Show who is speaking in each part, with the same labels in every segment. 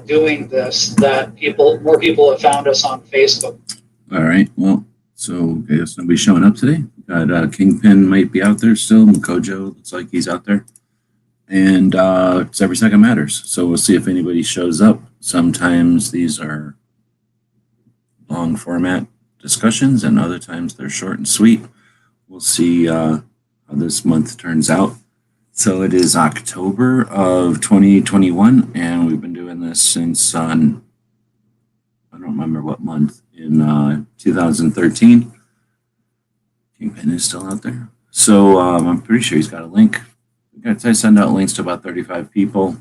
Speaker 1: doing this that more people have found us on Facebook.
Speaker 2: All right. Well, so I guess nobody's showing up today. Got Kingpin might be out there still. Makojo looks like he's out there. And it's every second matters. So we'll see if anybody shows up. Sometimes these are long format discussions, and other times they're short and sweet. We'll see how this month turns out. So it is October of 2021, and we've been doing this since I don't remember what month, in 2013. Kingpin is still out there. So I'm pretty sure he's got a link. I send out links to about 35 people,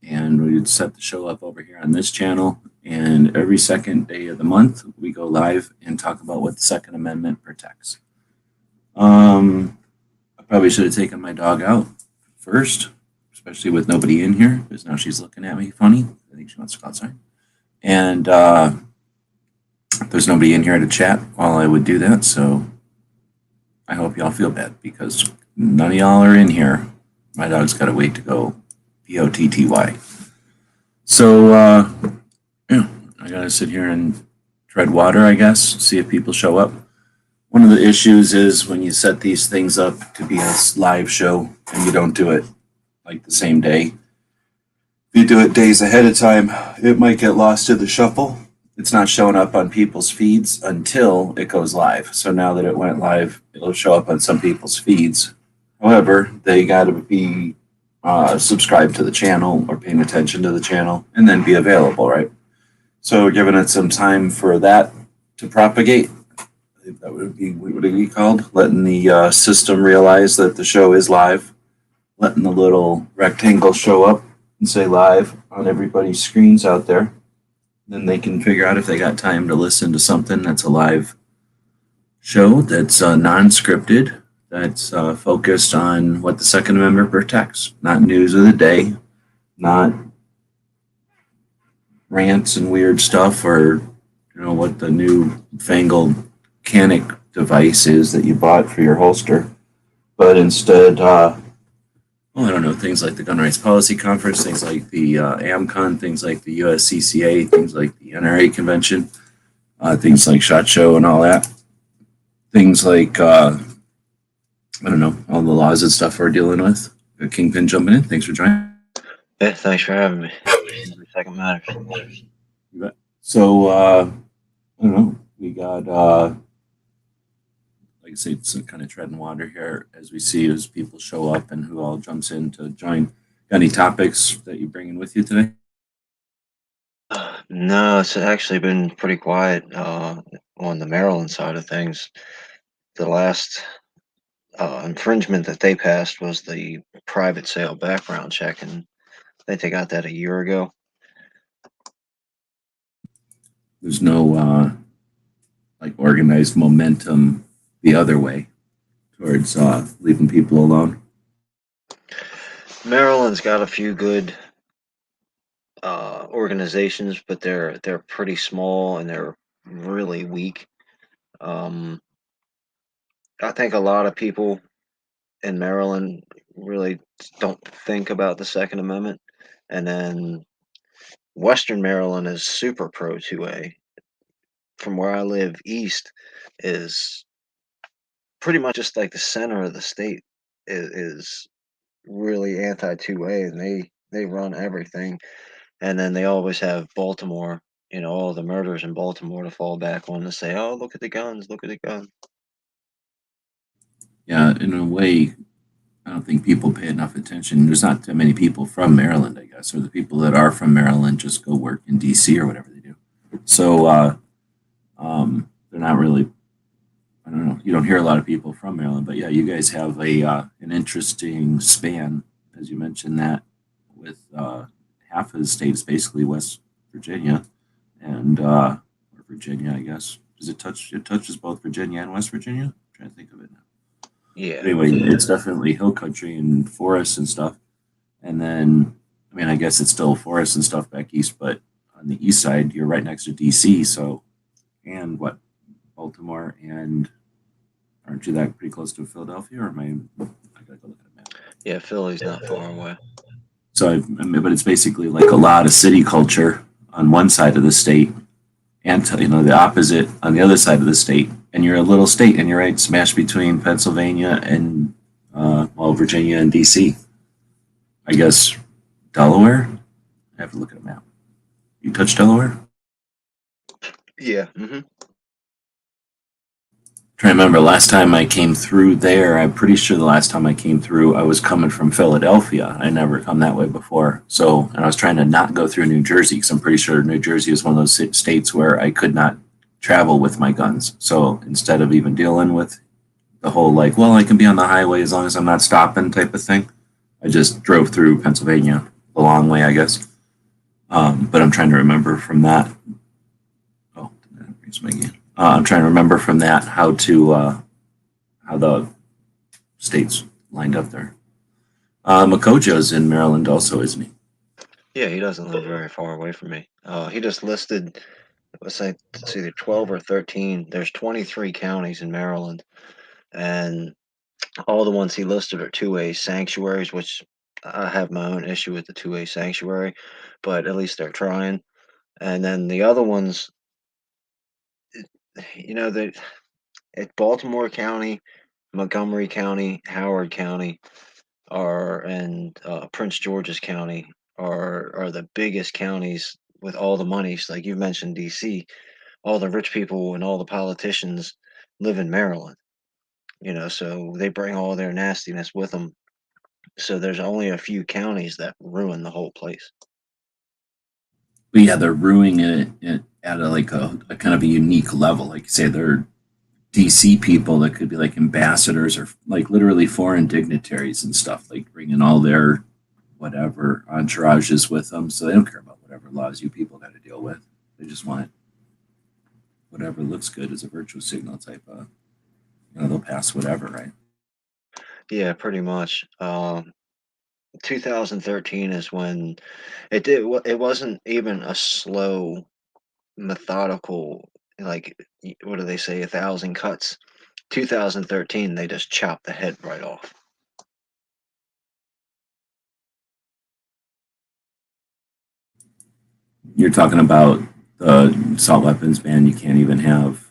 Speaker 2: and we would set the show up over here on this channel. And every second day of the month, we go live and talk about what the Second Amendment protects. I probably should have taken my dog out first, especially with nobody in here, because now she's looking at me funny. I think she wants to go outside. And there's nobody in here to chat while I would do that, so I hope y'all feel bad, because none of y'all are in here. My dog's got to wait to go POTTY. So, yeah, I got to sit here and tread water, I guess, see if people show up. One of the issues is when you set these things up to be a live show and you don't do it like the same day. If you do it days ahead of time, it might get lost to the shuffle. It's not showing up on people's feeds until it goes live. So now that it went live, it'll show up on some people's feeds. However, they got to be subscribed to the channel or paying attention to the channel and then be available, right? So we're giving it some time for that to propagate. I think that would be what would it be called? Letting the system realize that the show is live, letting the little rectangle show up and say live on everybody's screens out there. Then they can figure out if they got time to listen to something that's a live show that's non-scripted, that's focused on what the Second Amendment protects, not news of the day, not rants and weird stuff, or what the new fangled Canic device is that you bought for your holster, but instead, I don't know, things like the Gun Rights Policy Conference, things like the AmCon, things like the USCCA, things like the NRA convention, things like SHOT Show and all that, things like I don't know, all the laws and stuff we're dealing with. Kingpin jumping in. Thanks for joining.
Speaker 3: Yeah, thanks for having me. Every second matters.
Speaker 2: You bet. So, I don't know. We got, like I say, some kind of treading water here as we see as people show up and who all jumps in to join. Got any topics that you're bringing with you today?
Speaker 3: No, it's actually been pretty quiet on the Maryland side of things. The last infringement that they passed was the private sale background check, and I think they got that a year ago.
Speaker 2: There's no like organized momentum the other way towards leaving people alone.
Speaker 3: Maryland's got a few good organizations, but they're pretty small and they're really weak. I think a lot of people in Maryland really don't think about the Second Amendment, and then Western Maryland is super pro 2A. From where I live, east is pretty much just like the center of the state is really anti 2A, and they run everything. And then they always have Baltimore, all the murders in Baltimore to fall back on to say, oh, look at the guns, look at the guns.
Speaker 2: Yeah, in a way, I don't think people pay enough attention. There's not that many people from Maryland, I guess, or the people that are from Maryland just go work in DC or whatever they do. So they're not really, I don't know, you don't hear a lot of people from Maryland, but yeah, you guys have an interesting span, as you mentioned, that with half of the state is basically West Virginia and or Virginia, I guess. It touches both Virginia and West Virginia? I'm trying to think of it now.
Speaker 3: Yeah.
Speaker 2: Anyway, it's definitely hill country and forests and stuff. And then, I mean, I guess it's still forests and stuff back east, but on the east side, you're right next to DC. So, and what, Baltimore, and aren't you that pretty close to Philadelphia? Or am I gotta go look at a map.
Speaker 3: Yeah, Philly's not far away.
Speaker 2: So, I mean, but it's basically like a lot of city culture on one side of the state, and the opposite on the other side of the state. And you're a little state, and you're right smashed between Pennsylvania and well, Virginia and D.C. I guess Delaware. I have to look at a map. You touch Delaware?
Speaker 3: Yeah. Hmm.
Speaker 2: Trying to remember last time I came through there. I'm pretty sure the last time I came through, I was coming from Philadelphia. I never come that way before. So, and I was trying to not go through New Jersey because I'm pretty sure New Jersey is one of those states where I could not travel with my guns. So instead of even dealing with the whole like, well, I can be on the highway as long as I'm not stopping type of thing, I just drove through Pennsylvania the long way, I guess. But I'm trying to remember from that. Oh, that brings me again. I'm trying to remember from that how the states lined up there. Makojo's in Maryland also, isn't he?
Speaker 3: Yeah, he doesn't live very far away from me. He just listed, let's say it's either 12 or 13. There's 23 counties in Maryland, and all the ones he listed are 2A sanctuaries, which I have my own issue with the 2A sanctuary, but at least they're trying. And then the other ones, they at Baltimore County, Montgomery County, Howard County, and Prince George's County are the biggest counties with all the money. So like you mentioned, D.C., all the rich people and all the politicians live in Maryland. So they bring all their nastiness with them. So there's only a few counties that ruin the whole place.
Speaker 2: But yeah, they're ruining it at a kind of a unique level. Like you say, they're DC people that could be like ambassadors or like literally foreign dignitaries and stuff, like bringing all their whatever entourages with them. So they don't care about whatever laws you people got to deal with. They just want whatever looks good as a virtue signal type of, they'll pass whatever, right?
Speaker 3: Yeah, pretty much. 2013 is when it did. It wasn't even a slow, methodical, like what do they say, 1,000 cuts. 2013, they just chopped the head right off.
Speaker 2: You're talking about the assault weapons ban. You can't even have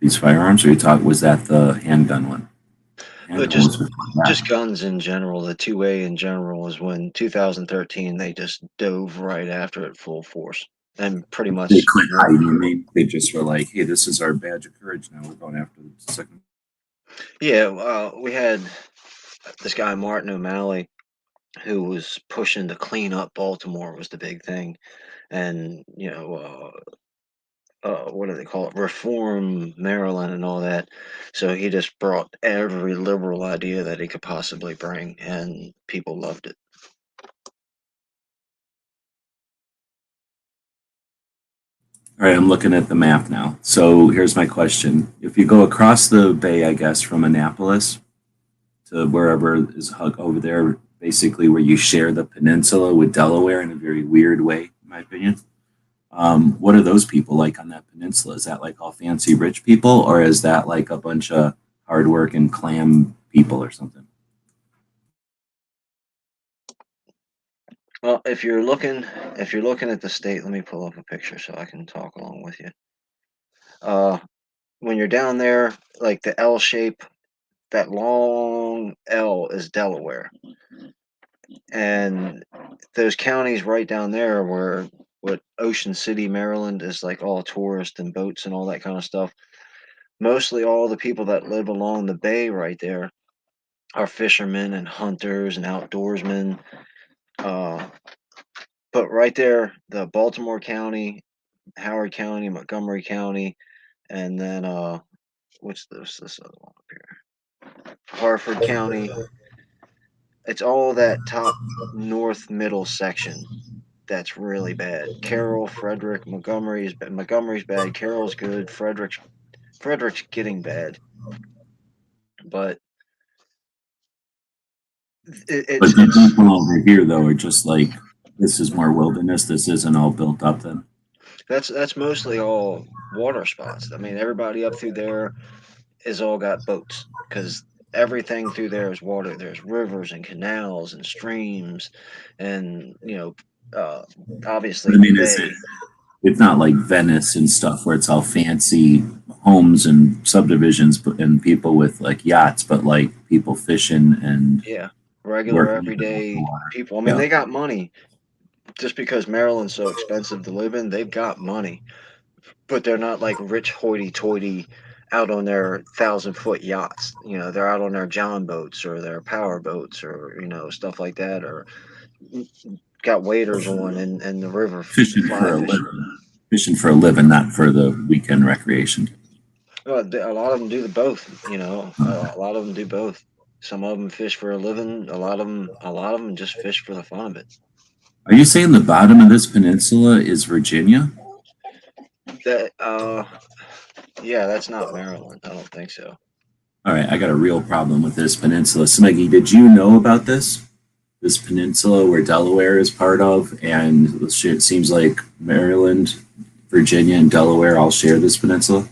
Speaker 2: these firearms, or you talk was that the handgun one?
Speaker 3: But
Speaker 2: Handgun was before that.
Speaker 3: just guns in general, the 2A in general is when 2013 they just dove right after it full force and pretty
Speaker 2: They
Speaker 3: much.
Speaker 2: quit hiding. They just were like, "Hey, this is our badge of courage. Now we're going after the second."
Speaker 3: Yeah, we had this guy Martin O'Malley who was pushing to clean up Baltimore was the big thing, and what do they call it? Reform Maryland and all that. So he just brought every liberal idea that he could possibly bring, and people loved it.
Speaker 2: All right, I'm looking at the map now. So here's my question: if you go across the bay, I guess from Annapolis to wherever is over there, basically where you share the peninsula with Delaware in a very weird way, in my opinion. What are those people like on that peninsula? Is that like all fancy rich people, or is that like a bunch of hardworking clam people or something?
Speaker 3: Well, if you're looking at the state, let me pull up a picture so I can talk along with you. Uh, when you're down there, like the L shape, that long L is Delaware, and those counties right down there where what Ocean City, Maryland is like all tourists and boats and all that kind of stuff. Mostly all the people that live along the bay right there are fishermen and hunters and outdoorsmen. Uh, but right there, the Baltimore County, Howard County, Montgomery County, and then what's this other one up here? Harford County. It's all that top north middle section that's really bad. Carroll, Frederick, Montgomery's bad. Carroll's good. Frederick's getting bad, but
Speaker 2: But the
Speaker 3: it's
Speaker 2: people over here, though, are just like, this is more wilderness. This isn't all built up then.
Speaker 3: that's mostly all water spots. I mean, everybody up through there is all got boats because everything through there is water. There's rivers and canals and streams, and obviously
Speaker 2: I
Speaker 3: the
Speaker 2: mean, is
Speaker 3: bay.
Speaker 2: it? It's not like Venice and stuff where it's all fancy homes and subdivisions and people with like yachts, but like people fishing and
Speaker 3: Yeah, regular
Speaker 2: working in the
Speaker 3: everyday
Speaker 2: water.
Speaker 3: people. I mean,
Speaker 2: Yeah.
Speaker 3: they got money. Just because Maryland's so expensive to live in, they've got money, but they're not like rich hoity-toity out on their 1,000-foot yachts. They're out on their John boats or their power boats or stuff like that, or got waders on in the river
Speaker 2: Fishing
Speaker 3: fly
Speaker 2: for a
Speaker 3: fishing.
Speaker 2: living. Fishing for a living, not for the weekend recreation.
Speaker 3: Well, a lot of them do the both. A lot of them do both. Some of them fish for a living. A lot of them just fish for the fun of it.
Speaker 2: Are you saying the bottom of this peninsula is Virginia?
Speaker 3: That yeah, that's not Maryland. I don't think so.
Speaker 2: All right, I got a real problem with this peninsula. Smeggy, did you know about this? This peninsula where Delaware is part of, and it seems like Maryland, Virginia, and Delaware all share this peninsula?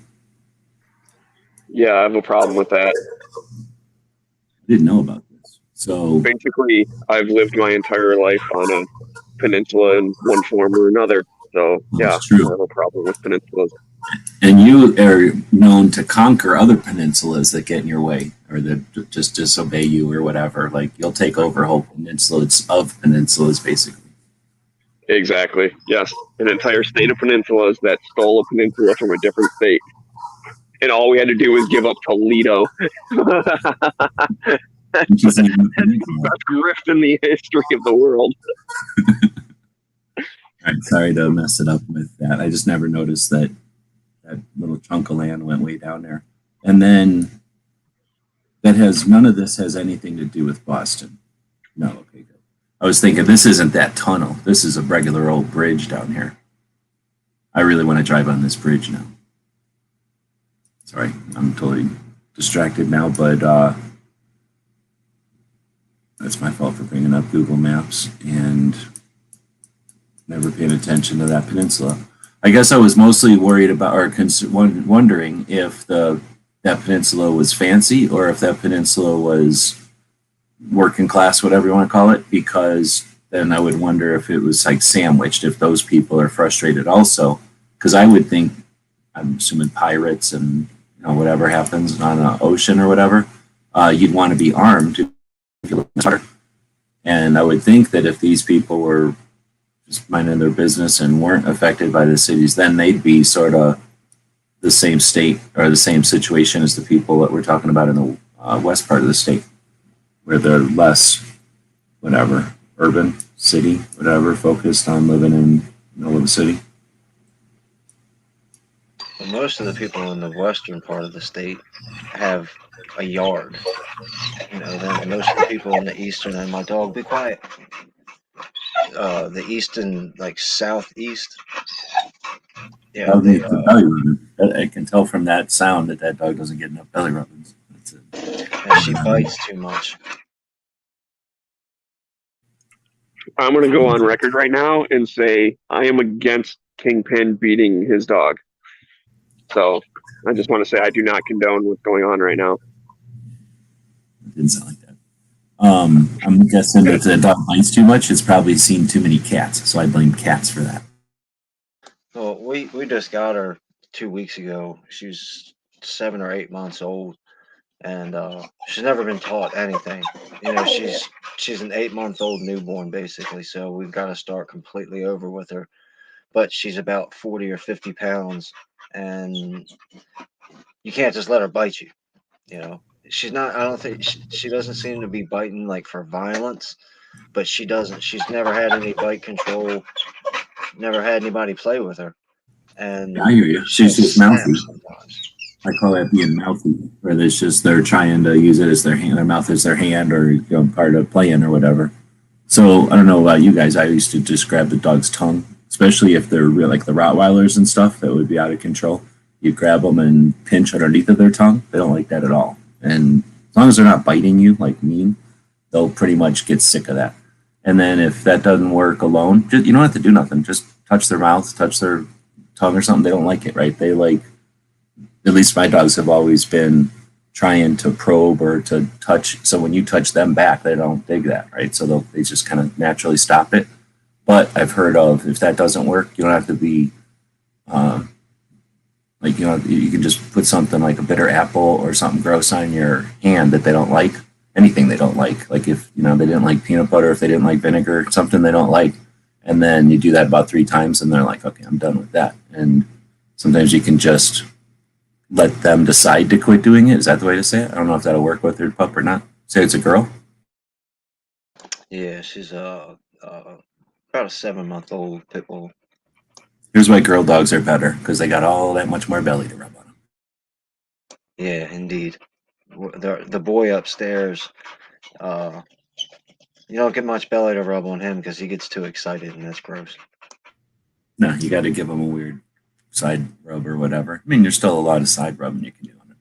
Speaker 4: Yeah, I have a problem with that.
Speaker 2: I didn't know about this. So
Speaker 4: Basically, I've lived my entire life on a peninsula in one form or another. So, yeah,
Speaker 2: that's true.
Speaker 4: I have a problem with peninsulas.
Speaker 2: And you are known to conquer other peninsulas that get in your way or that just disobey you or whatever. Like you'll take over whole peninsulas of peninsulas, basically.
Speaker 4: Exactly. Yes. An entire state of peninsulas that stole a peninsula from a different state. And all we had to do was give up Toledo.
Speaker 2: Which is like a
Speaker 4: That's the
Speaker 2: peninsula.
Speaker 4: best grift in the history of the world.
Speaker 2: All right, sorry to mess it up with that. I just never noticed that that little chunk of land went way down there. And then none of this has anything to do with Boston. No, okay, good. I was thinking this isn't that tunnel. This is a regular old bridge down here. I really want to drive on this bridge now. Sorry, I'm totally distracted now, but that's my fault for bringing up Google Maps and never paying attention to that peninsula. I guess I was mostly worried about or wondering if that peninsula was fancy or if that peninsula was working class, whatever you want to call it, because then I would wonder if it was like sandwiched, if those people are frustrated also. Because I would think, I'm assuming pirates and whatever happens on an ocean or whatever, you'd want to be armed. And I would think that if these people were just minding their business and weren't affected by the cities, then they'd be sort of the same state or the same situation as the people that we're talking about in the west part of the state, where they're less, whatever, urban, city, whatever, focused on living in the middle of the city.
Speaker 3: Well, most of the people in the western part of the state have a yard. Then most of the people in the eastern, and my dog, be quiet. The east and like southeast. Yeah,
Speaker 2: Dog
Speaker 3: they,
Speaker 2: needs a belly rubber. I can tell from that sound that dog doesn't get enough belly rubbings.
Speaker 3: and she bites too much.
Speaker 4: I'm going to go on record right now and say I am against Kingpin beating his dog. So I just want to say I do not condone what's going on right now.
Speaker 2: It didn't sound like that. I'm guessing that the dog bites too much. It's probably seen too many cats, so I blame cats for that.
Speaker 3: Well, we just got her 2 weeks ago. She was 7 or 8 months old, and she's never been taught anything. She's an 8-month-old newborn basically, so we've got to start completely over with her. But she's about 40 or 50 pounds, and you can't just let her bite you. She's not. I don't think she doesn't seem to be biting like for violence, but she doesn't. She's never had any bite control. Never had anybody play with her, and
Speaker 2: Yeah, I hear you. She's just
Speaker 3: snaps
Speaker 2: mouthy.
Speaker 3: sometimes.
Speaker 2: I call that being mouthy, where there's just they're trying to use it as their hand, their mouth as their hand, or part of playing or whatever. So I don't know about you guys. I used to just grab the dog's tongue, especially if they're real, like the Rottweilers and stuff that would be out of control. You grab them and pinch underneath of their tongue. They don't like that at all. And as long as they're not biting you like mean, they'll pretty much get sick of that. And then if that doesn't work alone, you don't have to do nothing. Just touch their mouth, touch their tongue or something. They don't like it, right? They like, at least my dogs have always been trying to probe or to touch. So when you touch them back, they don't dig that, right? So they just kind of naturally stop it. But I've heard of, if that doesn't work, you don't have to be like, you can just put something like a bitter apple or something gross on your hand that they don't like. Anything they don't like. Like if, they didn't like peanut butter, if they didn't like vinegar, something they don't like. And then you do that about 3 times and they're like, okay, I'm done with that. And sometimes you can just let them decide to quit doing it. Is that the way to say it? I don't know if that'll work with their pup or not. Say it's a girl.
Speaker 3: Yeah, she's about a 7-month-old pit bull.
Speaker 2: Here's why girl dogs are better, because they got all that much more belly to rub on them.
Speaker 3: Yeah, indeed. The boy upstairs, you don't get much belly to rub on him because he gets too excited, and that's gross.
Speaker 2: No, you got to give them a weird side rub or whatever. I mean, there's still a lot of side rubbing you can do on it.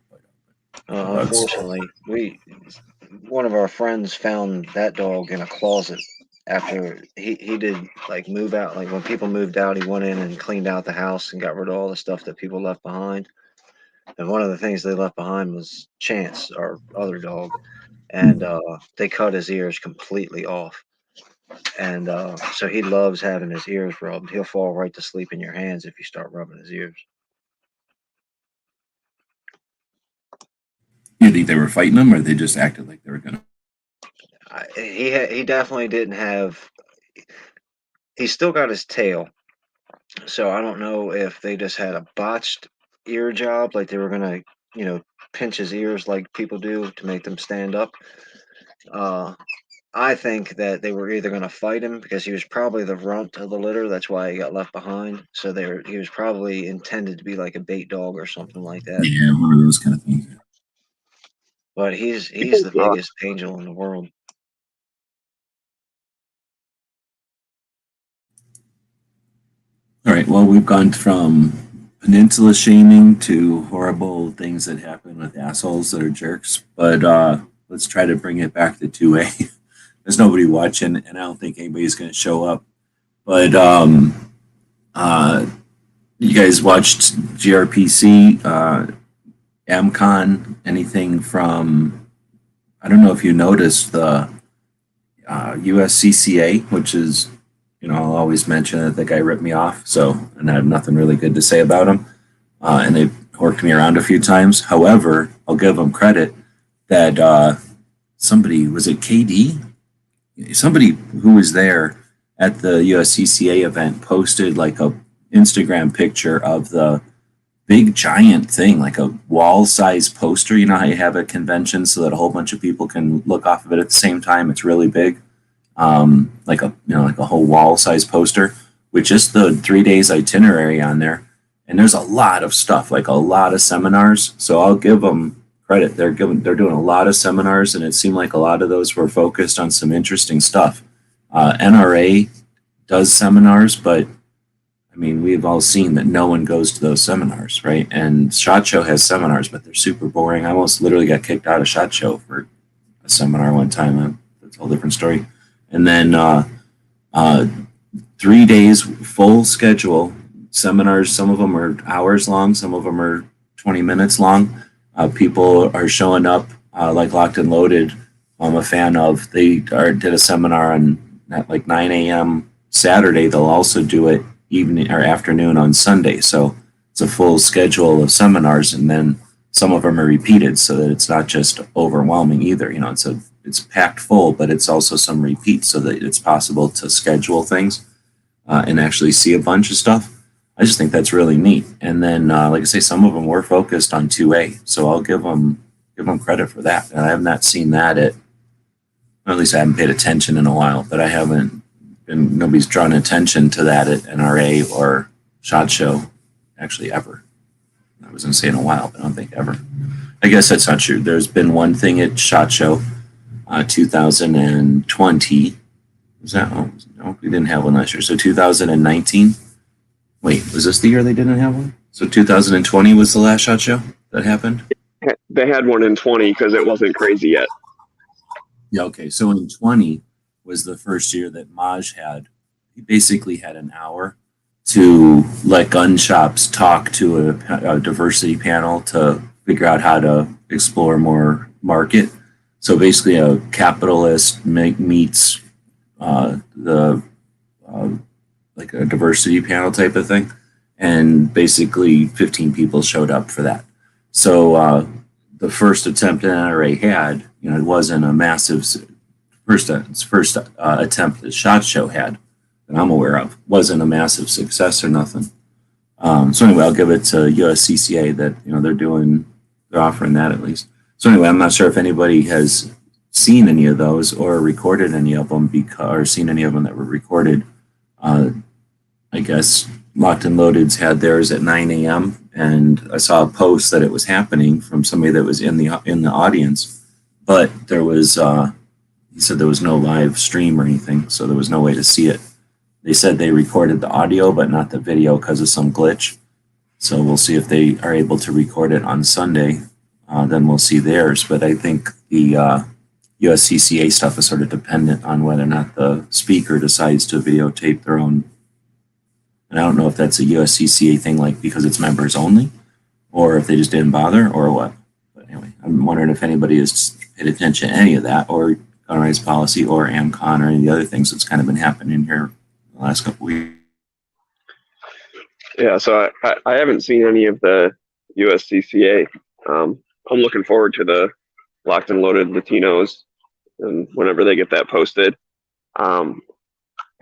Speaker 3: Unfortunately, one of our friends found that dog in a closet after he did like move out. Like when people moved out, he went in and cleaned out the house and got rid of all the stuff that people left behind. And one of the things they left behind was Chance, our other dog, and they cut his ears completely off. And so he loves having his ears rubbed. He'll fall right to sleep in your hands if you start rubbing his ears.
Speaker 2: You think they were fighting them, or they just acted like they were gonna?
Speaker 3: He definitely didn't have. He's still got his tail, so I don't know if they just had a botched ear job, like they were gonna, pinch his ears like people do to make them stand up. I think that they were either going to fight him because he was probably the runt of the litter. That's why he got left behind. So he was probably intended to be like a bait dog or something like that.
Speaker 2: Yeah, one of those kind of things.
Speaker 3: But he's the biggest angel in the world.
Speaker 2: All right. Well, we've gone from peninsula shaming to horrible things that happen with assholes that are jerks. But let's try to bring it back to 2A. There's nobody watching, and I don't think anybody's going to show up. But you guys watched GRPC, AmCon, anything from? I don't know if you noticed the USCCA, which is, I'll always mention that the guy ripped me off, and I have nothing really good to say about him. And they've worked me around a few times. However, I'll give them credit that somebody, was it KD? Somebody who was there at the USCCA event posted like a Instagram picture of the big giant thing, like a wall-size poster. You know how you have a convention so that a whole bunch of people can look off of it at the same time? It's really big. Like a whole wall-size poster with just the 3 days itinerary on there. And there's a lot of stuff, like a lot of seminars. So I'll give them credit. They're doing a lot of seminars, and it seemed like a lot of those were focused on some interesting stuff. NRA does seminars, but I mean, we've all seen that no one goes to those seminars, right? And SHOT Show has seminars, but they're super boring. I almost literally got kicked out of SHOT Show for a seminar one time. That's a whole different story. And then 3 days, full schedule seminars. Some of them are hours long. Some of them are 20 minutes long. People are showing up like Locked and Loaded. I'm a fan of. They did a seminar at like 9 a.m. Saturday. They'll also do it evening or afternoon on Sunday. So it's a full schedule of seminars, and then some of them are repeated so that it's not just overwhelming either. It's packed full, but it's also some repeats so that it's possible to schedule things and actually see a bunch of stuff. I just think that's really neat. And then, like I say, some of them were focused on 2A, so I'll give them credit for that. And I have not seen that or at least I haven't paid attention in a while, but I haven't been, nobody's drawn attention to that at NRA or SHOT Show actually ever. I was going to say in a while, but I don't think ever. I guess that's not true. There's been one thing at SHOT Show, 2020. Was that? Oh, no, we didn't have one last year. So 2019. Wait, was this the year they didn't have one? So 2020 was the last SHOT Show that happened?
Speaker 4: They had one in 20 because it wasn't crazy yet.
Speaker 2: Yeah, okay. So in 20 was the first year that Maj he basically had an hour to let gun shops talk to a diversity panel to figure out how to explore more market. So basically, a capitalist meets the like a diversity panel type of thing, and basically 15 people showed up for that. So the first attempt that NRA had, it wasn't a massive first attempt that SHOT Show had that I'm aware of, wasn't a massive success or nothing. So anyway, I'll give it to USCCA that they're offering that at least. So anyway, I'm not sure if anybody has seen any of those or recorded any of them or seen any of them that were recorded. I guess Locked and Loaded's had theirs at 9 a.m. and I saw a post that it was happening from somebody that was in the audience, but there was he said there was no live stream or anything, so there was no way to see it. They said they recorded the audio but not the video because of some glitch. So we'll see if they are able to record it on Sunday. Then we'll see theirs. But I think the USCCA stuff is sort of dependent on whether or not the speaker decides to videotape their own. And I don't know if that's a USCCA thing, like because it's members only, or if they just didn't bother, or what. But anyway, I'm wondering if anybody has paid attention to any of that, or gun rights policy, or AMCON, or any of the other things that's kind of been happening here the last couple of weeks.
Speaker 4: Yeah, so I haven't seen any of the USCCA. I'm looking forward to the Locked and Loaded Latinos, and whenever they get that posted. I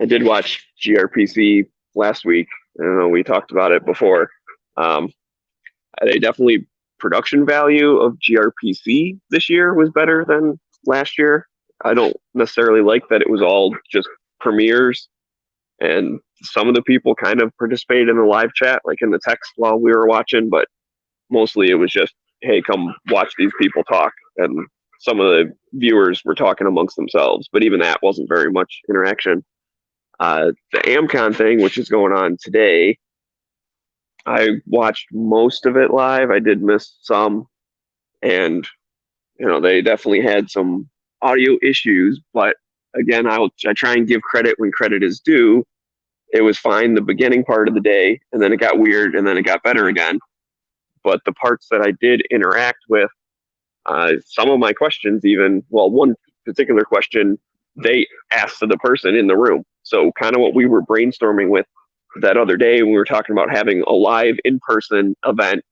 Speaker 4: did watch GRPC last week. I know we talked about it before. They definitely production value of GRPC this year was better than last year. I don't necessarily like that it was all just premieres, and some of the people kind of participated in the live chat, like in the text while we were watching, but mostly it was just, hey, come watch these people talk. And some of the viewers were talking amongst themselves, but even that wasn't very much interaction. The AMCON thing, which is going on today, I watched most of it live. I did miss some, and they definitely had some audio issues, but again, I try and give credit when credit is due. It was fine the beginning part of the day, and then it got weird, and then it got better again. But the parts that I did interact with, some of my questions one particular question, they asked to the person in the room. So kind of what we were brainstorming with that other day when we were talking about having a live in-person event,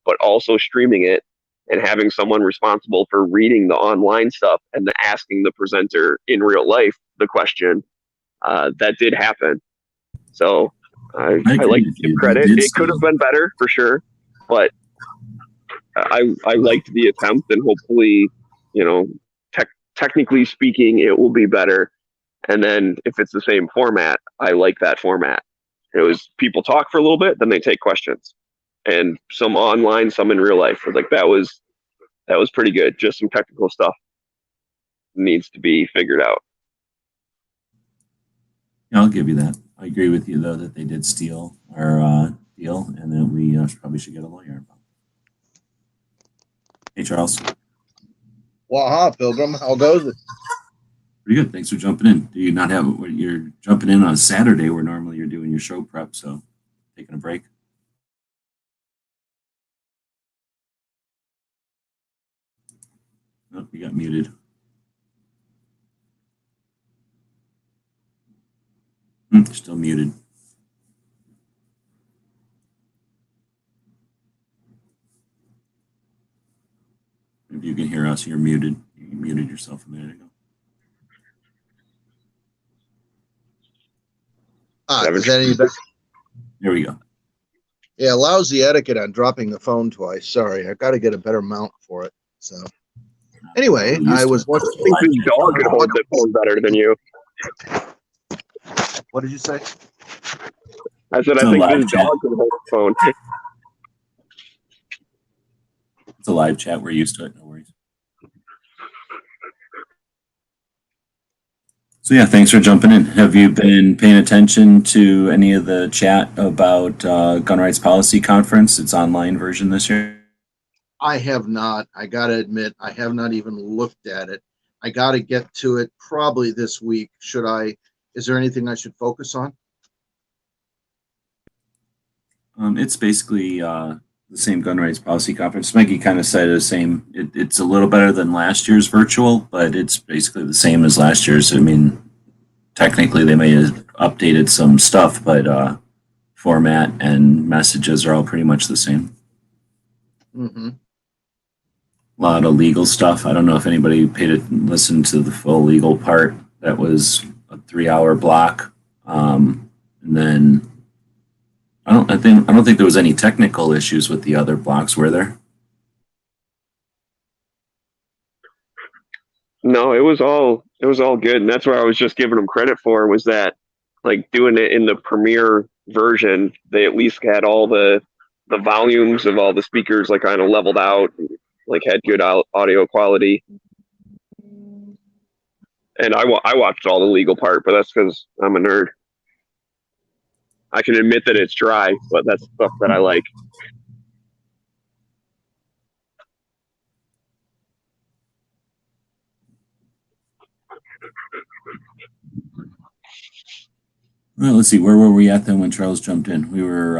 Speaker 4: but also streaming it and having someone responsible for reading the online stuff and then asking the presenter in real life the question, that did happen. So I like to give credit. It could have been better for sure, but I liked the attempt, and hopefully, technically speaking, it will be better. And then if it's the same format, I like that format. It was people talk for a little bit, then they take questions, and some online, some in real life. Like that was pretty good. Just some technical stuff needs to be figured out.
Speaker 2: Yeah, I'll give you that. I agree with you, though, that they did steal our deal, and that we probably should get a lawyer. Hey, Charles.
Speaker 5: Well, Pilgrim, how goes it?
Speaker 2: Pretty good. Thanks for jumping in. Do you not have, you're jumping in on a Saturday where normally you're doing your show prep, so taking a break? Oh, you got muted. Still muted. If you can hear us, you're muted. You muted yourself a minute ago.
Speaker 5: Is that any better?
Speaker 2: There we go.
Speaker 5: Yeah, lousy etiquette on dropping the phone twice. Sorry, I got to get a better mount for it. So, anyway, I was watching.
Speaker 4: I think this dog could hold the phone better than you.
Speaker 5: What did you say?
Speaker 4: I said, I think this dog could hold the phone.
Speaker 2: It's a live chat. We're used to it. No worries. So yeah, thanks for jumping in. Have you been paying attention to any of the chat about Gun Rights Policy Conference? It's online version this year.
Speaker 5: I have not. I got to admit, I have not even looked at it. I got to get to it probably this week. Should I? Is there anything I should focus on?
Speaker 2: It's basically the same gun rights policy conference. Maggie kind of cited the same. It's a little better than last year's virtual, but it's basically the same as last year's. I mean, technically they may have updated some stuff, but format and messages are all pretty much the same.
Speaker 5: Mm-hmm.
Speaker 2: A lot of legal stuff. I don't know if anybody listened to the full legal part. That was a 3-hour block. And then I don't think there was any technical issues with the other blocks, were there?
Speaker 4: No, it was all good, and that's what I was just giving them credit for, was that, like, doing it in the Premiere version, they at least had all the volumes of all the speakers like kind of leveled out, and, like, had good audio quality. And I watched all the legal part, but that's because I'm a nerd. I can admit that it's dry, but that's stuff that I like.
Speaker 2: Well, let's see. Where were we at then when Charles jumped in? We were,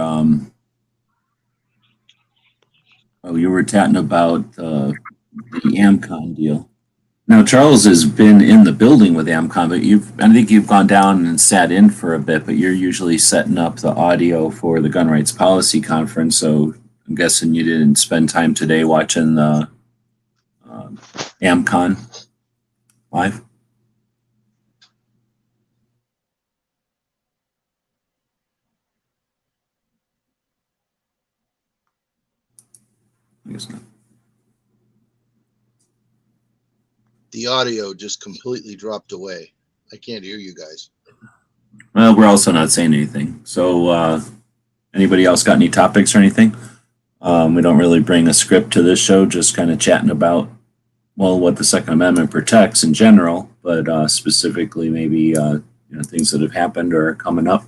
Speaker 2: you were chatting about the AmCon deal. Now, Charles has been in the building with AmCon, but I think you've gone down and sat in for a bit, but you're usually setting up the audio for the Gun Rights Policy Conference. So I'm guessing you didn't spend time today watching the AmCon live? I guess not.
Speaker 5: The audio just completely dropped away. I can't hear you guys.
Speaker 2: Well, we're also not saying anything. So anybody else got any topics or anything? We don't really bring a script to this show, just kind of chatting about, well, what the Second Amendment protects in general, but specifically maybe things that have happened or are coming up.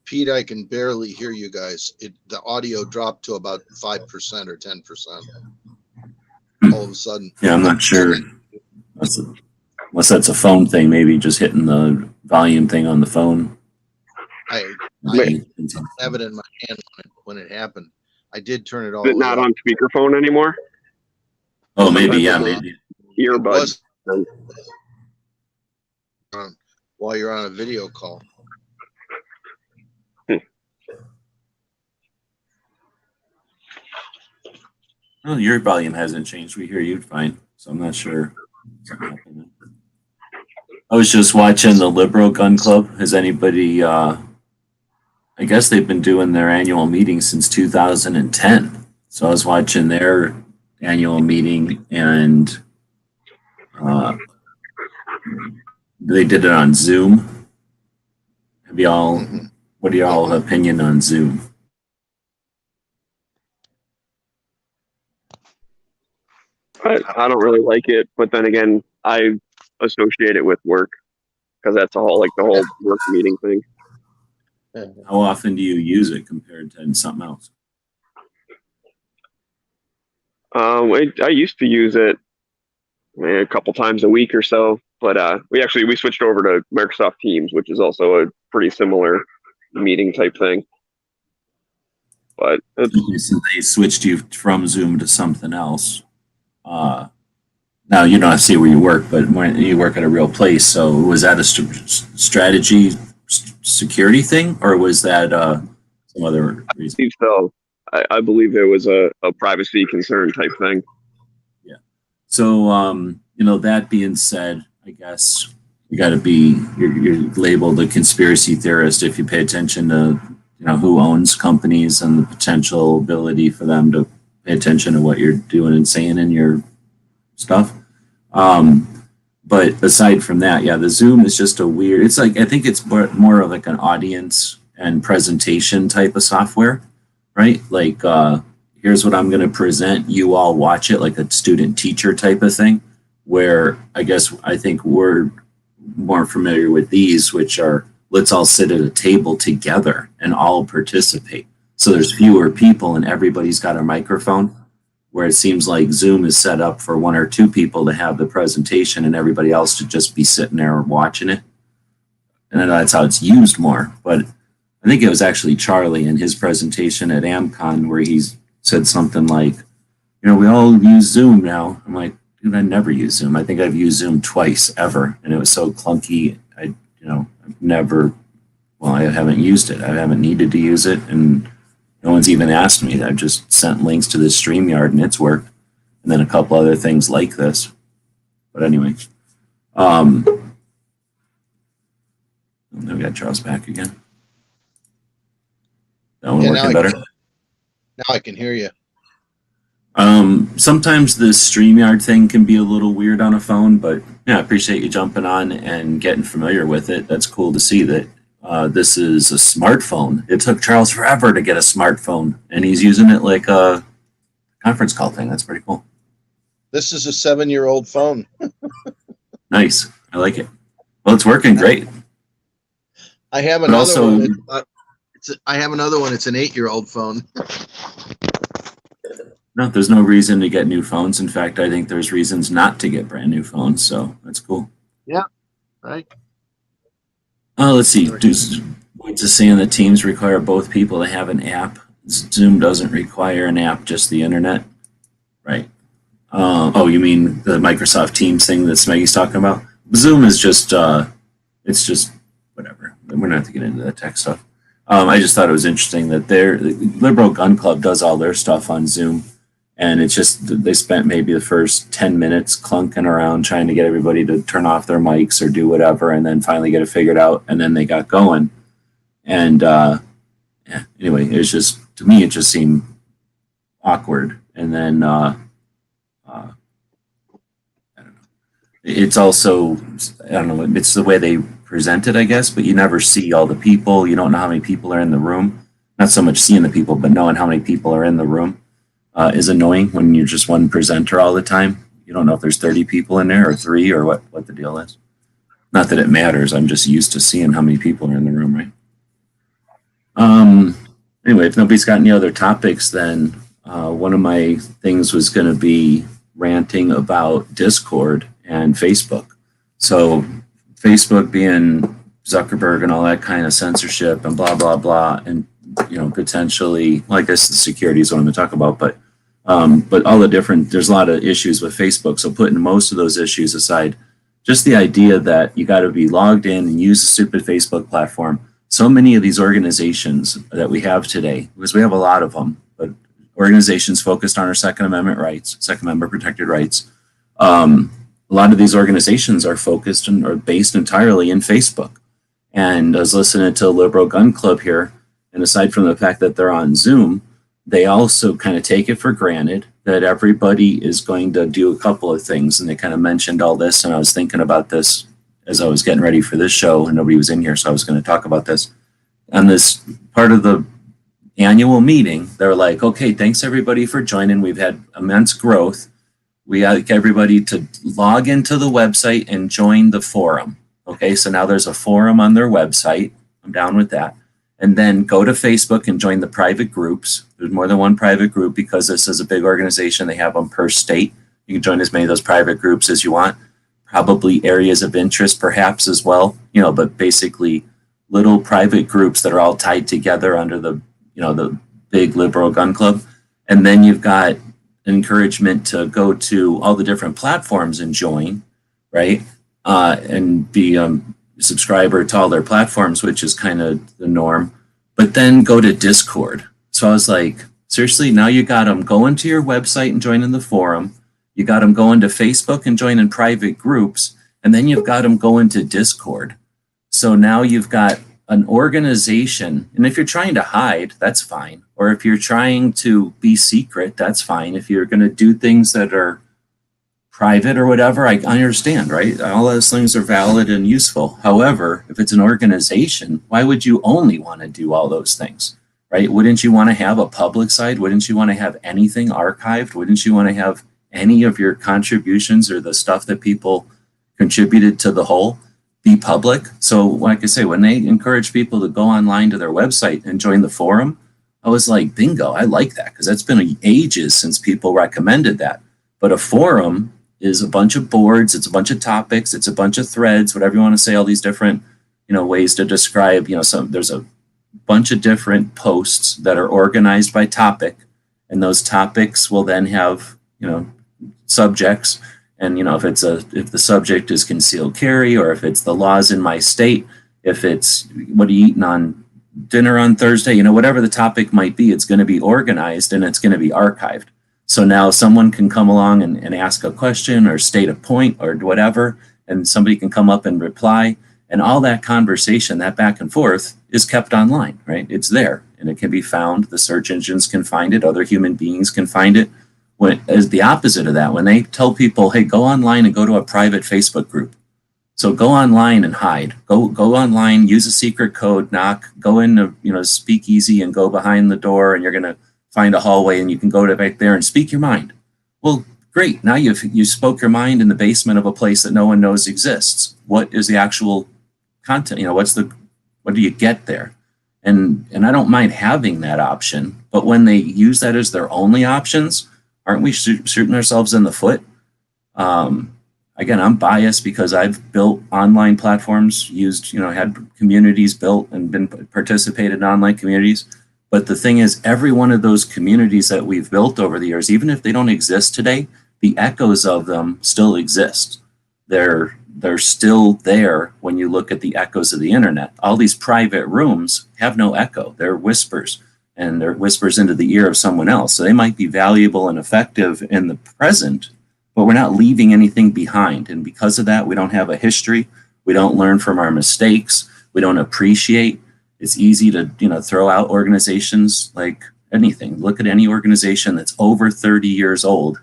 Speaker 5: Pete, I can barely hear you guys. The audio dropped to about 5% or 10%. All of a sudden.
Speaker 2: Yeah, I'm not sure. Unless that's a phone thing, maybe just hitting the volume thing on the phone.
Speaker 5: I have it in my hand when it happened. I did turn it all.
Speaker 4: Is it not on speakerphone anymore?
Speaker 2: Oh, maybe, yeah, maybe.
Speaker 4: Earbuds.
Speaker 5: While you're on a video call.
Speaker 2: Well, your volume hasn't changed. We hear you fine, so I'm not sure. I was just watching the Liberal Gun Club. Has anybody? I guess they've been doing their annual meeting since 2010. So I was watching their annual meeting, and they did it on Zoom. Have y'all? What are y'all opinion on Zoom?
Speaker 4: I don't really like it, but then again, I associate it with work because that's the whole work meeting thing.
Speaker 2: How often do you use it compared to something else?
Speaker 4: I used to use it a couple times a week or so, but we switched over to Microsoft Teams, which is also a pretty similar meeting type thing. But
Speaker 2: so they switched you from Zoom to something else. Now you don't have to say where you work, but when you work at a real place, so was that a strategy security thing, or was that some other reason?
Speaker 4: So I believe it was a privacy concern type thing.
Speaker 2: Yeah. So that being said, I guess you got to be you're labeled a conspiracy theorist if you pay attention to who owns companies and the potential ability for them to pay attention to what you're doing and saying in your stuff. But aside from that, yeah, the Zoom is just a weird, it's like, I think it's more of like an audience and presentation type of software, right? Like, here's what I'm going to present, you all watch it, like a student teacher type of thing, where I think we're more familiar with these, which are, let's all sit at a table together and all participate. So there's fewer people and everybody's got a microphone, where it seems like Zoom is set up for one or two people to have the presentation and everybody else to just be sitting there watching it. And that's how it's used more. But I think it was actually Charlie in his presentation at AmCon where he said something like, we all use Zoom now. I'm like, dude, I never use Zoom. I think I've used Zoom twice ever, and it was so clunky. I've never, I haven't used it. I haven't needed to use it, and no one's even asked me. I've just sent links to this StreamYard, and it's worked, and then a couple other things like this. But anyway, we got Charles back again. That one working better?
Speaker 5: Now I can hear you.
Speaker 2: Sometimes the StreamYard thing can be a little weird on a phone, but yeah, I appreciate you jumping on and getting familiar with it. That's cool to see that this is a smartphone. It took Charles forever to get a smartphone, and he's using it like a conference call thing. That's pretty cool.
Speaker 5: This is a 7-year-old phone.
Speaker 2: Nice. I like it. Well, it's working great.
Speaker 5: I have
Speaker 2: But
Speaker 5: another
Speaker 2: also-
Speaker 5: one. I have another one. It's an 8-year-old phone.
Speaker 2: No, there's no reason to get new phones. In fact, I think there's reasons not to get brand new phones, so that's cool.
Speaker 5: Right?
Speaker 2: Let's see. What's it saying that Teams require both people to have an app? Zoom doesn't require an app, just the internet. Right. You mean the Microsoft Teams thing that Smeggy's talking about? Zoom is just, it's just whatever. We're not to get into that tech stuff. I just thought it was interesting that the Liberal Gun Club does all their stuff on Zoom. And it's just, they spent maybe the first 10 minutes clunking around trying to get everybody to turn off their mics or do whatever, and then finally get it figured out. And then they got going. And anyway, it was just, to me, it just seemed awkward. And then, I don't know. It's also, I don't know, it's the way they present it, I guess, but you never see all the people. You don't know how many people are in the room. Not so much seeing the people, but knowing how many people are in the room. Is annoying when you're just one presenter all the time. You don't know if there's 30 people in there or 3 or what the deal is. Not that it matters. I'm just used to seeing how many people are in the room, right? Anyway, if nobody's got any other topics, then one of my things was going to be ranting about Discord and Facebook. So Facebook being Zuckerberg and all that kind of censorship and blah, blah, blah, and potentially, well, I guess the security is what I'm going to talk about, but all the different, there's a lot of issues with Facebook. So putting most of those issues aside, just the idea that you got to be logged in and use the stupid Facebook platform. So many of these organizations that we have today, because we have a lot of them, but organizations focused on our Second Amendment rights, Second Amendment protected rights. A lot of these organizations are focused and are based entirely in Facebook. And I was listening to Liberal Gun Club here, and aside from the fact that they're on Zoom, they also kind of take it for granted that everybody is going to do a couple of things. And they kind of mentioned all this. And I was thinking about this as I was getting ready for this show, and nobody was in here, so I was going to talk about this. On this part of the annual meeting, they're like, okay, thanks everybody for joining. We've had immense growth. We like everybody to log into the website and join the forum. Okay, so now there's a forum on their website. I'm down with that. And then go to Facebook and join the private groups. There's more than one private group because this is a big organization. They have them per state. You can join as many of those private groups as you want. Probably areas of interest perhaps as well, but basically little private groups that are all tied together under the big Liberal Gun Club. And then you've got encouragement to go to all the different platforms and join, right? And be subscriber to all their platforms, which is kind of the norm, but then go to Discord. So I was like, seriously, now you got them going to your website and joining the forum. You got them going to Facebook and joining private groups. And then you've got them going to Discord. So now you've got an organization. And if you're trying to hide, that's fine. Or if you're trying to be secret, that's fine. If you're going to do things that are private or whatever, I understand, right? All those things are valid and useful. However, if it's an organization, why would you only want to do all those things, right? Wouldn't you want to have a public side? Wouldn't you want to have anything archived? Wouldn't you want to have any of your contributions or the stuff that people contributed to the whole be public? So like I say, when they encourage people to go online to their website and join the forum, I was like, bingo, I like that, because that's been ages since people recommended that. But a forum is a bunch of boards, it's a bunch of topics, it's a bunch of threads, whatever you want to say, all these different, ways to describe, there's a bunch of different posts that are organized by topic, and those topics will then have, subjects. And, if the subject is concealed carry, or if it's the laws in my state, if it's what are you eating on dinner on Thursday, whatever the topic might be, it's going to be organized and it's going to be archived. So now someone can come along and ask a question or state a point or whatever, and somebody can come up and reply. And all that conversation, that back and forth, is kept online, right? It's there and it can be found. The search engines can find it. Other human beings can find it. When, as the opposite of that, when they tell people, hey, go online and go to a private Facebook group. So go online and hide. Go online, use a secret code, knock, go into, speakeasy and go behind the door, and you're going to find a hallway and you can go to back there and speak your mind. Well, great. Now you spoke your mind in the basement of a place that no one knows exists. What is the actual content? What do you get there? And I don't mind having that option, but when they use that as their only options, aren't we shooting ourselves in the foot? Again, I'm biased because I've built online platforms, had communities built and participated in online communities. But the thing is, every one of those communities that we've built over the years, even if they don't exist today, the echoes of them still exist. They're still there when you look at the echoes of the internet. All these private rooms have no echo. They're whispers, and they're whispers into the ear of someone else. So they might be valuable and effective in the present, but we're not leaving anything behind. And because of that, we don't have a history. We don't learn from our mistakes. We don't appreciate. It's easy to, throw out organizations like anything. Look at any organization that's over 30 years old.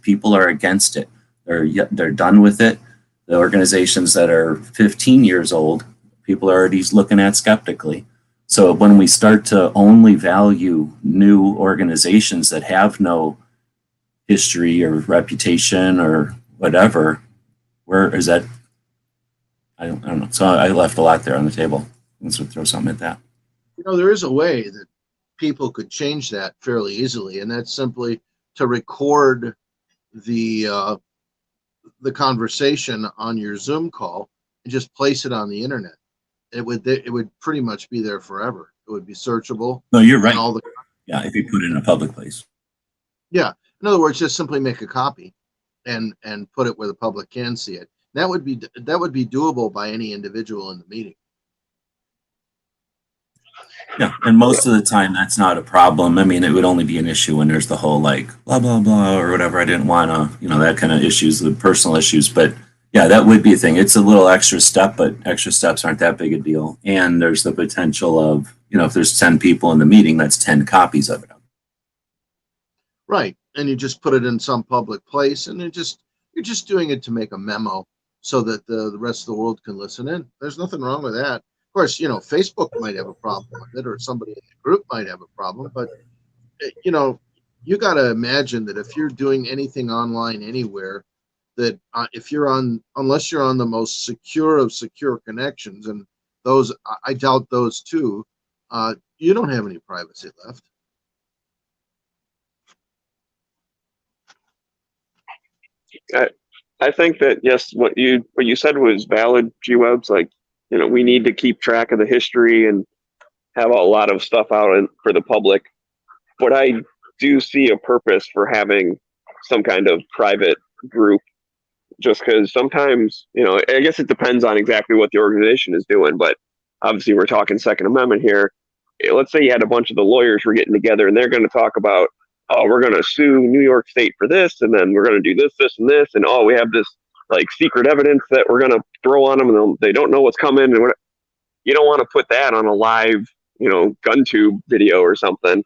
Speaker 2: People are against it. They're done with it. The organizations that are 15 years old, people are already looking at skeptically. So when we start to only value new organizations that have no history or reputation or whatever, where is that? I don't know. So I left a lot there on the table. Let's throw something at that.
Speaker 5: There is a way that people could change that fairly easily, and that's simply to record the conversation on your Zoom call and just place it on the internet. It would pretty much be there forever. It would be searchable.
Speaker 2: No, you're right.
Speaker 5: Yeah,
Speaker 2: if you put it in a public place.
Speaker 5: Yeah. In other words, just simply make a copy and put it where the public can see it. That would be doable by any individual in the meeting.
Speaker 2: Yeah, and most of the time that's not a problem. I mean, it would only be an issue when there's the whole blah, blah, blah, or whatever. I didn't want to, that kind of issues, the personal issues. But yeah, that would be a thing. It's a little extra step, but extra steps aren't that big a deal. And there's the potential of, if there's 10 people in the meeting, that's 10 copies of it.
Speaker 5: Right. And you just put it in some public place, and you're just doing it to make a memo so that the rest of the world can listen in. There's nothing wrong with that. Of course, Facebook might have a problem with it, or somebody in the group might have a problem, but you got to imagine that if you're doing anything online anywhere, that unless you're on the most secure of secure connections, and those, I doubt those too, you don't have any privacy left.
Speaker 4: I think that, yes, what you said was valid, G-Webs. We need to keep track of the history and have a lot of stuff out for the public. But I do see a purpose for having some kind of private group, just because sometimes, I guess it depends on exactly what the organization is doing. But obviously, we're talking Second Amendment here. Let's say you had a bunch of the lawyers were getting together and they're going to talk about, oh, we're going to sue New York State for this, and then we're going to do this, this, and this, and oh, we have this secret evidence that we're going to throw on them, and they don't know what's coming. And you don't want to put that on a live, gun tube video or something.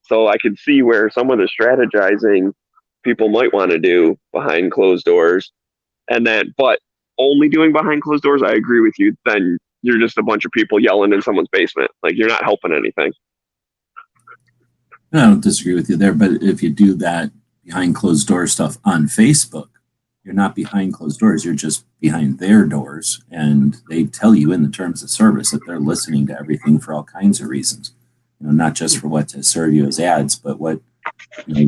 Speaker 4: So I could see where some of the strategizing people might want to do behind closed doors, but only doing behind closed doors, I agree with you. Then you're just a bunch of people yelling in someone's basement. You're not helping anything.
Speaker 2: I don't disagree with you there, but if you do that behind closed door stuff on Facebook, you're not behind closed doors. You're just behind their doors, and they tell you in the terms of service that they're listening to everything for all kinds of reasons. Not just for what to serve you as ads, but what they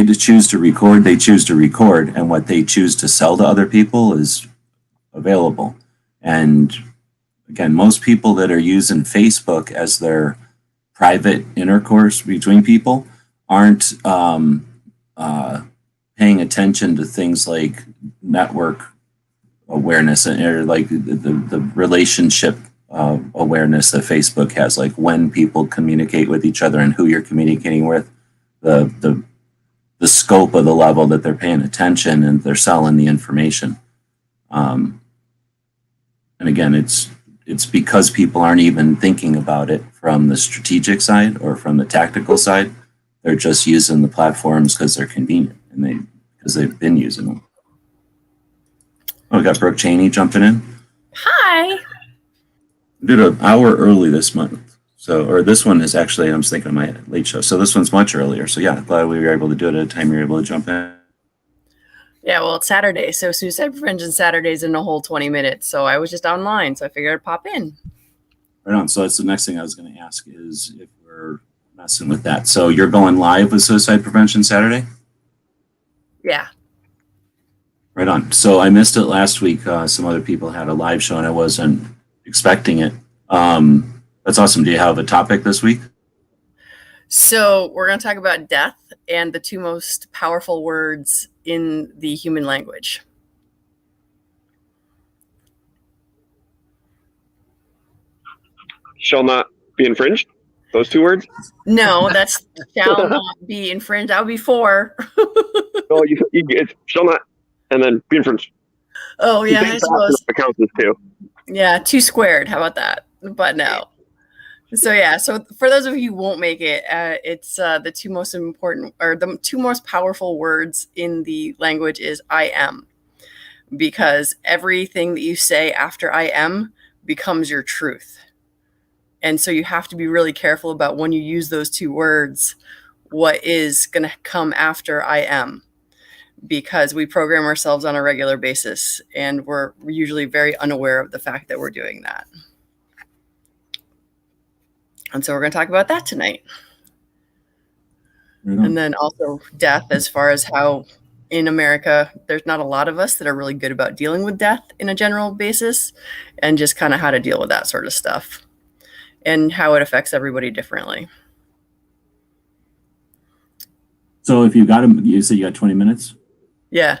Speaker 2: just choose to record. They choose to record, and what they choose to sell to other people is available. And again, most people that are using Facebook as their private intercourse between people aren't paying attention to things like network awareness or like the relationship awareness that Facebook has, like when people communicate with each other and who you're communicating with, the scope of the level that they're paying attention and they're selling the information. And again, it's because people aren't even thinking about it from the strategic side or from the tactical side. They're just using the platforms because they're convenient and because they've been using them. Oh, we got Brooke Cheney jumping in.
Speaker 6: Hi.
Speaker 2: We did an hour early this month. Or this one is actually, I was thinking of my late show. So this one's much earlier. So yeah, glad we were able to do it at a time you were able to jump in.
Speaker 6: Yeah, well, it's Saturday, so suicide prevention Saturday's in a whole 20 minutes. So I was just online, so I figured I'd pop in.
Speaker 2: Right on. So that's the next thing I was going to ask is if we're messing with that. So you're going live with suicide prevention Saturday?
Speaker 6: Yeah.
Speaker 2: Right on. So I missed it last week. Some other people had a live show and I wasn't expecting it. That's awesome. Do you have a topic this week?
Speaker 6: So we're going to talk about death and the two most powerful words in the human language.
Speaker 4: Shall not be infringed. Those two words.
Speaker 6: No, that's shall not be infringed. That would be 4.
Speaker 4: No, it's shall not, and then be infringed.
Speaker 6: Oh, yeah, I suppose.
Speaker 4: Accounts as 2.
Speaker 6: Yeah, 2 squared. How about that? But no. So yeah, so for those of you who won't make it, it's the two most important or the two most powerful words in the language is I am, because everything that you say after I am becomes your truth. And so you have to be really careful about when you use those 2 words, what is going to come after I am, because we program ourselves on a regular basis and we're usually very unaware of the fact that we're doing that. And so we're going to talk about that tonight. And then also death, as far as how in America, there's not a lot of us that are really good about dealing with death in a general basis, and just kind of how to deal with that sort of stuff and how it affects everybody differently.
Speaker 2: So if you got him, you said you got 20 minutes?
Speaker 6: Yeah.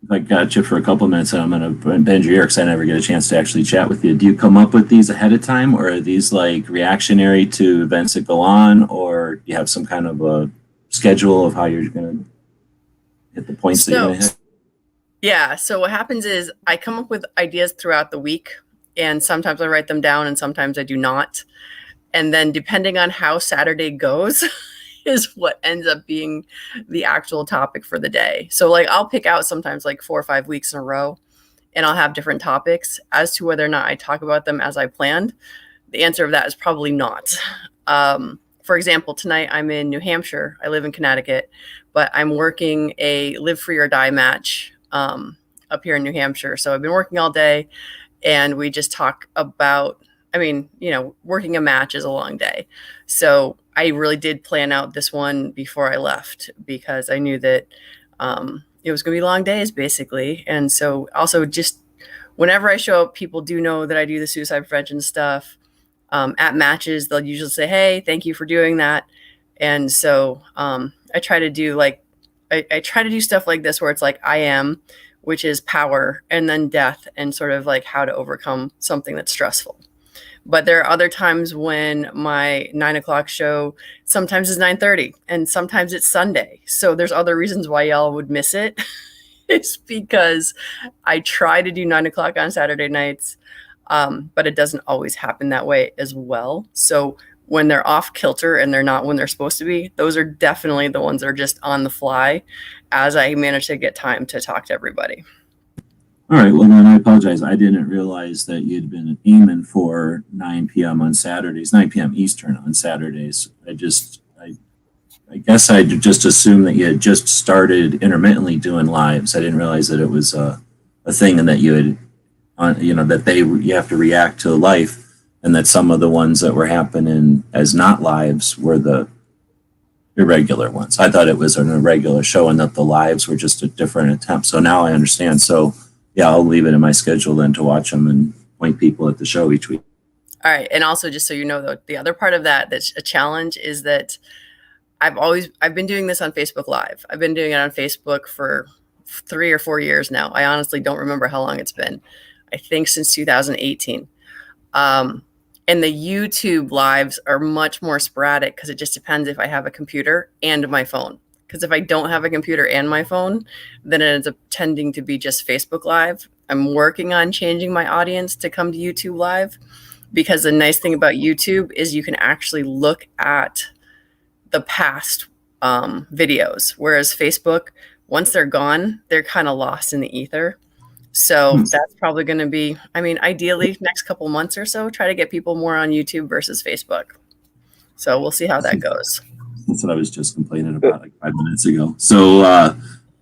Speaker 2: If I got you for a couple of minutes, I'm going to bend your ear because I never get a chance to actually chat with you. Do you come up with these ahead of time, or are these like reactionary to events that go on, or do you have some kind of a schedule of how you're going to hit the points that you're going to hit?
Speaker 6: Yeah. So what happens is I come up with ideas throughout the week, and sometimes I write them down and sometimes I do not. And then depending on how Saturday goes is what ends up being the actual topic for the day. So like I'll pick out sometimes like 4 or 5 weeks in a row, and I'll have different topics. As to whether or not I talk about them as I planned, the answer of that is probably not. For example, tonight I'm in New Hampshire. I live in Connecticut, but I'm working a Live Free or Die match up here in New Hampshire. So I've been working all day, and we just talk about, working a match is a long day. So I really did plan out this one before I left, because I knew that it was going to be long days, basically. And so also just whenever I show up, people do know that I do the suicide prevention stuff. At matches, they'll usually say, hey, thank you for doing that. And so I try to do I try to do stuff like this where it's like I am, which is power, and then death, and sort of like how to overcome something that's stressful. But there are other times when my 9:00 show sometimes is 9:30, and sometimes it's Sunday. So there's other reasons why y'all would miss it. It's because I try to do 9:00 on Saturday nights, but it doesn't always happen that way as well. So when they're off kilter and they're not when they're supposed to be, those are definitely the ones that are just on the fly as I manage to get time to talk to everybody.
Speaker 2: All right. Well, then I apologize. I didn't realize that you'd been aiming for 9 p.m. on Saturdays, 9 p.m. Eastern on Saturdays. I guess I just assumed that you had just started intermittently doing lives. I didn't realize that it was a thing, and that you had, you have to react to life, and that some of the ones that were happening as not lives were the irregular ones. I thought it was an irregular show, and that the lives were just a different attempt. So now I understand. So yeah, I'll leave it in my schedule then to watch them and point people at the show each week.
Speaker 6: All right. And also, just so you know, though, the other part of that that's a challenge is that I've been doing this on Facebook Live. I've been doing it on Facebook for 3 or 4 years now. I honestly don't remember how long it's been. I think since 2018. And the YouTube lives are much more sporadic because it just depends if I have a computer and my phone. Because if I don't have a computer and my phone, then it ends up tending to be just Facebook Live. I'm working on changing my audience to come to YouTube Live, because the nice thing about YouTube is you can actually look at the past videos, whereas Facebook, once they're gone, they're kind of lost in the ether. So that's probably going to be, I mean, ideally next couple months or so, try to get people more on YouTube versus Facebook. So we'll see how that goes.
Speaker 2: That's what I was just complaining about like 5 minutes ago. So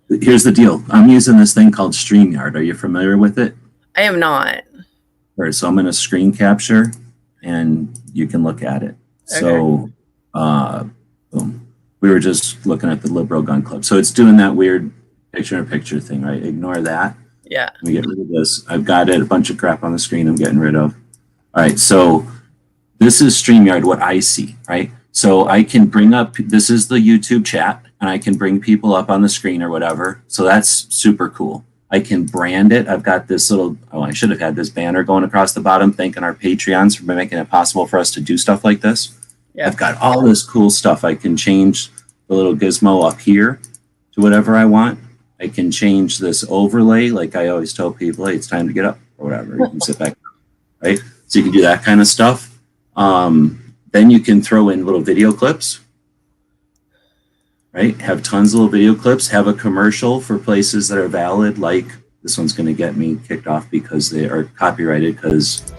Speaker 2: here's the deal. I'm using this thing called StreamYard. Are you familiar with it?
Speaker 6: I am not.
Speaker 2: All right, so I'm going to screen capture and you can look at it. So boom. We were just looking at the Liberal Gun Club. So it's doing that weird picture-in-picture thing, right? Ignore that.
Speaker 6: Yeah.
Speaker 2: Let me get rid of this. I've got it, a bunch of crap on the screen I'm getting rid of. All right, so this is StreamYard, what I see, right? So I can bring up, this is the YouTube chat, and I can bring people up on the screen or whatever. So that's super cool. I can brand it. I've got this little, oh, I should have had this banner going across the bottom, thanking our Patreons for making it possible for us to do stuff like this. Yeah. I've got all this cool stuff. I can change the little gizmo up here to whatever I want. I can change this overlay, like I always tell people, hey, it's time to get up or whatever. You can sit back, right? So you can do that kind of stuff. Then you can throw in little video clips, right? Have tons of little video clips. Have a commercial for places that are valid, like this one's going to get me kicked off because they are copyrighted because...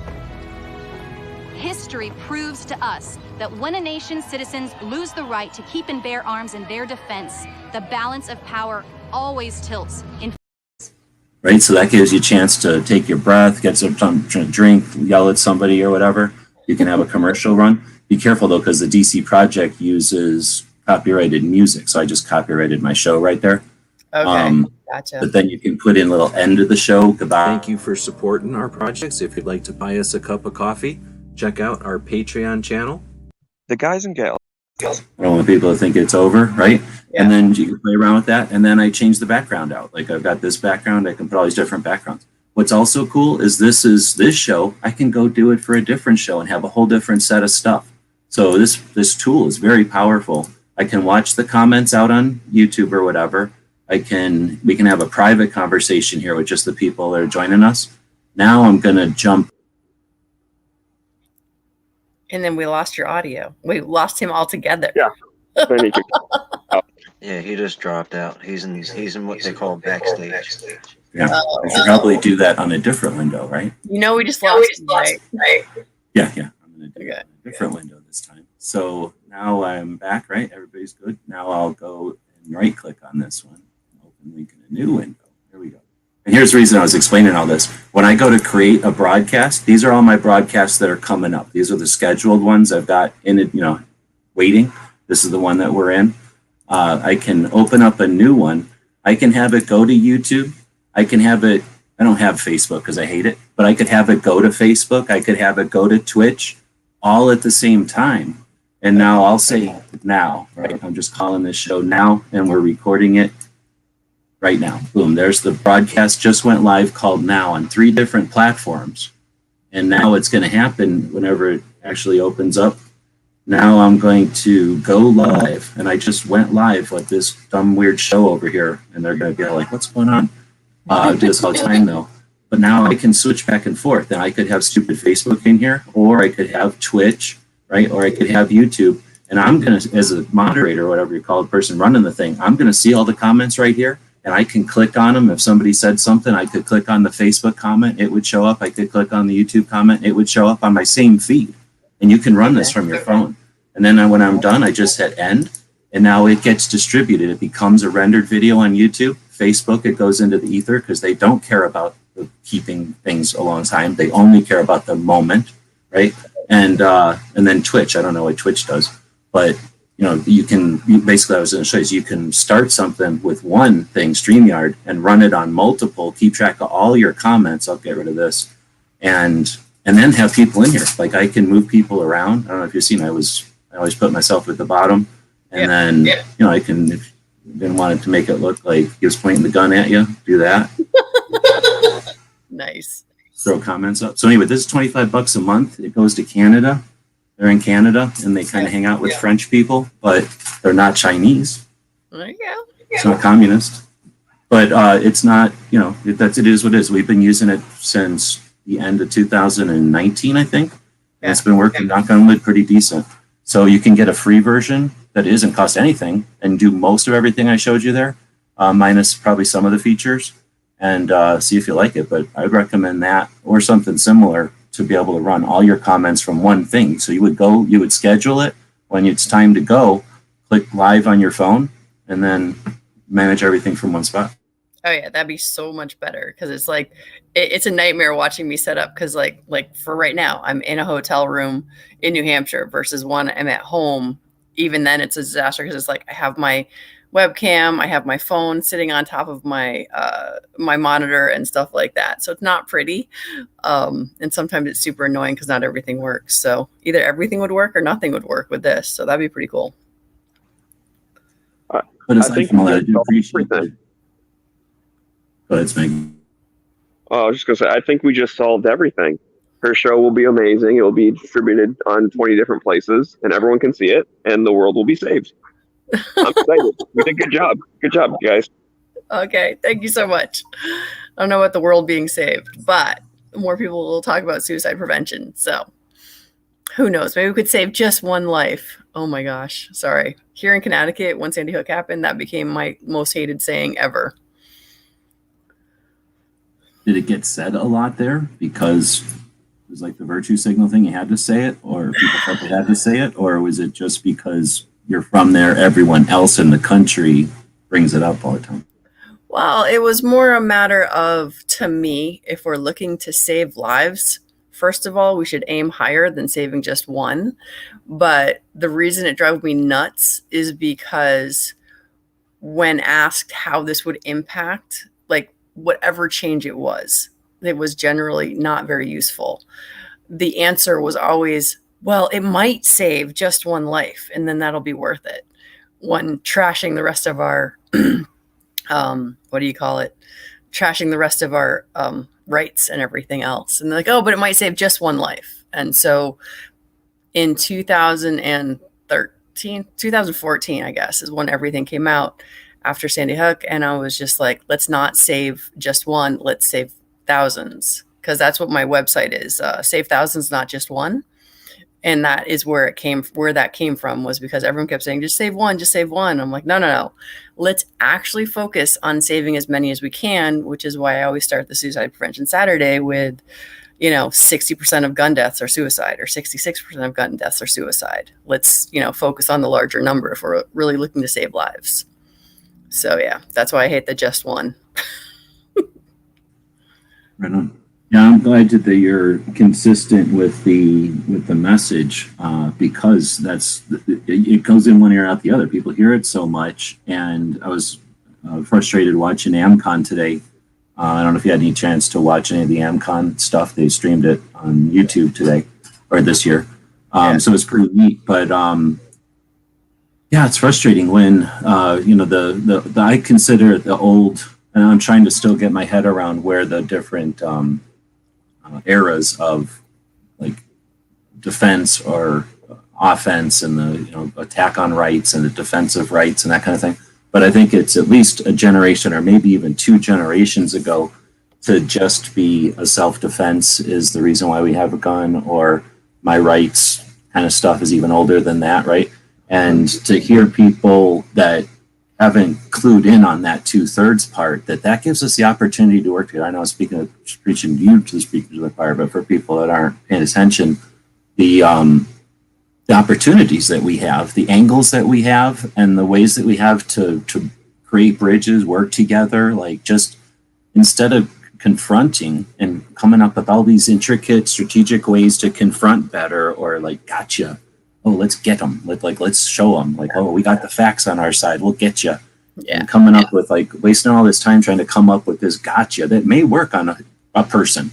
Speaker 7: History proves to us that when a nation's citizens lose the right to keep and bear arms in their defense, the balance of power always tilts in.
Speaker 2: Right, so that gives you a chance to take your breath, get some drink, yell at somebody or whatever. You can have a commercial run. Be careful though, because the DC Project uses copyrighted music. So I just copyrighted my show right there.
Speaker 6: Okay, gotcha.
Speaker 2: But then you can put in a little end of the show. Goodbye. Thank you for supporting our projects. If you'd like to buy us a cup of coffee, check out our Patreon channel.
Speaker 4: The guys and gals.
Speaker 2: I don't want people to think it's over, right? Yeah. And then you can play around with that. And then I change the background out. Like I've got this background, I can put all these different backgrounds. What's also cool is this show, I can go do it for a different show and have a whole different set of stuff. So this tool is very powerful. I can watch the comments out on YouTube or whatever. We can have a private conversation here with just the people that are joining us. Now I'm going to jump.
Speaker 6: And then we lost your audio. We lost him altogether.
Speaker 4: Yeah.
Speaker 3: Yeah, he just dropped out. He's in what they call backstage.
Speaker 2: Yeah, I should probably do that on a different window, right?
Speaker 6: You know, we just lost him, right?
Speaker 2: Yeah. I'm going to do a different window this time. So now I'm back, right? Everybody's good. Now I'll go and right click on this one. Open link in a new window. There we go. And here's the reason I was explaining all this. When I go to create a broadcast, these are all my broadcasts that are coming up. These are the scheduled ones I've got in it, waiting. This is the one that we're in. I can open up a new one. I can have it go to YouTube. I can have it, I don't have Facebook because I hate it, but I could have it go to Facebook. I could have it go to Twitch all at the same time. And now I'll say now, right? I'm just calling this show now and we're recording it right now. Boom, there's the broadcast just went live called Now on 3 different platforms. And now it's going to happen whenever it actually opens up. Now I'm going to go live, and I just went live with this dumb weird show over here, and they're going to be like, what's going on? I do this all the time though. But now I can switch back and forth, and I could have stupid Facebook in here, or I could have Twitch, right? Or I could have YouTube, and I'm going to, as a moderator, or whatever you call the person running the thing, I'm going to see all the comments right here, and I can click on them. If somebody said something, I could click on the Facebook comment, it would show up. I could click on the YouTube comment, it would show up on my same feed. And you can run this from your phone. And then when I'm done, I just hit end, and now it gets distributed. It becomes a rendered video on YouTube. Facebook, it goes into the ether because they don't care about keeping things a long time. They only care about the moment, right? And then Twitch, I don't know what Twitch does, but basically I was going to show you, you can start something with one thing, StreamYard, and run it on multiple, keep track of all your comments. I'll get rid of this. and then have people in here. Like I can move people around. I don't know if you've seen, I always put myself at the bottom, and then, you know, I can, if you didn't want it to make it look like he was pointing the gun at you, do that.
Speaker 6: Nice.
Speaker 2: Throw comments up. So anyway, this is $25 a month. It goes to Canada. They're in Canada and they kind of hang out with French people, but they're not Chinese.
Speaker 6: There you go.
Speaker 2: It's not communist, but it's not, you know, it is what it is. We've been using it since the end of 2019, I think. And it's been working, knock on wood, pretty decent. So you can get a free version that doesn't cost anything and do most of everything I showed you there, minus probably some of the features, and see if you like it. But I would recommend that or something similar to be able to run all your comments from one thing. So you would schedule it when it's time to go, click live on your phone, and then manage everything from one spot.
Speaker 6: Oh yeah, that'd be so much better, because it's like it's a nightmare watching me set up, because like for right now I'm in a hotel room in New Hampshire versus one I'm at home. Even then it's a disaster, because it's like I have my webcam, I have my phone sitting on top of my my monitor and stuff like that, so it's not pretty, and sometimes it's super annoying because not everything works. So either everything would work or nothing would work with this, so that'd be pretty cool.
Speaker 2: But aside
Speaker 4: I think
Speaker 2: from all that, I
Speaker 4: we
Speaker 2: do
Speaker 4: solved
Speaker 2: appreciate
Speaker 4: everything.
Speaker 2: it. Go ahead, Smeg.
Speaker 4: Oh, I was just gonna say, I think we just solved everything. Her show will be amazing. It will be distributed on 20 different places, and everyone can see it, and the world will be saved. I'm excited. You did a good job. Good job, guys.
Speaker 6: Okay, thank you so much. I don't know about the world being saved, but more people will talk about suicide prevention. So who knows? Maybe we could save just one life. Oh my gosh. Sorry. Here in Connecticut, when Sandy Hook happened, that became my most hated saying ever.
Speaker 2: Did it get said a lot there because it was like the virtue signal thing, you had to say it, or people felt they had to say it, or was it just because you're from there, everyone else in the country brings it up all the time?
Speaker 6: Well, it was more a matter of, to me, if we're looking to save lives, first of all, we should aim higher than saving just one. But the reason it drove me nuts is because when asked how this would impact, like whatever change it was generally not very useful. The answer was always, well, it might save just one life, and then that'll be worth it. When trashing the rest of our, what do you call it? Trashing the rest of our rights and everything else. And they're like, oh, but it might save just one life. And so in 2014, I guess, is when everything came out after Sandy Hook. And I was just like, let's not save just one, let's save thousands. Because that's what my website is. Save thousands, not just one. And that is where that came from, was because everyone kept saying, just save one, just save one. I'm like, no. Let's actually focus on saving as many as we can, which is why I always start the Suicide Prevention Saturday with, 60% of gun deaths are suicide, or 66% of gun deaths are suicide. Let's, focus on the larger number if we're really looking to save lives. So yeah, that's why I hate the just one.
Speaker 2: Right on. Yeah, I'm glad that you're consistent with the message, because it goes in one ear out the other. People hear it so much, and I was frustrated watching AmCon today. I don't know if you had any chance to watch any of the AmCon stuff. They streamed it on YouTube today, or this year, so it's pretty neat. But yeah, it's frustrating when the I consider the old, and I'm trying to still get my head around where the different eras of like defense or offense and the attack on rights and the defense of rights and that kind of thing. But I think it's at least a generation or maybe even 2 generations ago to just be a self-defense is the reason why we have a gun, or my rights kind of stuff is even older than that, right? And to hear people that haven't clued in on that 2/3 part, that gives us the opportunity to work together. I know I'm preaching to you to the speakers of the choir, but for people that aren't paying attention, the opportunities that we have, the angles that we have, and the ways that we have to create bridges, work together, like just instead of confronting and coming up with all these intricate strategic ways to confront better, or like, gotcha. Oh, let's get them. Let's show them. Like, oh, we got the facts on our side. We'll get you.
Speaker 6: Yeah.
Speaker 2: And coming up with wasting all this time trying to come up with this gotcha that may work on a person,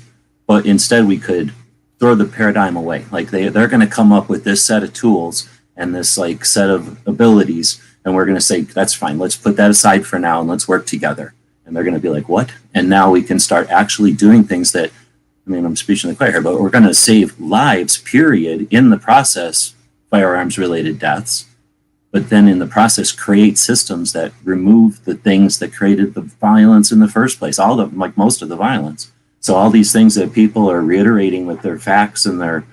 Speaker 2: but instead we could throw the paradigm away. Like they're going to come up with this set of tools and this like set of abilities, and we're going to say, that's fine, let's put that aside for now and let's work together. And they're going to be like, what? And now we can start actually doing things that, I mean, I'm speaking to the choir here, but we're going to save lives, period, in the process, firearms related deaths. But then in the process, create systems that remove the things that created the violence in the first place, like most of the violence. So all these things that people are reiterating with their facts and their,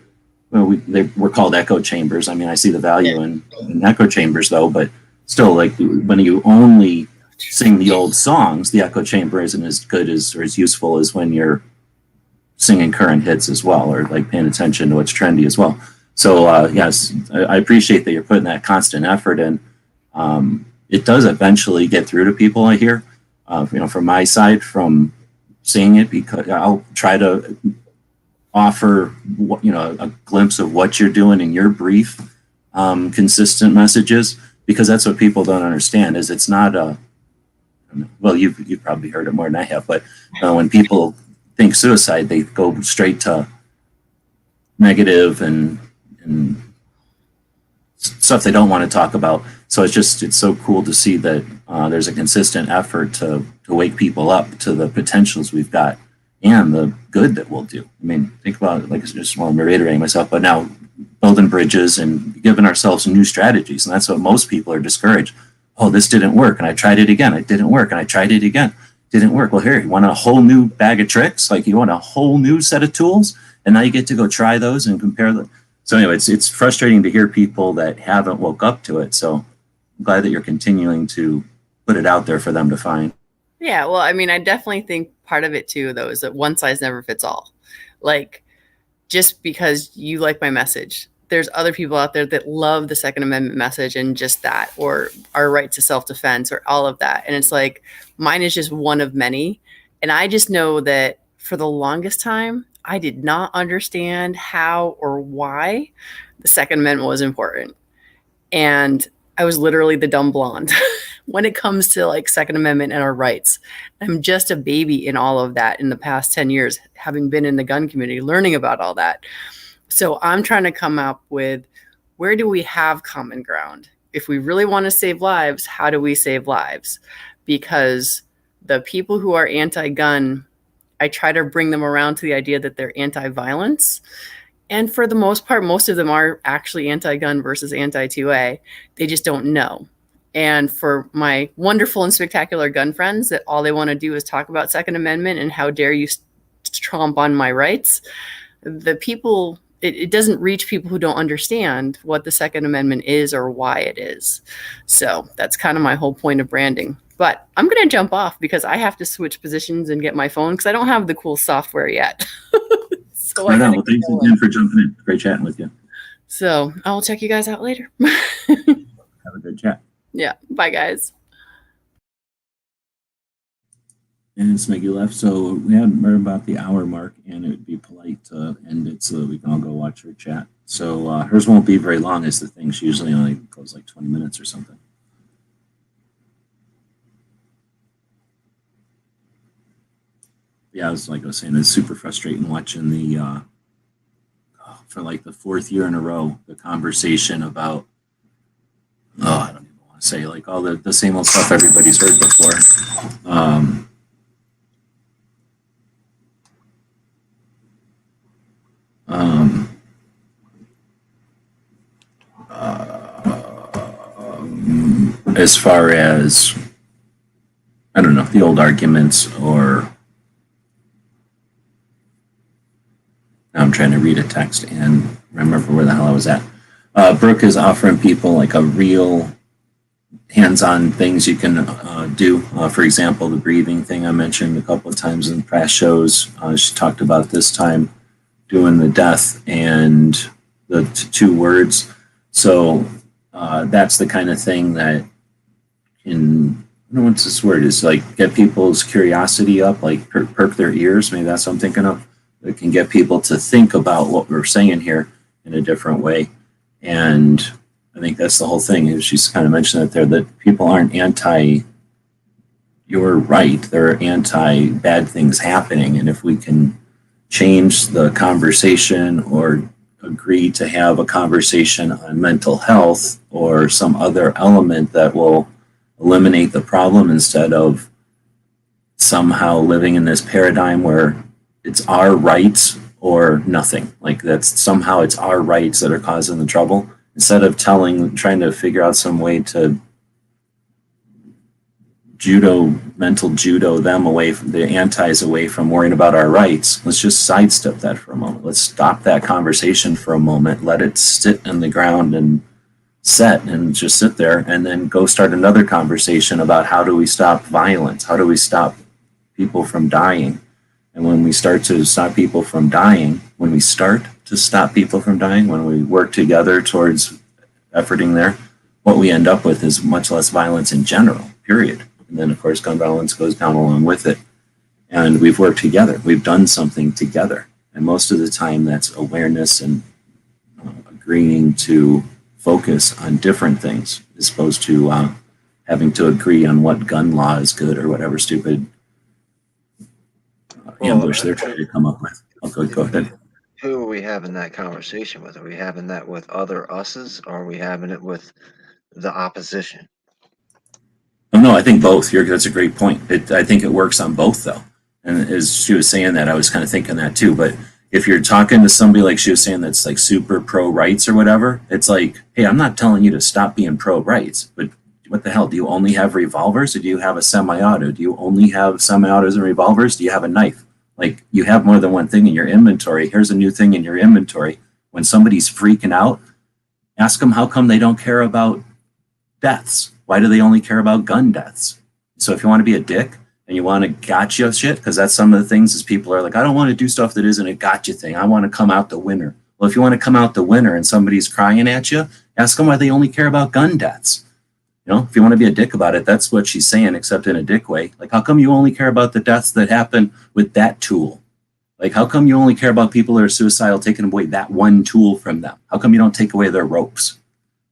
Speaker 2: we're called echo chambers. I mean, I see the value in echo chambers though, but still, like when you only sing the old songs, the echo chamber isn't as good as or as useful as when you're singing current hits as well, or like paying attention to what's trendy as well. So yes, I appreciate that you're putting that constant effort in. It does eventually get through to people, I hear, from my side, from seeing it, because I'll try to offer, a glimpse of what you're doing in your brief, consistent messages, because that's what people don't understand is it's not well, you've probably heard it more than I have, but when people think suicide, they go straight to negative and stuff they don't want to talk about. So it's so cool to see that there's a consistent effort to wake people up to the potentials we've got and the good that we'll do. I mean, think about it, like I just want to reiterate myself, but now building bridges and giving ourselves new strategies. And that's what most people are discouraged. Oh, this didn't work. And I tried it again. It didn't work. And I tried it again. Didn't work. Well, here, you want a whole new bag of tricks? Like you want a whole new set of tools? And now you get to go try those and compare them. So anyway, it's frustrating to hear people that haven't woke up to it. So I'm glad that you're continuing to put it out there for them to find.
Speaker 6: Yeah, well, I mean, I definitely think part of it too, though, is that one size never fits all. Like, just because you like my message, there's other people out there that love the Second Amendment message and just that, or our right to self-defense, or all of that. And it's like, mine is just one of many. And I just know that for the longest time, I did not understand how or why the Second Amendment was important. And I was literally the dumb blonde when it comes to like Second Amendment and our rights. I'm just a baby in all of that in the past 10 years, having been in the gun community, learning about all that. So I'm trying to come up with, where do we have common ground? If we really want to save lives, how do we save lives? Because the people who are anti-gun, I try to bring them around to the idea that they're anti-violence. And for the most part, most of them are actually anti-gun versus anti-2A. They just don't know. And for my wonderful and spectacular gun friends that all they want to do is talk about Second Amendment and how dare you tromp on my rights, the people, it doesn't reach people who don't understand what the Second Amendment is or why it is. So that's kind of my whole point of branding. But I'm going to jump off because I have to switch positions and get my phone because I don't have the cool software yet. So
Speaker 2: Well, thanks again for jumping in. Great chatting with you.
Speaker 6: So I'll check you guys out later.
Speaker 2: Have a good chat.
Speaker 6: Yeah. Bye, guys.
Speaker 2: And Smeggy left, so we had right about the hour mark, and it would be polite to end it so that we can all go watch her chat. So hers won't be very long as the thing. She usually only goes like 20 minutes or something. Yeah, like I was saying, it's super frustrating watching the, for like the fourth year in a row, the conversation about, I don't even want to say, like all the same old stuff everybody's heard before. As far as, I don't know, the old arguments, or I'm trying to read a text and remember where the hell I was at. Brooke is offering people like a real hands-on things you can do. For example, the breathing thing I mentioned a couple of times in past shows. She talked about this time doing the death and the two words. So that's the kind of thing that can, I don't know what's this word, is like get people's curiosity up, like perk their ears. Maybe that's what I'm thinking of. It can get people to think about what we're saying here in a different way. And I think that's the whole thing. She's kind of mentioned it there, that people aren't anti your right, they're anti bad things happening. And if we can change the conversation or agree to have a conversation on mental health or some other element that will eliminate the problem instead of somehow living in this paradigm where it's our rights or nothing. Like that's somehow it's our rights that are causing the trouble instead of trying to figure out some way to mental judo them away from the antis away from worrying about our rights. Let's just sidestep that for a moment. Let's stop that conversation for a moment. Let it sit in the ground and set and just sit there and then go start another conversation about how do we stop violence? How do we stop people from dying? And when we start to stop people from dying, when we work together towards efforting there, what we end up with is much less violence in general, period. And then, of course, gun violence goes down along with it. And we've worked together. We've done something together. And most of the time, that's awareness and agreeing to focus on different things as opposed to having to agree on what gun law is good or whatever stupid ambush they're trying to come up with. Go ahead.
Speaker 3: Who are we having that conversation with? Are we having that with other us's, or are we having it with the opposition?
Speaker 2: Oh, no, I think both. That's a great point. I think it works on both, though. And as she was saying that, I was kind of thinking that too. But if you're talking to somebody like she was saying that's like super pro-rights or whatever, it's like, hey, I'm not telling you to stop being pro-rights, but what the hell? Do you only have revolvers or do you have a semi-auto? Do you only have semi-autos and revolvers? Do you have a knife? Like you have more than one thing in your inventory. Here's a new thing in your inventory. When somebody's freaking out, ask them how come they don't care about deaths. Why do they only care about gun deaths? So if you want to be a dick and you want to gotcha shit, because that's some of the things is people are like, I don't want to do stuff that isn't a gotcha thing. I want to come out the winner. Well, if you want to come out the winner and somebody's crying at you, ask them why they only care about gun deaths. You know, if you want to be a dick about it, that's what she's saying, except in a dick way. Like, how come you only care about the deaths that happen with that tool? Like, how come you only care about people that are suicidal, taking away that one tool from them? How come you don't take away their ropes,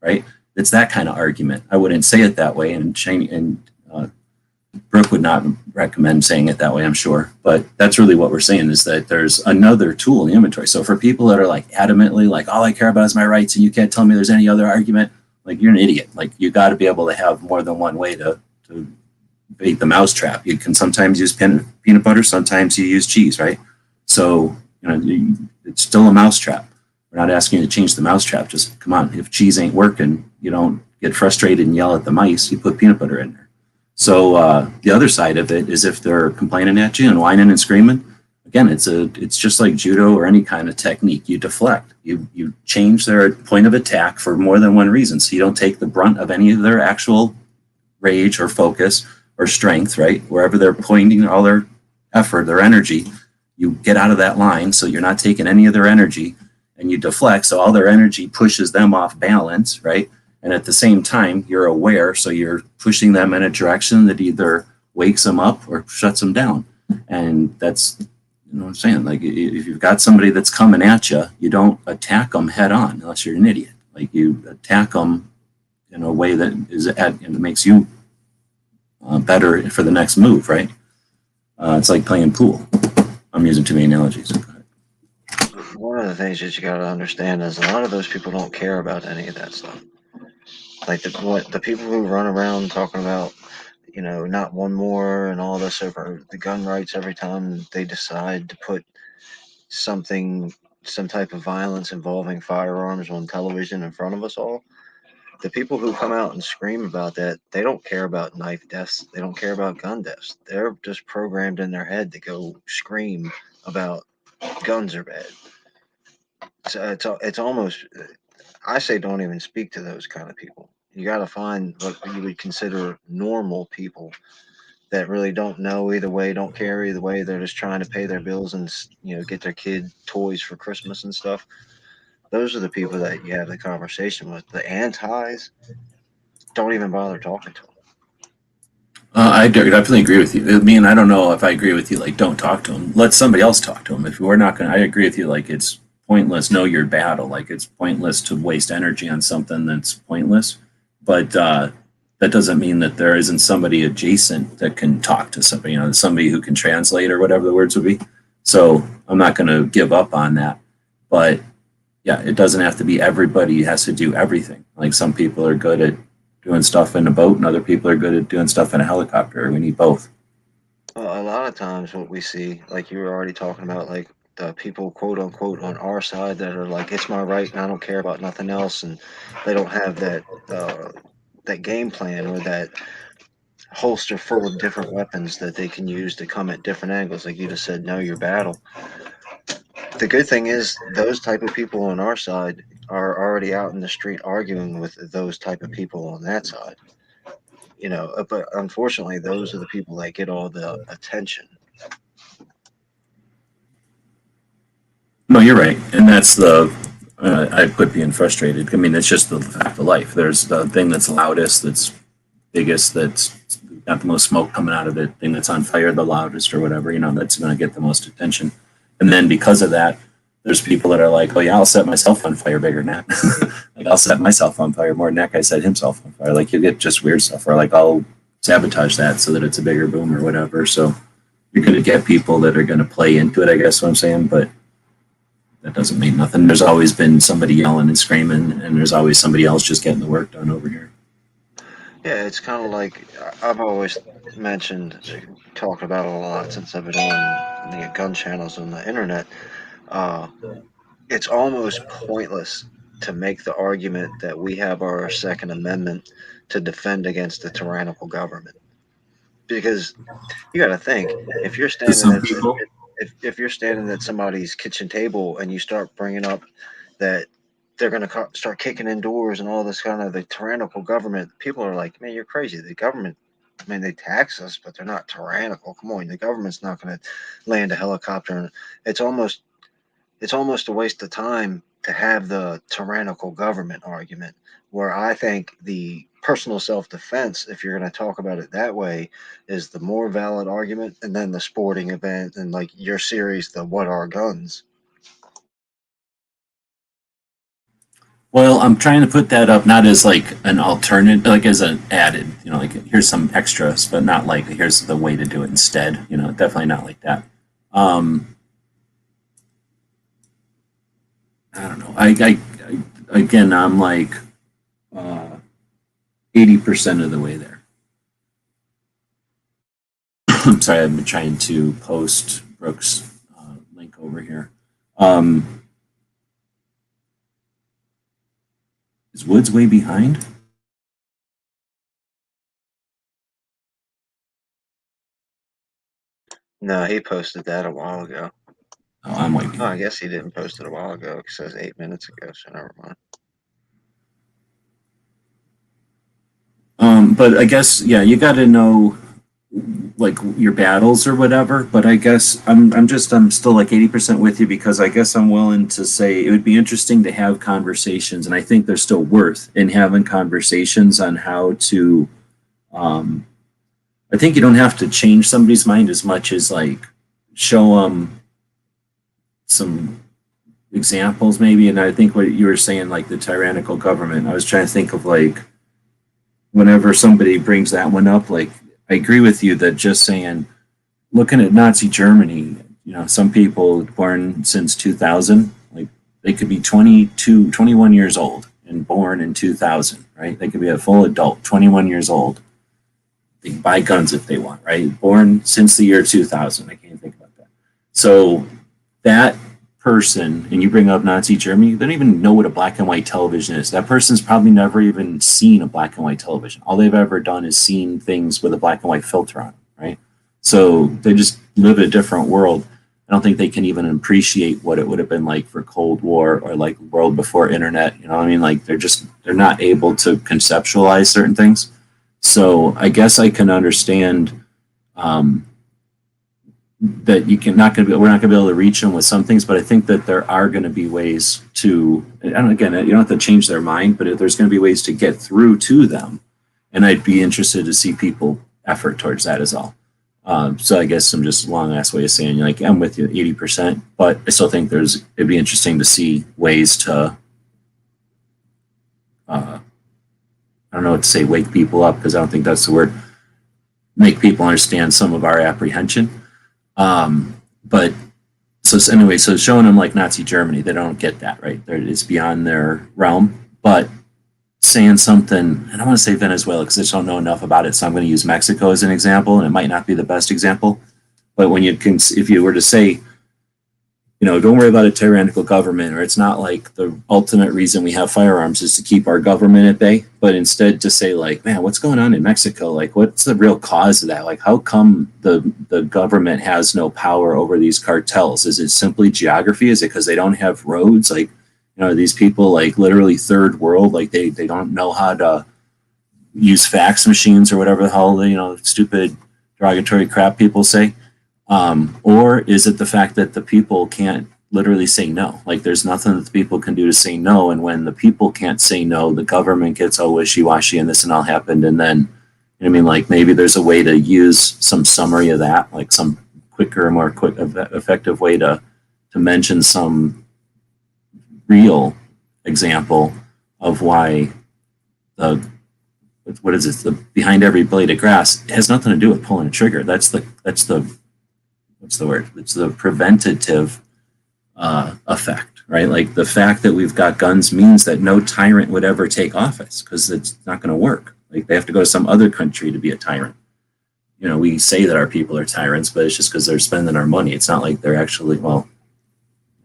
Speaker 2: right? It's that kind of argument. I wouldn't say it that way, and Brooke would not recommend saying it that way, I'm sure. But that's really what we're saying is that there's another tool in the inventory. So for people that are like adamantly like, all I care about is my rights and you can't tell me there's any other argument, like you're an idiot. Like you got to be able to have more than one way to bait the mousetrap. You can sometimes use peanut butter, sometimes you use cheese, right? So, you know, it's still a mousetrap. We're not asking you to change the mousetrap. Just come on. If cheese ain't working, you don't get frustrated and yell at the mice. You put peanut butter in there. So the other side of it is if they're complaining at you and whining and screaming, again, it's just like judo or any kind of technique. You deflect. You change their point of attack for more than one reason. So you don't take the brunt of any of their actual rage or focus or strength, right? Wherever they're pointing all their effort, their energy, you get out of that line. So you're not taking any of their energy and you deflect. So all their energy pushes them off balance, right? And at the same time, you're aware. So you're pushing them in a direction that either wakes them up or shuts them down. And that's, you know what I'm saying? Like if you've got somebody that's coming at you, you don't attack them head on unless you're an idiot. Like you attack them in a way that makes you better for the next move, right? It's like playing pool. I'm using too many analogies.
Speaker 3: One of the things that you got to understand is a lot of those people don't care about any of that stuff. Like the people who run around talking about, you know, not one more and all this over the gun rights every time they decide to put some type of violence involving firearms on television in front of us all. The people who come out and scream about that, they don't care about knife deaths. They don't care about gun deaths. They're just programmed in their head to go scream about guns are bad. So it's almost, I say don't even speak to those kind of people. You got to find what you would consider normal people that really don't know either way, don't care either way. They're just trying to pay their bills and, you know, get their kid toys for Christmas and stuff. Those are the people that you have the conversation with. The antis, don't even bother talking to them.
Speaker 2: I definitely agree with you. I mean, I don't know if I agree with you, like, don't talk to them. Let somebody else talk to them. If we're not going to, I agree with you, like, it's pointless, know your battle. Like, it's pointless to waste energy on something that's pointless. But that doesn't mean that there isn't somebody adjacent that can talk to somebody, you know, somebody who can translate or whatever the words would be. So I'm not going to give up on that. But yeah, it doesn't have to be everybody has to do everything. Like some people are good at doing stuff in a boat and other people are good at doing stuff in a helicopter. We need both.
Speaker 3: Well, a lot of times what we see, like you were already talking about, like the people quote unquote on our side that are like, it's my right and I don't care about nothing else, and they don't have that game plan or that holster full of different weapons that they can use to come at different angles. Like you just said, know your battle. The good thing is those type of people on our side are already out in the street arguing with those type of people on that side. You know, but unfortunately, those are the people that get all the attention.
Speaker 2: No, you're right. And that's I quit being frustrated. I mean, it's just the fact of life. There's the thing that's loudest, that's biggest, that's got the most smoke coming out of it, thing that's on fire the loudest or whatever, you know, that's going to get the most attention. And then because of that, there's people that are like, oh yeah, I'll set myself on fire bigger than that. Like I'll set myself on fire more than that guy set himself on fire. Like you get just weird stuff, or like I'll sabotage that so that it's a bigger boom or whatever. So you're going to get people that are going to play into it, I guess what I'm saying, but that doesn't mean nothing. There's always been somebody yelling and screaming, and there's always somebody else just getting the work done over here.
Speaker 3: Yeah, it's kind of like I've always mentioned, talked about it a lot since I've been on the gun channels on the internet. It's almost pointless to make the argument that we have our Second Amendment to defend against the tyrannical government, because you got to think, if you're
Speaker 2: To some
Speaker 3: standing
Speaker 2: people,
Speaker 3: if you're standing at somebody's kitchen table and you start bringing up that they're going to start kicking in doors and all this kind of the tyrannical government, people are like, man, you're crazy. The government, I mean, they tax us, but they're not tyrannical. Come on, the government's not going to land a helicopter. And it's almost a waste of time to have the tyrannical government argument, where I think the personal self-defense, if you're going to talk about it that way, is the more valid argument. And then the sporting event and like your series, the What Are Guns?
Speaker 2: well, I'm trying to put that up not as like an alternate, like as an added, you know, like here's some extras, but not like here's the way to do it instead, you know, definitely not like that. I don't know. Again, I'm like 80% of the way there. I'm sorry, I've been trying to post Brooks' link over here. Is Woods way behind?
Speaker 3: No, he posted that a while ago.
Speaker 2: Oh, I'm way
Speaker 3: Oh, I
Speaker 2: behind.
Speaker 3: guess he didn't post it a while ago. It says 8 minutes ago, so never mind.
Speaker 2: But I guess, yeah, you got to know like your battles or whatever. But I guess I'm still like 80% with you, because I guess I'm willing to say it would be interesting to have conversations, and I think they're still worth in having conversations on how to. I think you don't have to change somebody's mind as much as like show them some examples maybe. And I think what you were saying, like the tyrannical government, I was trying to think of like whenever somebody brings that one up, like I agree with you that just saying, looking at Nazi Germany, you know, some people born since 2000, like they could be 22, 21 years old and born in 2000, right? They could be a full adult, 21 years old. They can buy guns if they want, right? Born since the year 2000. I can't think about that. So that person, and you bring up Nazi Germany, they don't even know what a black and white television is. That person's probably never even seen a black and white television. All they've ever done is seen things with a black and white filter on, right? So they just live a different world. I don't think they can even appreciate what it would have been like for Cold War or like world before internet. You know what I mean? Like they're not able to conceptualize certain things. So I guess I can understand that we're not going to be able to reach them with some things, but I think that there are going to be ways to, and again, you don't have to change their mind, but there's going to be ways to get through to them. And I'd be interested to see people effort towards that as well. So I guess I'm just a long ass way of saying, like, I'm with you 80%, but I still think it'd be interesting to see ways to, I don't know what to say, wake people up, because I don't think that's the word, make people understand some of our apprehension. But anyway, so showing them like Nazi Germany, they don't get that, right? It's beyond their realm. But saying something, I don't want to say Venezuela because I just don't know enough about it, so I'm going to use Mexico as an example, and it might not be the best example. But when you can, if you were to say, don't worry about a tyrannical government, or it's not like the ultimate reason we have firearms is to keep our government at bay, but instead to say like, man, what's going on in Mexico? Like, what's the real cause of that? Like, how come the government has no power over these cartels? Is it simply geography? Is it because they don't have roads? Like, these people like literally third world, like they don't know how to use fax machines or whatever the hell, stupid derogatory crap people say. Or is it the fact that the people can't literally say no? Like there's nothing that the people can do to say no. And when the people can't say no, the government gets all wishy-washy and this and all happened. And then, like maybe there's a way to use some summary of that, like some quicker, more quick, effective way to mention some real example of why what is it? The behind every blade of grass, it has nothing to do with pulling a trigger. That's the what's the word? It's the preventative effect, right? Like the fact that we've got guns means that no tyrant would ever take office because it's not going to work. Like they have to go to some other country to be a tyrant. We say that our people are tyrants, but it's just because they're spending our money. It's not like they're actually, well,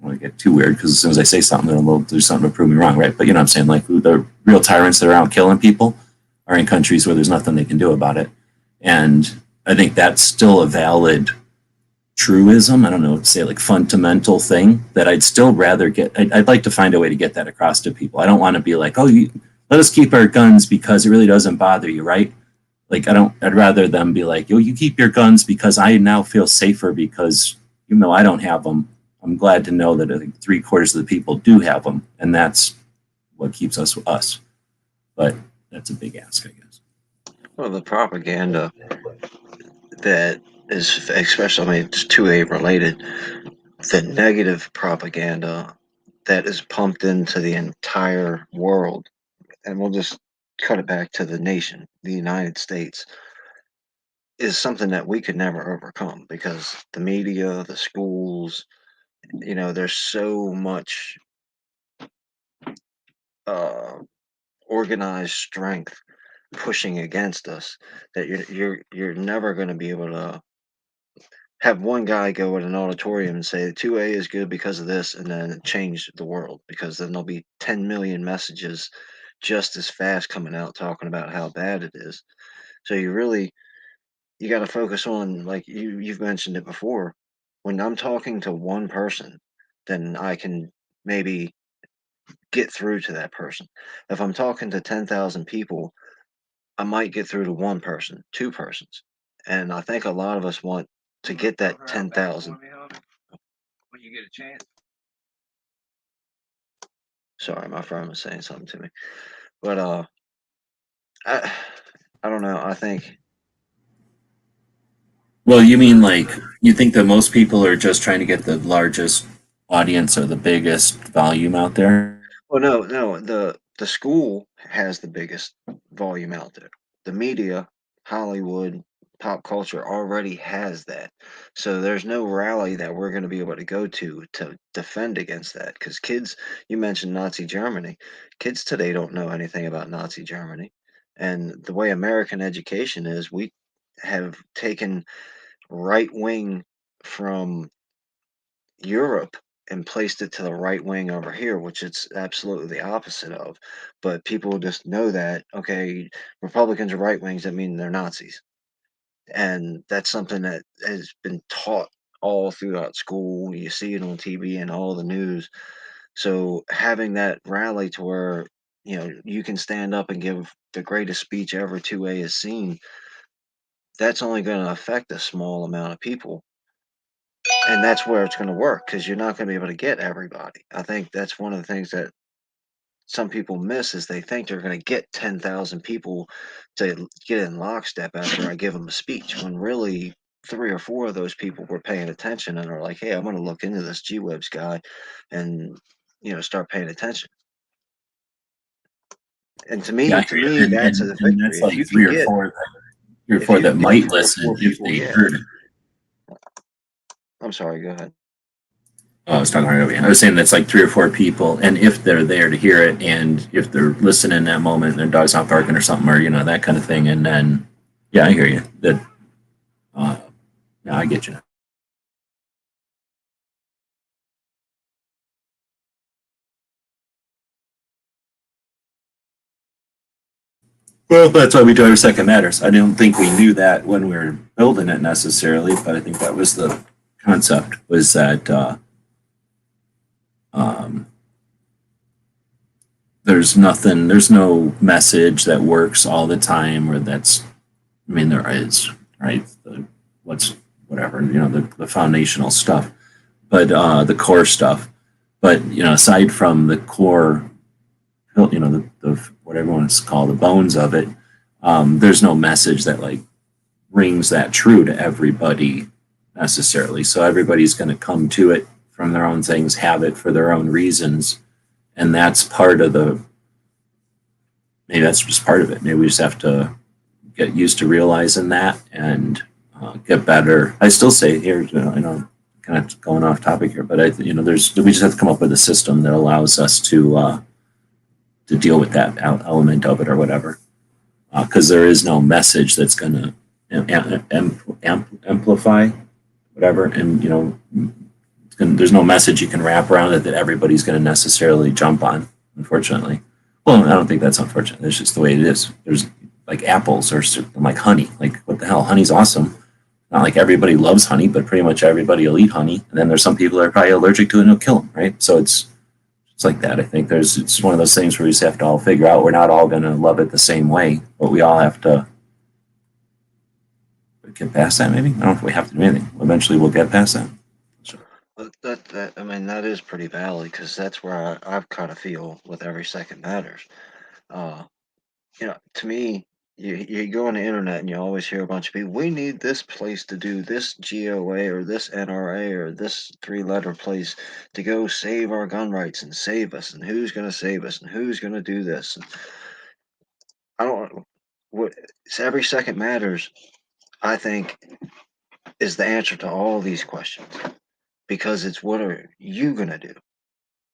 Speaker 2: I don't want to get too weird because as soon as I say something, they'll do something to prove me wrong, right? But what I'm saying? Like the real tyrants that are out killing people are in countries where there's nothing they can do about it. And I think that's still a valid truism, I don't know, say like fundamental thing that I'd still rather get. I'd like to find a way to get that across to people. I don't want to be like, let us keep our guns because it really doesn't bother you, right? Like I'd rather them be like, you keep your guns because I now feel safer because even though I don't have them, I'm glad to know that I think 3/4 of the people do have them, and that's what keeps us. But that's a big ask, I guess.
Speaker 3: Well, the propaganda that is, especially, it's 2A related, the negative propaganda that is pumped into the entire world, and we'll just cut it back to the nation, the United States, is something that we could never overcome because the media, the schools, there's so much organized strength pushing against us that you're never going to be able to have one guy go in an auditorium and say 2A is good because of this, and then change the world, because then there'll be 10 million messages just as fast coming out talking about how bad it is. So you got to focus on, like you've mentioned it before, when I'm talking to one person, then I can maybe get through to that person. If I'm talking to 10,000 people, I might get through to one person, two persons. And I think a lot of us want to get that 10,000.
Speaker 8: When you get a chance.
Speaker 3: Sorry, my friend was saying something to me. But I don't know. I think.
Speaker 2: Well, you mean like you think that most people are just trying to get the largest audience or the biggest volume out there?
Speaker 3: Well, no. The school has the biggest volume out there. The media, Hollywood, pop culture already has that. So there's no rally that we're going to be able to go to defend against that. Because kids, you mentioned Nazi Germany. Kids today don't know anything about Nazi Germany. And the way American education is, we have taken right wing from Europe and placed it to the right wing over here, which it's absolutely the opposite of. But people just know that, okay, Republicans are right wings, that mean they're Nazis. And that's something that has been taught all throughout school. You see it on TV and all the news. So having that rally to where, you can stand up and give the greatest speech ever 2A has seen, that's only going to affect a small amount of people. And that's where it's going to work, because you're not going to be able to get everybody. I think that's one of the things that some people miss, is they think they're going to get 10,000 people to get in lockstep after I give them a speech, when really 3 or 4 of those people were paying attention and are like, hey, I'm going to look into this G-Webs guy and, start paying attention. And to me, that's a victory.
Speaker 2: And that's like
Speaker 3: if you
Speaker 2: 3
Speaker 3: can
Speaker 2: or
Speaker 3: get
Speaker 2: 4 that might listen if they heard it.
Speaker 3: I'm sorry, go ahead.
Speaker 2: I was talking right over you. I was saying that's like 3 or 4 people, and if they're there to hear it, and if they're listening in that moment, and their dog's not barking or something, or that kind of thing, and then, yeah, I hear you. That, yeah, I get you. Well, that's why we do every second matters. I don't think we knew that when we were building it necessarily, but I think that was the concept, was that there's no message that works all the time, or that's, I mean, there is, right? The foundational stuff, but the core stuff. But, aside from the core, the what everyone's called the bones of it, there's no message that like rings that true to everybody necessarily. So everybody's going to come to it from their own things, have it for their own reasons. And that's part of maybe that's just part of it. Maybe we just have to get used to realizing that and get better. I still say here, kind of going off topic here, but we just have to come up with a system that allows us to deal with that element of it or whatever. Because there is no message that's going to amplify whatever. And, there's no message you can wrap around it that everybody's going to necessarily jump on, unfortunately. Well, I don't think that's unfortunate. It's just the way it is. There's like apples or like honey. Like, what the hell? Honey's awesome. Not like everybody loves honey, but pretty much everybody will eat honey. And then there's some people that are probably allergic to it and it'll kill them, right? So it's like that. I think it's one of those things where we just have to all figure out we're not all going to love it the same way, but we all have to get past that, maybe. I don't know if we have to do anything. Eventually we'll get past that.
Speaker 3: That is pretty valid, because that's where I kind of feel with every second matters. To me, you go on the internet and you always hear a bunch of people, we need this place to do this GOA or this NRA or this 3-letter place to go save our gun rights and save us, and who's going to save us and who's going to do this. And I don't what it's every second matters, I think, is the answer to all these questions, because it's what are you going to do?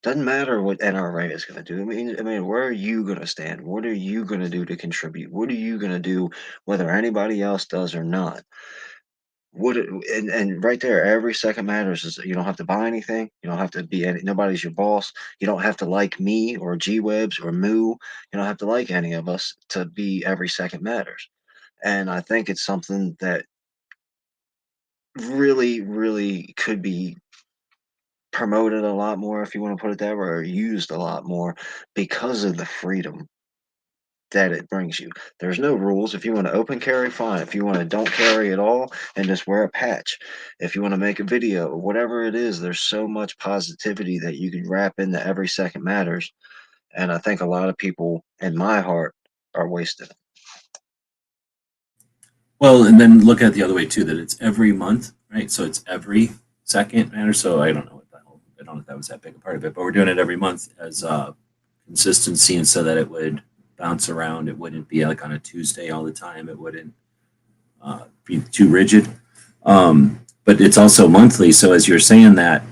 Speaker 3: Doesn't matter what NRA is going to do. I mean, where are you going to stand? What are you going to do to contribute? What are you going to do, whether anybody else does or not? And right there, every second matters. Is you don't have to buy anything. You don't have to be nobody's your boss. You don't have to like me or G-Webs or Moo. You don't have to like any of us to be every second matters. And I think it's something that really, really could be promoted a lot more, if you want to put it that way, or used a lot more, because of the freedom that it brings you. There's no rules. If you want to open carry, fine. If you want to don't carry at all and just wear a patch, if you want to make a video or whatever it is, there's so much positivity that you can wrap into every second matters. And I think a lot of people, in my heart, are wasted.
Speaker 2: Well, and then look at it the other way too, that it's every month, right? So it's every second matter. So I don't know if that was that big a part of it, but we're doing it every month as consistency, and so that it would bounce around. It wouldn't be like on a Tuesday all the time. It wouldn't be too rigid. But it's also monthly. So as you're saying that,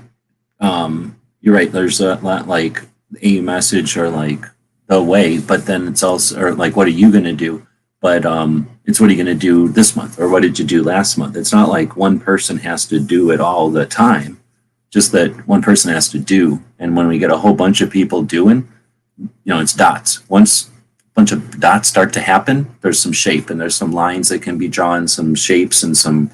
Speaker 2: you're right. There's a lot like a message or like the way, but then it's also, or like, what are you going to do? But it's what are you going to do this month, or what did you do last month? It's not like one person has to do it all the time, just that one person has to do. And when we get a whole bunch of people doing, it's dots. Once a bunch of dots start to happen, there's some shape and there's some lines that can be drawn, some shapes and some,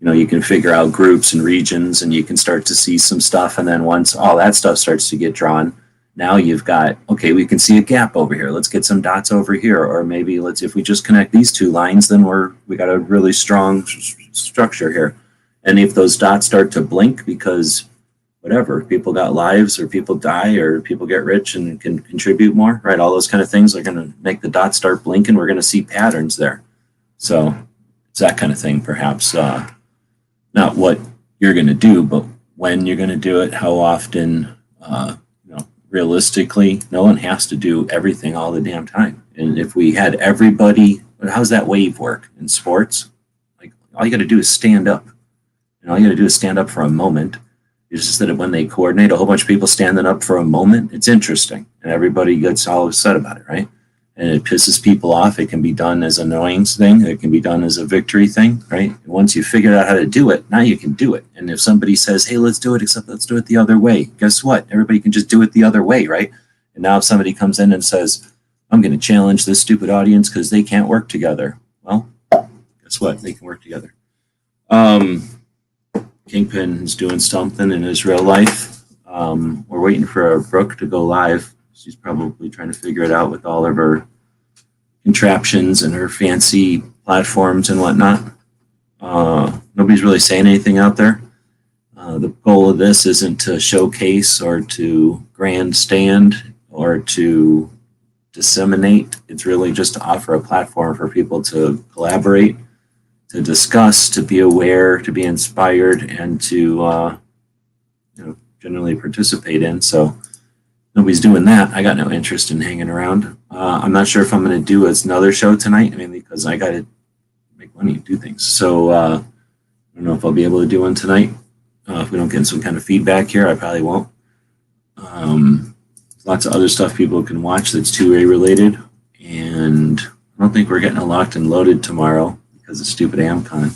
Speaker 2: you can figure out groups and regions, and you can start to see some stuff. And then once all that stuff starts to get drawn, now you've got, okay, we can see a gap over here. Let's get some dots over here. Or maybe if we just connect these two lines, then we got a really strong structure here. And if those dots start to blink because whatever, people got lives or people die or people get rich and can contribute more, right? All those kind of things are going to make the dots start blinking. We're going to see patterns there. So it's that kind of thing, perhaps not what you're going to do, but when you're going to do it, how often, realistically, no one has to do everything all the damn time. And if we had everybody, how's that wave work in sports? Like, all you got to do is stand up. All you got to do is stand up for a moment. It's just that when they coordinate a whole bunch of people standing up for a moment, it's interesting, and everybody gets all upset about it, right? And it pisses people off. It can be done as an annoyance thing. It can be done as a victory thing, right? And once you figure out how to do it, now you can do it. And if somebody says, hey, let's do it, except let's do it the other way, guess what? Everybody can just do it the other way, right? And now if somebody comes in and says, I'm going to challenge this stupid audience because they can't work together. Well, guess what? They can work together. Kingpin is doing something in his real life. We're waiting for Brooke to go live. She's probably trying to figure it out with all of her contraptions and her fancy platforms and whatnot. Nobody's really saying anything out there. The goal of this isn't to showcase or to grandstand or to disseminate. It's really just to offer a platform for people to collaborate, to discuss, to be aware, to be inspired, and to generally participate in. So nobody's doing that. I got no interest in hanging around. I'm not sure if I'm going to do another show tonight. I mean, because I got to make money and do things. So I don't know if I'll be able to do one tonight. If we don't get some kind of feedback here, I probably won't. Lots of other stuff people can watch that's 2A related. And I don't think we're getting a Locked and Loaded tomorrow because of stupid AmCon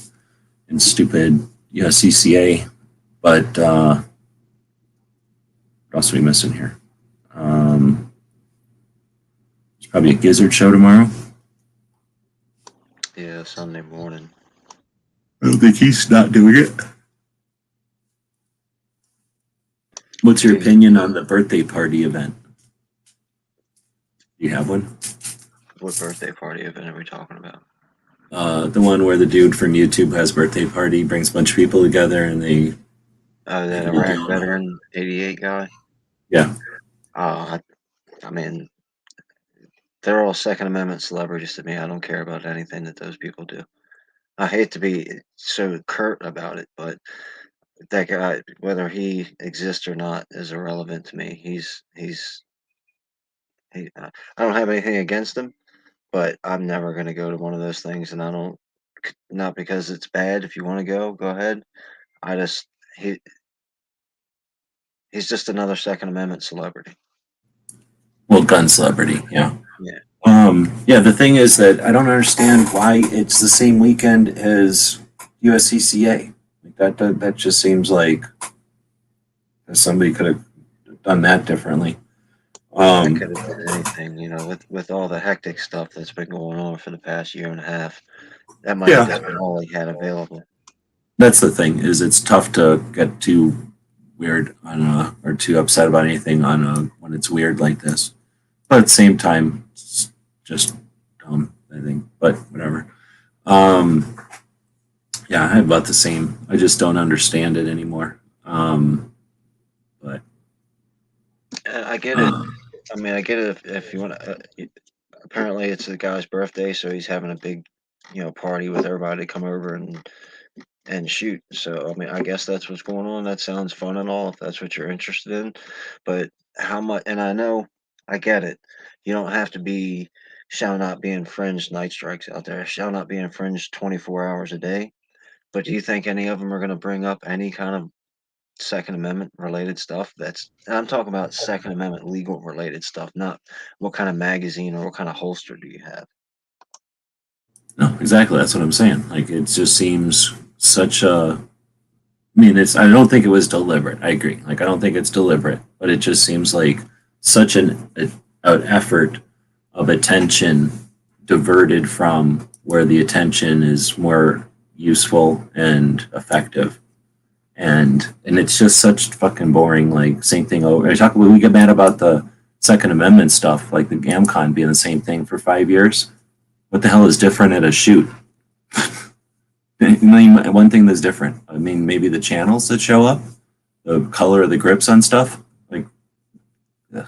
Speaker 2: and stupid CCA. But what else are we missing here? There's probably a Gizzard show tomorrow.
Speaker 3: Yeah, Sunday morning.
Speaker 2: I don't think he's not doing it. What's your opinion on the birthday party event? Do you have one?
Speaker 3: What birthday party event are we talking about?
Speaker 2: The one where the dude from YouTube has birthday party, brings a bunch of people together, and they.
Speaker 3: The Iraq veteran 88 guy?
Speaker 2: Yeah.
Speaker 3: I mean, they're all Second Amendment celebrities to me. I don't care about anything that those people do. I hate to be so curt about it, but that guy, whether he exists or not, is irrelevant to me. I don't have anything against him, but I'm never going to go to one of those things, and I don't, not because it's bad. If you want to go ahead. He's just another Second Amendment celebrity.
Speaker 2: Well, gun celebrity, yeah.
Speaker 3: Yeah.
Speaker 2: Yeah, the thing is that I don't understand why it's the same weekend as USCCA. That just seems like somebody could have done that differently.
Speaker 3: I could have done anything, with all the hectic stuff that's been going on for the past year and a half. That might have just been all he had available.
Speaker 2: That's the thing, is it's tough to get too weird or too upset about anything when it's weird like this. But at the same time, it's just dumb, I think. But whatever. Yeah, I have about the same. I just don't understand it anymore. But
Speaker 3: I get it. I mean, I get it if you want to. Apparently, it's the guy's birthday, so he's having a big, party with everybody to come over and shoot. So, I mean, I guess that's what's going on. That sounds fun and all, if that's what you're interested in. But how much? And I know, I get it. You don't have to be shall not be infringed night strikes out there. Shall not be infringed 24 hours a day. But do you think any of them are going to bring up any kind of Second Amendment related stuff? And I'm talking about Second Amendment legal related stuff, not what kind of magazine or what kind of holster do you have.
Speaker 2: no, exactly. That's what I'm saying. Like, it just seems such a. I mean, I don't think it was deliberate. I agree. Like, I don't think it's deliberate, but it just seems like such an effort of attention diverted from where the attention is more useful and effective. And it's just such fucking boring, like, same thing over. We get mad about the Second Amendment stuff, like the AmCon being the same thing for 5 years. What the hell is different at a shoot? One thing that's different. I mean, maybe the channels that show up, the color of the grips on stuff. Like, yeah.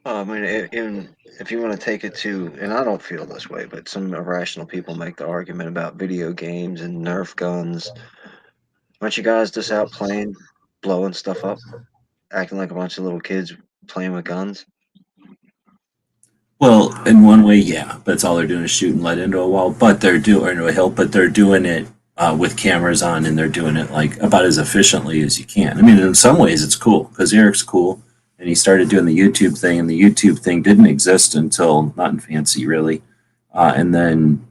Speaker 3: I mean, even if you want to take it to, and I don't feel this way, but some irrational people make the argument about video games and Nerf guns. Aren't you guys just out playing, blowing stuff up, acting like a bunch of little kids playing with guns?
Speaker 2: Well, in one way, yeah. That's all they're doing is shooting lead into a wall. But they're doing, or into a hill. But they're doing it with cameras on, and they're doing it like about as efficiently as you can. I mean, in some ways it's cool because Eric's cool and he started doing the YouTube thing, and the YouTube thing didn't exist until not in fancy really. And then,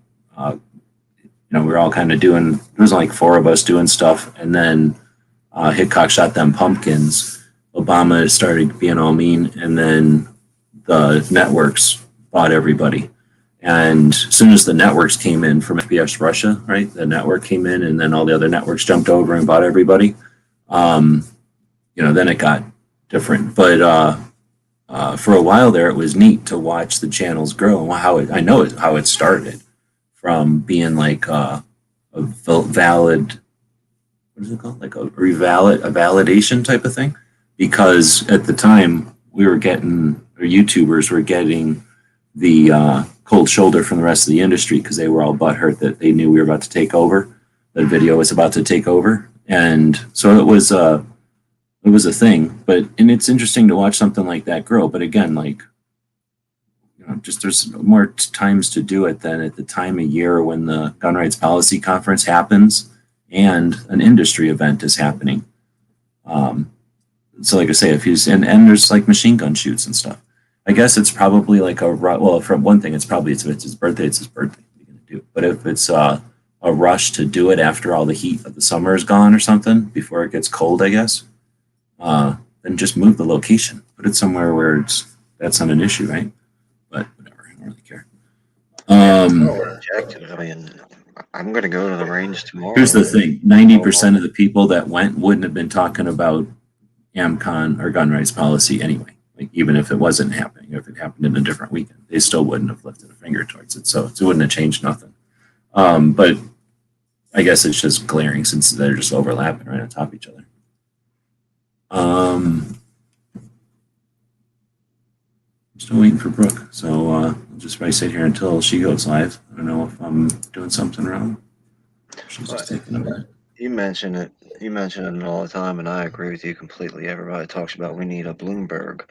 Speaker 2: we're all kind of doing, there was like 4 of us doing stuff. And then Hickok shot them pumpkins. Obama started being all mean. And then the networks bought everybody. And as soon as the networks came in from FBS Russia, right, the network came in, and then all the other networks jumped over and bought everybody. Then it got different. But for a while there, it was neat to watch the channels grow and how it started from being like a valid, what is it called? Like a validation type of thing. Because at the time YouTubers were getting the cold shoulder from the rest of the industry because they were all butthurt that they knew we were about to take over. That video was about to take over. And so it was a thing, and it's interesting to watch something like that grow. But again, just there's more times to do it than at the time of year when the gun rights policy conference happens and an industry event is happening. So like I say, and there's like machine gun shoots and stuff. I guess it's probably like from one thing, it's probably it's his birthday. It's his birthday. What are you gonna do? But if it's a rush to do it after all the heat of the summer is gone or something, before it gets cold, I guess. Then just move the location, put it somewhere where that's not an issue, right? But whatever, I don't really care.
Speaker 3: Objective. I mean, I'm going to go to the range tomorrow.
Speaker 2: Here's the thing: 90% of the people that went wouldn't have been talking about AMCON or gun rights policy anyway. Like even if it wasn't happening, if it happened in a different weekend, they still wouldn't have lifted a finger towards it. So it wouldn't have changed nothing. But I guess it's just glaring since they're just overlapping right on top of each other. I'm still waiting for Brooke, so I'll just probably sit here until she goes live. I don't know if I'm doing something wrong. She's just taking a minute.
Speaker 3: You mention it all the time, and I agree with you completely. Everybody talks about we need a Bloomberg.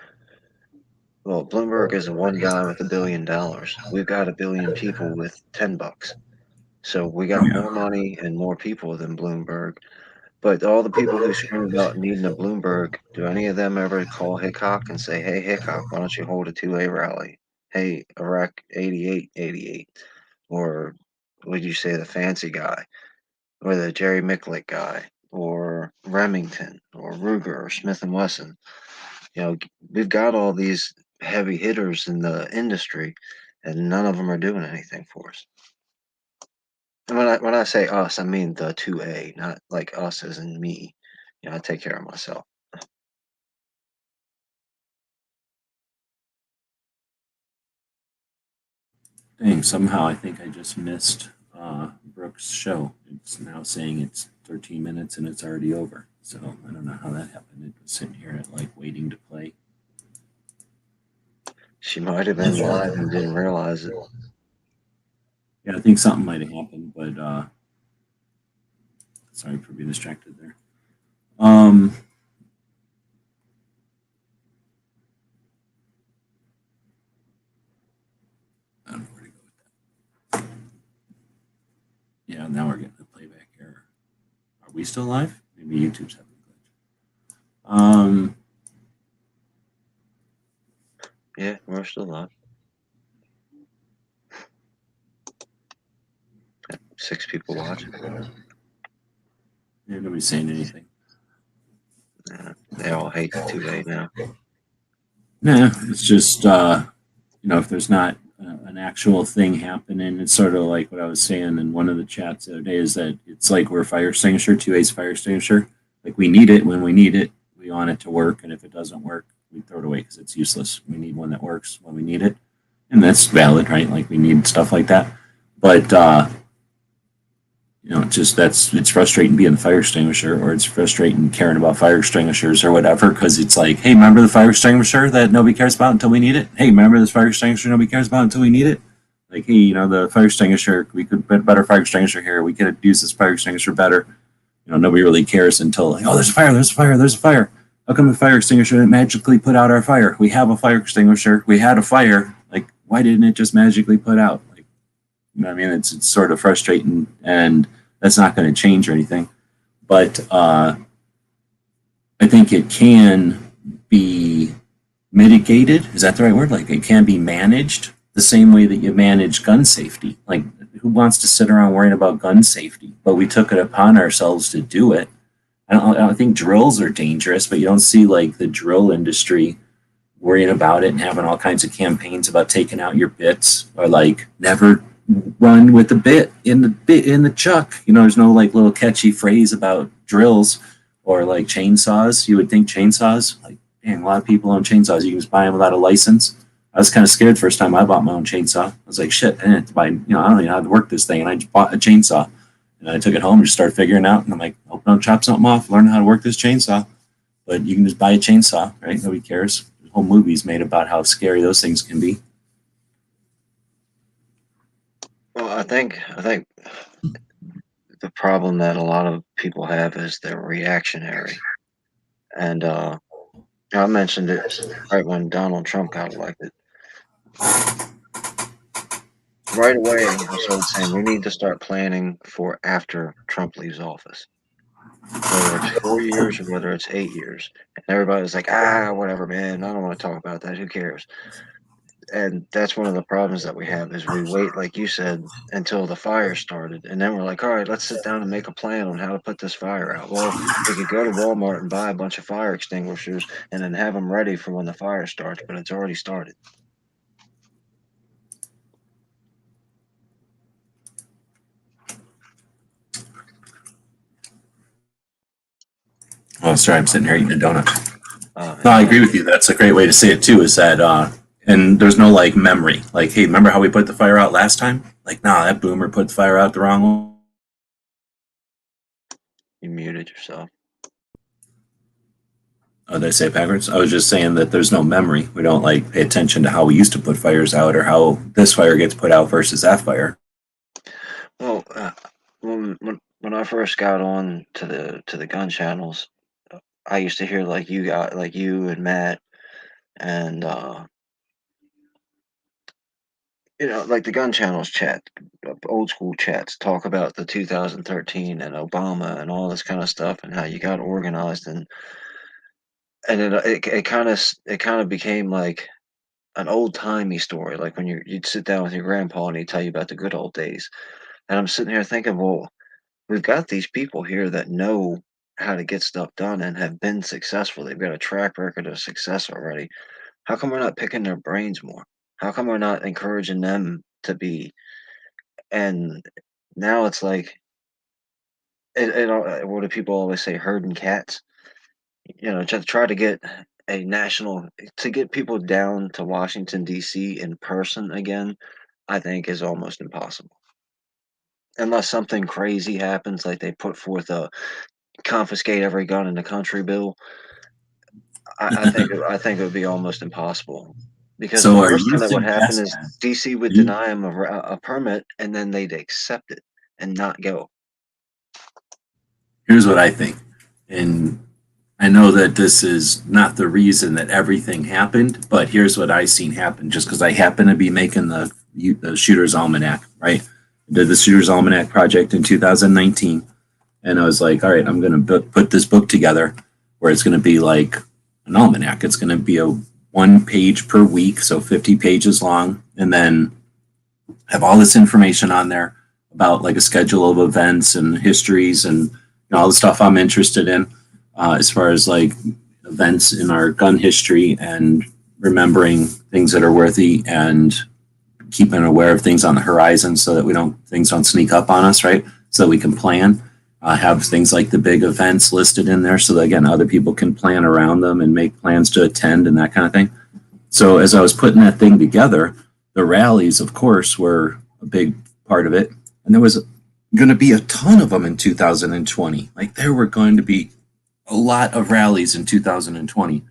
Speaker 3: Well, Bloomberg is one guy with $1 billion. We've got 1 billion people with $10. So we got more money and more people than Bloomberg. But all the people who scream about needing a Bloomberg, do any of them ever call Hickok and say, hey, Hickok, why don't you hold a 2A rally? Hey, Iraq 8888. Or would you say the fancy guy? Or the Jerry Micklick guy? Or Remington? Or Ruger? Or Smith & Wesson? We've got all these heavy hitters in the industry, and none of them are doing anything for us. And when I say us, I mean the 2A, not like us as in me. I take care of myself.
Speaker 2: Dang, somehow I think I just missed Brooke's show. It's now saying it's 13 minutes and it's already over. So I don't know how that happened. It was sitting here waiting to play.
Speaker 3: She might have been live and didn't realize it.
Speaker 2: Yeah, I think something might have happened, but sorry for being distracted there. I don't know where to go with that. Yeah, now we're getting a playback error. Are we still live? Maybe YouTube's having a glitch.
Speaker 3: Yeah, we're still live. 6 people watching.
Speaker 2: Yeah, nobody's saying anything.
Speaker 3: They all hate the 2A now.
Speaker 2: Nah, it's just if there's not an actual thing happening, it's sort of like what I was saying in one of the chats the other day, is that it's like we're fire extinguisher, 2A's fire extinguisher. Like we need it when we need it. We want it to work, and if it doesn't work, we throw it away because it's useless. We need one that works when we need it, and that's valid, right? Like we need stuff like that. But it's frustrating being the fire extinguisher, or it's frustrating caring about fire extinguishers or whatever, because it's like, hey, remember the fire extinguisher that nobody cares about until we need it? Hey, remember this fire extinguisher nobody cares about until we need it? Like, hey, the fire extinguisher, we could put a better fire extinguisher here. We could use this fire extinguisher better. Nobody really cares until like, oh, there's a fire. How come the fire extinguisher didn't magically put out our fire? We have a fire extinguisher. We had a fire. Like, why didn't it just magically put out? Like, I mean, it's sort of frustrating, and that's not going to change or anything. But I think it can be mitigated. Is that the right word? Like it can be managed the same way that you manage gun safety. Like who wants to sit around worrying about gun safety? But we took it upon ourselves to do it. I don't think drills are dangerous, but you don't see like the drill industry worrying about it and having all kinds of campaigns about taking out your bits, or like never run with the bit in the chuck. You know, there's no like little catchy phrase about drills or like chainsaws. You would think chainsaws, like, dang, a lot of people own chainsaws. You can just buy them without a license. I was kind of scared first time I bought my own chainsaw. I was like, shit, I didn't have to buy, I don't even know how to work this thing. And I just bought a chainsaw and I took it home and just started figuring out. And I'm like, hope I don't chop something off, learn how to work this chainsaw. But you can just buy a chainsaw, right? Nobody cares. There's whole movies made about how scary those things can be.
Speaker 3: Well, I think the problem that a lot of people have is they're reactionary. And I mentioned it right when Donald Trump got elected. Right away, I started saying we need to start planning for after Trump leaves office, whether it's 4 years or whether it's 8 years. And everybody's like, whatever, man. I don't want to talk about that. Who cares? And that's one of the problems that we have is we wait, like you said, until the fire started. And then we're like, all right, let's sit down and make a plan on how to put this fire out. Well, we could go to Walmart and buy a bunch of fire extinguishers and then have them ready for when the fire starts, but it's already started.
Speaker 2: Oh, sorry, I'm sitting here eating a donut. No, I agree with you. That's a great way to say it too, is that, and there's no like memory. Like, hey, remember how we put the fire out last time? Like, nah, that boomer put the fire out the wrong way.
Speaker 3: You muted yourself.
Speaker 2: Oh, did I say it backwards? I was just saying that there's no memory. We don't like pay attention to how we used to put fires out or how this fire gets put out versus that fire.
Speaker 3: Well, when I first got on to the gun channels, I used to hear like you and Matt and like the gun channels chat, old school chats, talk about the 2013 and Obama and all this kind of stuff and how you got organized, and it kind of became like an old timey story, like when you'd sit down with your grandpa and he'd tell you about the good old days. And I'm sitting here thinking, well, we've got these people here that know how to get stuff done and have been successful. They've got a track record of success already. How come we're not picking their brains more? How come we're not encouraging them to be? And now it's like, what do people always say? Herding cats. To try to get to get people down to Washington, D.C. in person again, I think is almost impossible. Unless something crazy happens, like they put forth a confiscate every gun in the country bill, I think it would be almost impossible. Because
Speaker 2: So
Speaker 3: the
Speaker 2: are
Speaker 3: worst
Speaker 2: you
Speaker 3: thing that would happen is
Speaker 2: suggesting-
Speaker 3: DC would
Speaker 2: you-
Speaker 3: deny them a permit, and then they'd accept it and not go.
Speaker 2: Here's what I think. And I know that this is not the reason that everything happened, but here's what I seen happen just because I happen to be making the Shooter's Almanac, right? I did the Shooter's Almanac project in 2019. And I was like, all right, I'm going to put this book together where it's going to be like an almanac. It's going to be a 1 page per week, so 50 pages long, and then have all this information on there about like a schedule of events and histories and all the stuff I'm interested in as far as like events in our gun history and remembering things that are worthy and keeping aware of things on the horizon so that things don't sneak up on us, right? So that we can plan. Have things like the big events listed in there so that, again, other people can plan around them and make plans to attend and that kind of thing. So as I was putting that thing together, the rallies, of course, were a big part of it. And there was going to be a ton of them in 2020. Like there were going to be a lot of rallies in 2020,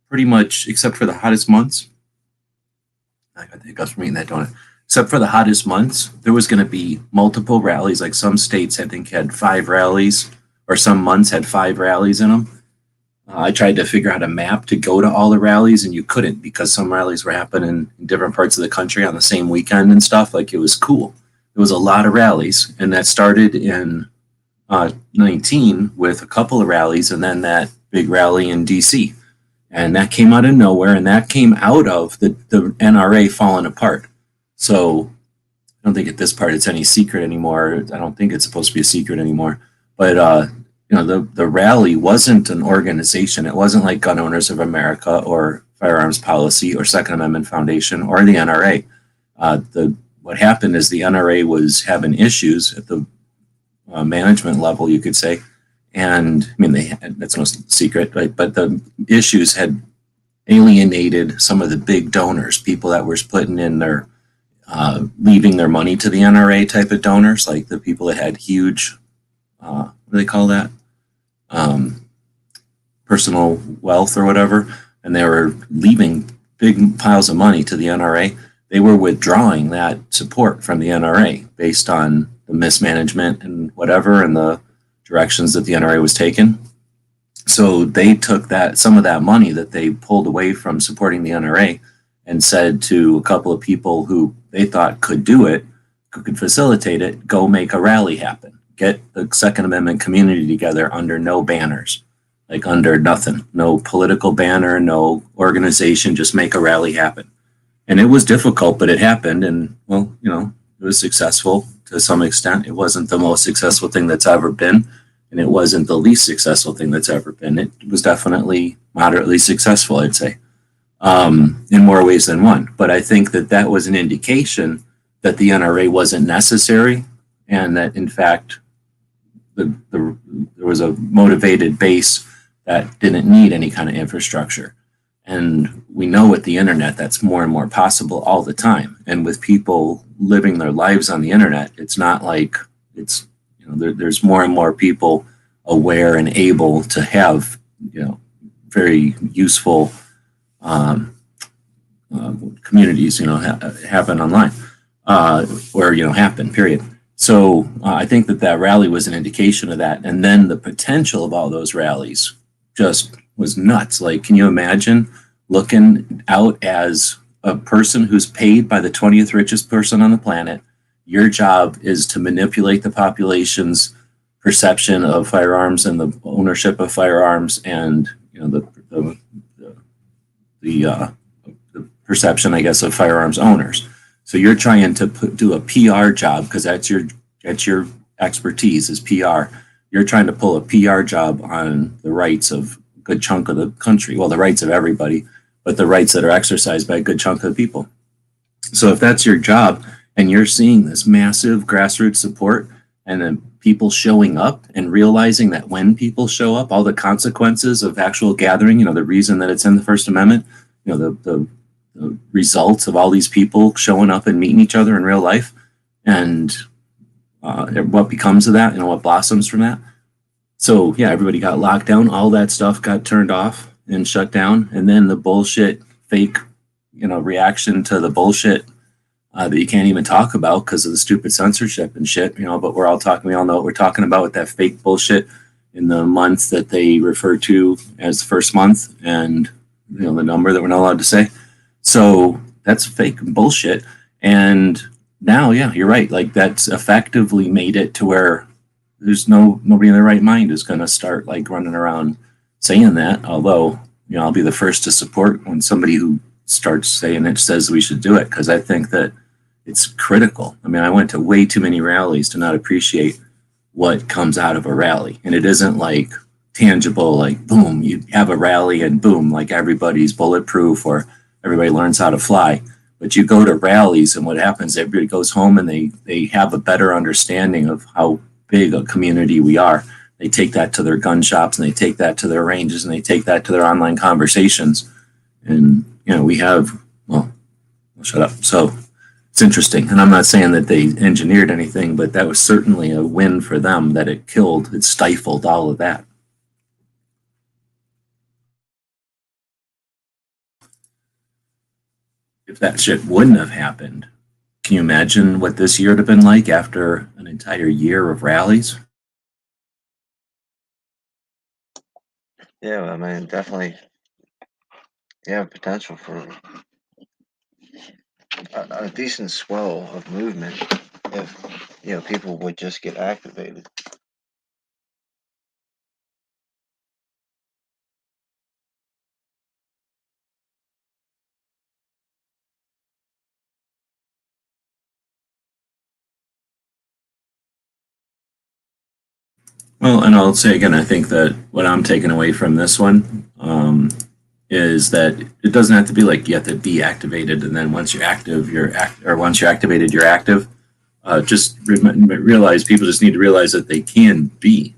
Speaker 2: pretty much except for the hottest months. I think I was reading that, don't I? Except for the hottest months, there was going to be multiple rallies. Like some states, I think, had 5 rallies, or some months had 5 rallies in them. I tried to figure out a map to go to all the rallies, and you couldn't because some rallies were happening in different parts of the country on the same weekend and stuff. Like it was cool. There was a lot of rallies, and that started in 19 with a couple of rallies and then that big rally in DC. And that came out of nowhere, and that came out of the NRA falling apart. So I don't think at this part it's any secret anymore. I don't think it's supposed to be a secret anymore. But the rally wasn't an organization. It wasn't like Gun Owners of America or Firearms Policy or Second Amendment Foundation or the NRA. What happened is the NRA was having issues at the management level, you could say. And I mean, that's no secret, right? But the issues had alienated some of the big donors, people that were putting in their, leaving their money to the NRA type of donors, like the people that had huge, what do they call that? Personal wealth or whatever. And they were leaving big piles of money to the NRA. They were withdrawing that support from the NRA based on the mismanagement and whatever, and the directions that the NRA was taking. So they took some of that money that they pulled away from supporting the NRA and said to a couple of people who they thought could do it, could facilitate it, go make a rally happen. Get the Second Amendment community together under no banners, like under nothing, no political banner, no organization, just make a rally happen. And it was difficult, but it happened. And well, it was successful to some extent. It wasn't the most successful thing that's ever been, and it wasn't the least successful thing that's ever been. It was definitely moderately successful, I'd say, in more ways than one. But I think that was an indication that the NRA wasn't necessary, and that in fact there was a motivated base that didn't need any kind of infrastructure. And we know with the internet, that's more and more possible all the time. And with people living their lives on the internet, it's not like it's, there's more and more people aware and able to have, very useful communities, happen online or, happen, period. So I think that rally was an indication of that. And then the potential of all those rallies just was nuts. Like, can you imagine looking out as a person who's paid by the 20th richest person on the planet? Your job is to manipulate the population's perception of firearms and the ownership of firearms, and the perception, I guess, of firearms owners. So you're trying to do a PR job, because that's your expertise is PR. You're trying to pull a PR job on the rights of a good chunk of the country. Well, the rights of everybody, but the rights that are exercised by a good chunk of the people. So if that's your job and you're seeing this massive grassroots support and then people showing up and realizing that when people show up, all the consequences of actual gathering, the reason that it's in the First Amendment, the results of all these people showing up and meeting each other in real life, and what becomes of that, what blossoms from that. So yeah, everybody got locked down, all that stuff got turned off and shut down, and then the bullshit fake reaction to the bullshit that you can't even talk about because of the stupid censorship and shit, but we all know what we're talking about with that fake bullshit in the month that they refer to as the first month, and the number that we're not allowed to say. So that's fake bullshit. And now, yeah, you're right. Like, that's effectively made it to where there's nobody in their right mind is going to start like running around saying that. Although, I'll be the first to support when somebody who starts saying it says we should do it, because I think that it's critical. I mean, I went to way too many rallies to not appreciate what comes out of a rally. And it isn't like tangible, like boom, you have a rally and boom, like everybody's bulletproof or everybody learns how to fly. But you go to rallies and what happens, everybody goes home and they have a better understanding of how big a community we are. They take that to their gun shops and they take that to their ranges and they take that to their online conversations. And, we have, well, I'll shut up. So it's interesting. And I'm not saying that they engineered anything, but that was certainly a win for them, that it stifled all of that. If that shit wouldn't have happened, can you imagine what this year would have been like after an entire year of rallies?
Speaker 3: Yeah, I mean, definitely, yeah, potential for a decent swell of movement if people would just get activated.
Speaker 2: Well, and I'll say again, I think that what I'm taking away from this one is that it doesn't have to be like you have to be activated, and then once you're active, or once you're activated, you're active. Just realize people just need to realize that they can be.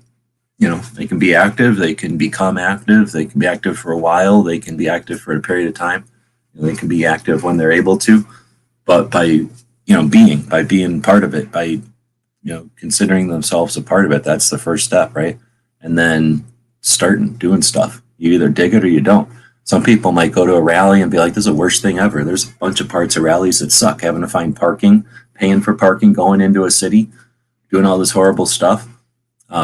Speaker 2: They can be active, they can become active, they can be active for a while, they can be active for a period of time. They can be active when they're able to, but by being part of it, by considering themselves a part of it, that's the first step, right? And then starting doing stuff. You either dig it or you don't. Some people might go to a rally and be like, this is the worst thing ever. There's a bunch of parts of rallies that suck. Having to find parking, paying for parking, going into a city, doing all this horrible stuff.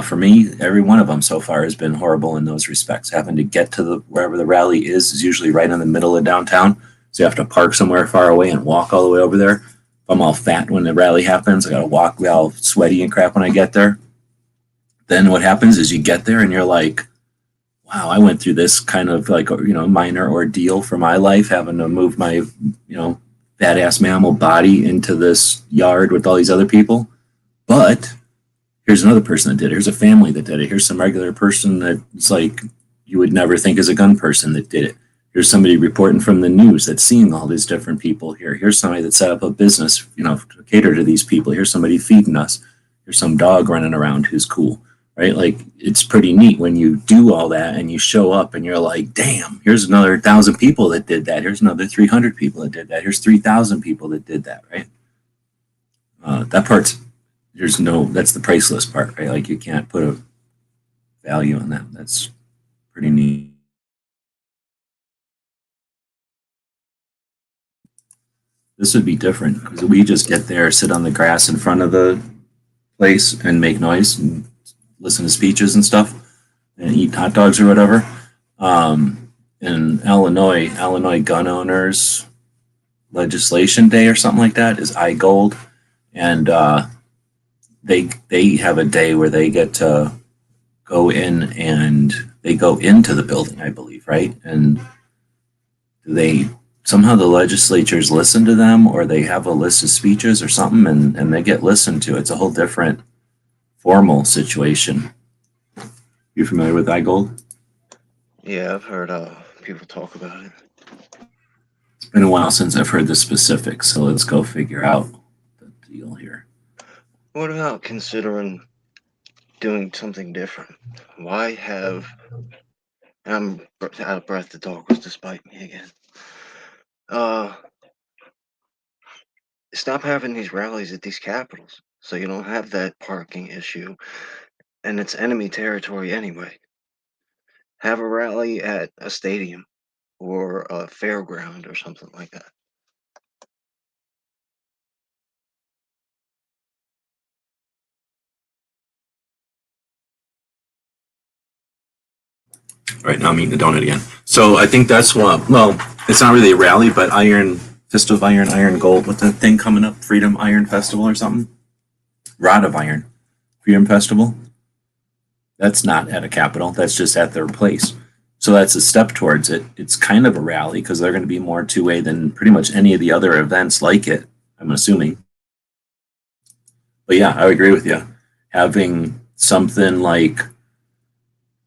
Speaker 2: For me, every one of them so far has been horrible in those respects. Having to get to wherever the rally is usually right in the middle of downtown. So you have to park somewhere far away and walk all the way over there. If I'm all fat when the rally happens, I got to walk all sweaty and crap when I get there. Then what happens is you get there and you're like, wow, I went through this kind of like, minor ordeal for my life, having to move my, fat ass mammal body into this yard with all these other people. But here's another person that did it. Here's a family that did it. Here's some regular person that's like you would never think is a gun person that did it. Here's somebody reporting from the news that's seeing all these different people here. Here's somebody that set up a business, to cater to these people. Here's somebody feeding us. Here's some dog running around who's cool, right? Like it's pretty neat when you do all that and you show up and you're like, damn, here's another 1,000 people that did that. Here's another 300 people that did that. Here's 3,000 people that did that, right? That part's that's the priceless part, right? Like you can't put a value on that. That's pretty neat. This would be different because we just get there, sit on the grass in front of the place and make noise and listen to speeches and stuff and eat hot dogs or whatever. In Illinois gun owners legislation day or something like that is iGold. And they have a day where they get to go in and they go into the building, I believe, right? And somehow the legislatures listen to them, or they have a list of speeches or something, and they get listened to. It's a whole different formal situation. You familiar with iGold?
Speaker 3: Yeah, I've heard people talk about it.
Speaker 2: It's been a while since I've heard the specifics, so let's go figure out the deal here.
Speaker 3: What about considering doing something different? Why have... I'm out of breath to talk was despite me again. Stop having these rallies at these capitals so you don't have that parking issue, and it's enemy territory anyway. Have a rally at a stadium or a fairground or something like that.
Speaker 2: Right now, I'm eating a donut again. So I think that's what. Well, it's not really a rally, but Fist of Iron, Iron Gold. What's that thing coming up? Freedom Iron Festival or something? Rod of Iron, Freedom Festival. That's not at a capital. That's just at their place. So that's a step towards it. It's kind of a rally because they're going to be more two-way than pretty much any of the other events like it, I'm assuming. But yeah, I would agree with you. Having something like,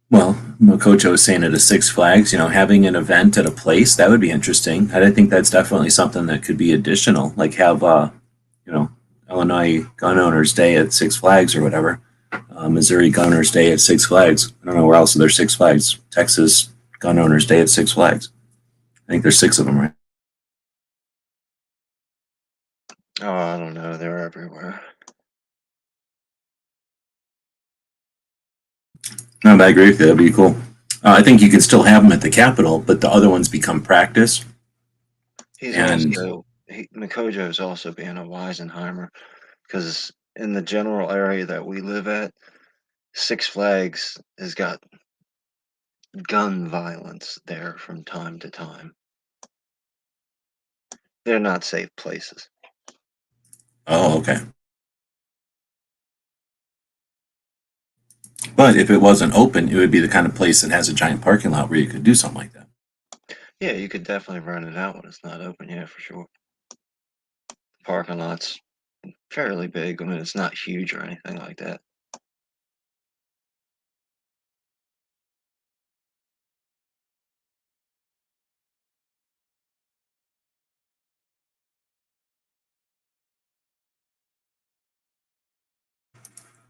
Speaker 2: well, Coach was saying at a Six Flags, having an event at a place, that would be interesting. I think that's definitely something that could be additional, like have, Illinois Gun Owners Day at Six Flags or whatever. Missouri Gun Owners Day at Six Flags. I don't know where else there's Six Flags. Texas Gun Owners Day at Six Flags. I think there's 6 of them, right?
Speaker 3: Oh, I don't know. They're everywhere.
Speaker 2: No, but I agree with you. That'd be cool. I think you can still have them at the Capitol, but the other ones become practice.
Speaker 3: Makojo is also being a Weisenheimer because in the general area that we live at, Six Flags has got gun violence there from time to time. They're not safe places.
Speaker 2: Oh, okay. But if it wasn't open, it would be the kind of place that has a giant parking lot where you could do something like that.
Speaker 3: Yeah, you could definitely rent it out when it's not open, yeah, for sure. The parking lot's fairly big. I mean, it's not huge or anything like that.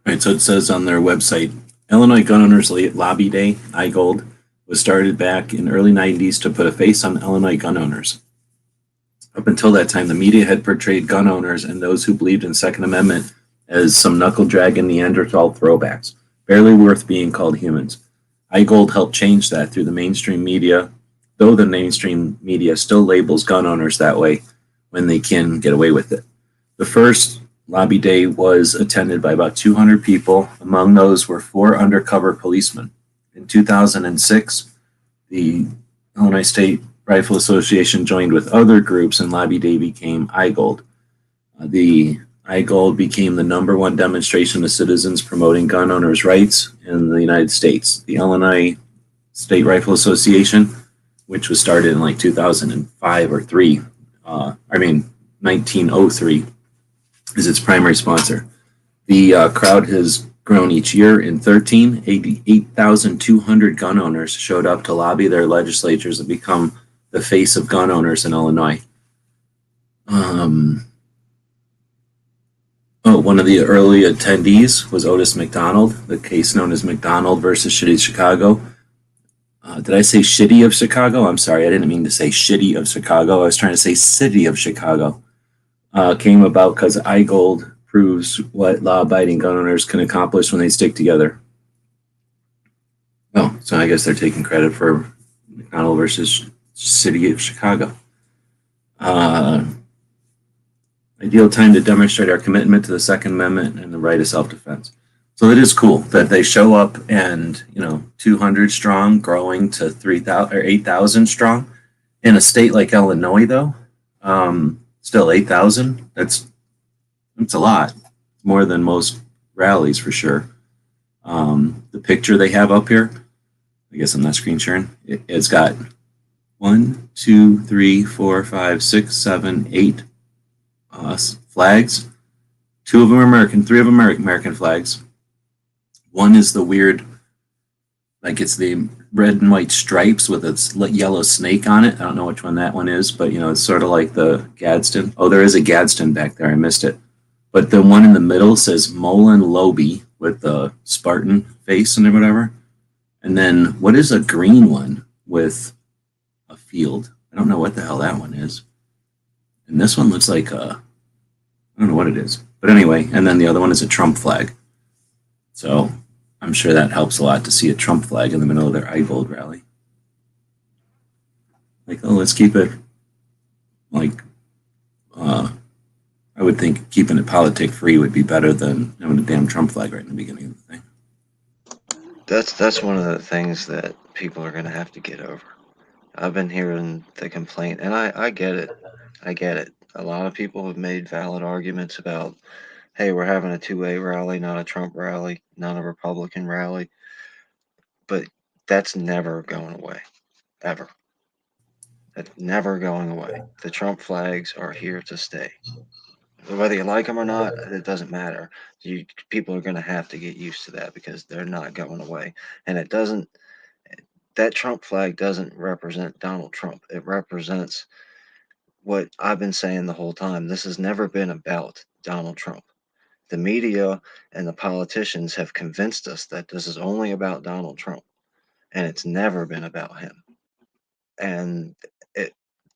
Speaker 2: Right, so it says on their website, Illinois Gun Owners Lobby Day, IGOLD, was started back in early 90s to put a face on Illinois gun owners. Up until that time, the media had portrayed gun owners and those who believed in Second Amendment as some knuckle-dragging Neanderthal throwbacks, barely worth being called humans. IGOLD helped change that through the mainstream media, though the mainstream media still labels gun owners that way when they can get away with it. The first Lobby Day was attended by about 200 people. Among those were 4 undercover policemen. In 2006, the Illinois State Rifle Association joined with other groups, and Lobby Day became IGOLD. The IGOLD became the #1 demonstration of citizens promoting gun owners' rights in the United States. The Illinois State Rifle Association, which was started in like 2005 or 1903, is its primary sponsor. The crowd has grown each year. In 13, 8,200 gun owners showed up to lobby their legislatures to become the face of gun owners in Illinois. One of the early attendees was Otis McDonald, the case known as McDonald versus City of Chicago. Did I say Shitty of Chicago? I'm sorry, I didn't mean to say Shitty of Chicago. I was trying to say City of Chicago. Came about because IGOLD proves what law-abiding gun owners can accomplish when they stick together. Oh, so I guess they're taking credit for McDonald versus City of Chicago. Ideal time to demonstrate our commitment to the Second Amendment and the right of self-defense. So it is cool that they show up and, 200 strong, growing to 3,000 or 8,000 strong. In a state like Illinois, though, still 8,000. That's a lot. More than most rallies for sure. The picture they have up here, I guess I'm not screen sharing. It's got 1, 2, 3, 4, 5, 6, 7, 8 flags. 2 of them are American, 3 of them are American flags. One is the weird, like it's the red and white stripes with a yellow snake on it. I don't know which one that one is, but it's sort of like the Gadsden. Oh, there is a Gadsden back there. I missed it. But the one in the middle says Mullen Loby with the Spartan face and whatever. And then what is a green one with a field? I don't know what the hell that one is. And this one looks like I don't know what it is. But anyway, and then the other one is a Trump flag. So I'm sure that helps a lot to see a Trump flag in the middle of their IGOLD rally. Like, let's keep it like, I would think keeping it politic free would be better than having a damn Trump flag right in the beginning of the thing.
Speaker 3: That's one of the things that people are going to have to get over. I've been hearing the complaint, and I get it. I get it. A lot of people have made valid arguments about, hey, we're having a two-way rally, not a Trump rally, not a Republican rally. But that's never going away, ever. That's never going away. The Trump flags are here to stay. Whether you like them or not, it doesn't matter. People are going to have to get used to that because they're not going away. And that Trump flag doesn't represent Donald Trump. It represents what I've been saying the whole time. This has never been about Donald Trump. The media and the politicians have convinced us that this is only about Donald Trump, and it's never been about him. And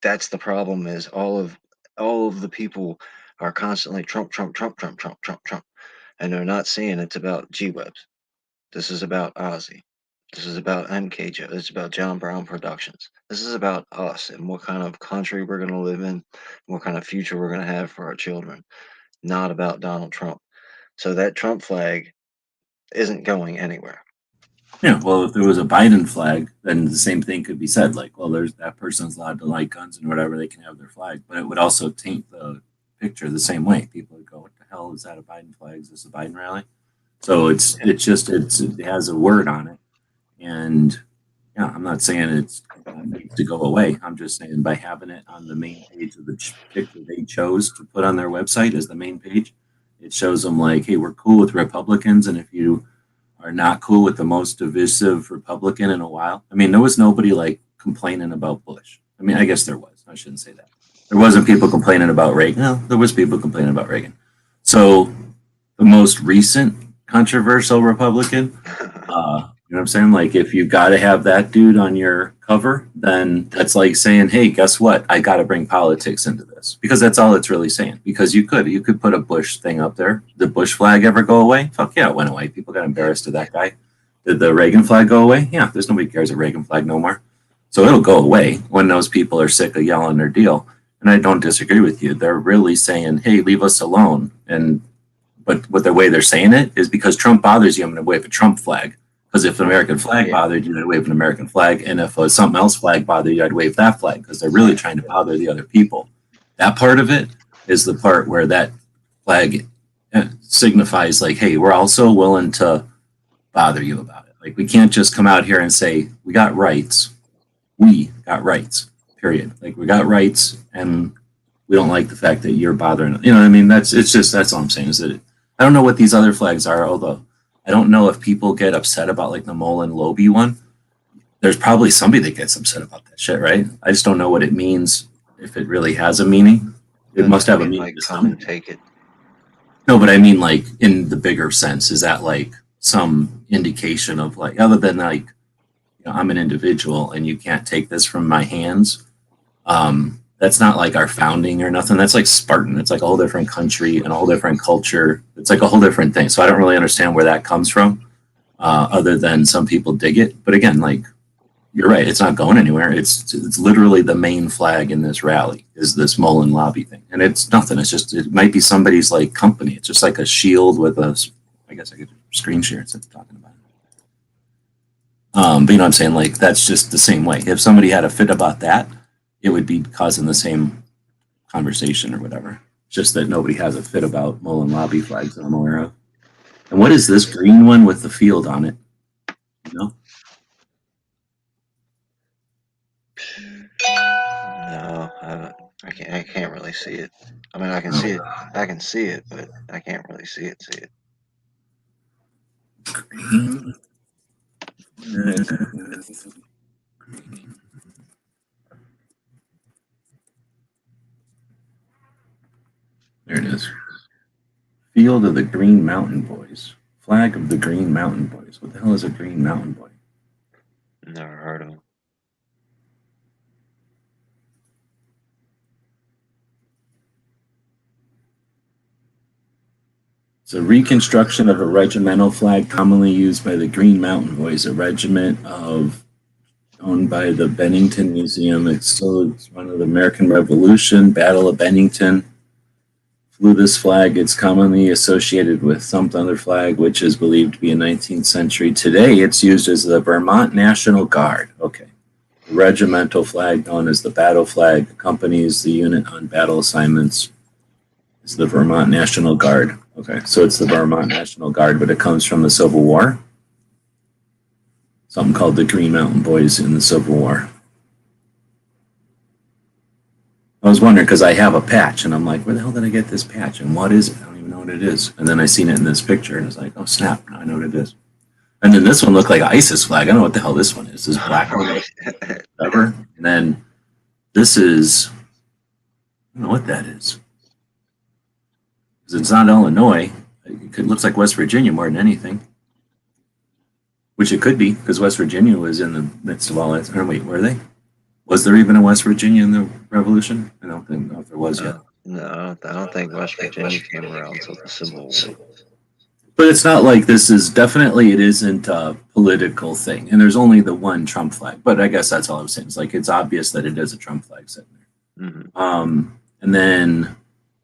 Speaker 3: that's the problem, is all of the people are constantly Trump, Trump, Trump, Trump, Trump, Trump, Trump, and they're not seeing it's about G-Webs. This is about Ozzy. This is about MKJ. This is about John Brown Productions. This is about us and what kind of country we're going to live in, what kind of future we're going to have for our children, not about Donald Trump. So that Trump flag isn't going anywhere.
Speaker 2: Yeah, well, if there was a Biden flag, then the same thing could be said. Like, well, there's that person's allowed to like guns and whatever, they can have their flag. But it would also taint the picture the same way. People would go, what the hell is that, a Biden flag? Is this a Biden rally? So it has a word on it. And yeah, I'm not saying it needs to go away. I'm just saying by having it on the main page of the picture they chose to put on their website as the main page, it shows them like, hey, we're cool with Republicans. And if you are not cool with the most divisive Republican in a while, I mean, there was nobody like complaining about Bush. I mean, I guess there was. I shouldn't say that. There wasn't people complaining about Reagan. No, there was people complaining about Reagan. So the most recent controversial Republican. You know what I'm saying? Like, if you got to have that dude on your cover, then that's like saying, hey, guess what? I got to bring politics into this, because that's all it's really saying. Because you could put a Bush thing up there. Did Bush flag ever go away? Fuck yeah, it went away. People got embarrassed of that guy. Did the Reagan flag go away? Yeah, there's nobody cares a Reagan flag no more. So it'll go away when those people are sick of yelling their deal. And I don't disagree with you. They're really saying, hey, leave us alone. But the way they're saying it is because Trump bothers you, I'm going to wave a Trump flag. Because if an American flag bothered you, I'd wave an American flag. And if something else flag bothered you, I'd wave that flag, because they're really trying to bother the other people. That part of it is the part where that flag signifies like, hey, we're also willing to bother you about it. Like, we can't just come out here and say, we got rights. We got rights, period. Like, we got rights, and we don't like the fact that you're bothering. You know what I mean? That's all I'm saying, is that I don't know what these other flags are, although I don't know if people get upset about like the Mullen Lobby one. There's probably somebody that gets upset about that shit, right? I just don't know what it means, if it really has a meaning. It must have a meaning.
Speaker 3: Like,
Speaker 2: to
Speaker 3: come and
Speaker 2: somebody.
Speaker 3: take it.
Speaker 2: No, but I mean, like, in the bigger sense, is that like some indication of like, other than like, you know, I'm an individual and you can't take this from my hands. That's not like our founding or nothing. That's like Spartan. It's like a whole different country and a whole different culture. It's like a whole different thing. So I don't really understand where that comes from, other than some people dig it. But again, like, you're right. It's not going anywhere. It's literally the main flag in this rally is this Mullen Lobby thing. And it's nothing. It's just, it might be somebody's like company. It's just like a shield with I guess I could screen share instead of talking about it. But you know what I'm saying? Like, that's just the same way. If somebody had a fit about that, it would be causing the same conversation or whatever. Just that nobody has a fit about Mullen Lobby flags that I'm aware of. And what is this green one with the field on it? You know?
Speaker 3: No, I can't really see it. I mean, I can see it. I can see it, but I can't really see it.
Speaker 2: Green. There it is. Field of the Green Mountain Boys. Flag of the Green Mountain Boys. What the hell is a Green Mountain Boy?
Speaker 3: Never heard of them.
Speaker 2: It's a reconstruction of a regimental flag commonly used by the Green Mountain Boys, a regiment owned by the Bennington Museum. It's one of the American Revolution, Battle of Bennington. Flew this flag. It's commonly associated with some other flag, which is believed to be a 19th century. Today, it's used as the Vermont National Guard. Okay. The regimental flag, known as the battle flag, accompanies the unit on battle assignments. It's the Vermont National Guard. Okay, so it's the Vermont National Guard, but it comes from the Civil War. Something called the Green Mountain Boys in the Civil War. I was wondering, because I have a patch, and I'm like, where the hell did I get this patch? And what is it? I don't even know what it is. And then I seen it in this picture, and it's like, oh, snap, now I know what it is. And then this one looked like an ISIS flag. I don't know what the hell this one is. This black one, whatever. And then this is, I don't know what that is. Because it's not Illinois. It looks like West Virginia more than anything. Which it could be, because West Virginia was in the midst of all that. Or wait, were they? Was there even a West Virginia in the Revolution? I don't know if there was yet.
Speaker 3: No, I don't think West Virginia came around until the Civil War.
Speaker 2: But it's not like this is definitely, it isn't a political thing. And there's only the one Trump flag. But I guess that's all I was saying. It's like, it's obvious that it is a Trump flag sitting there.
Speaker 3: Mm-hmm.
Speaker 2: And then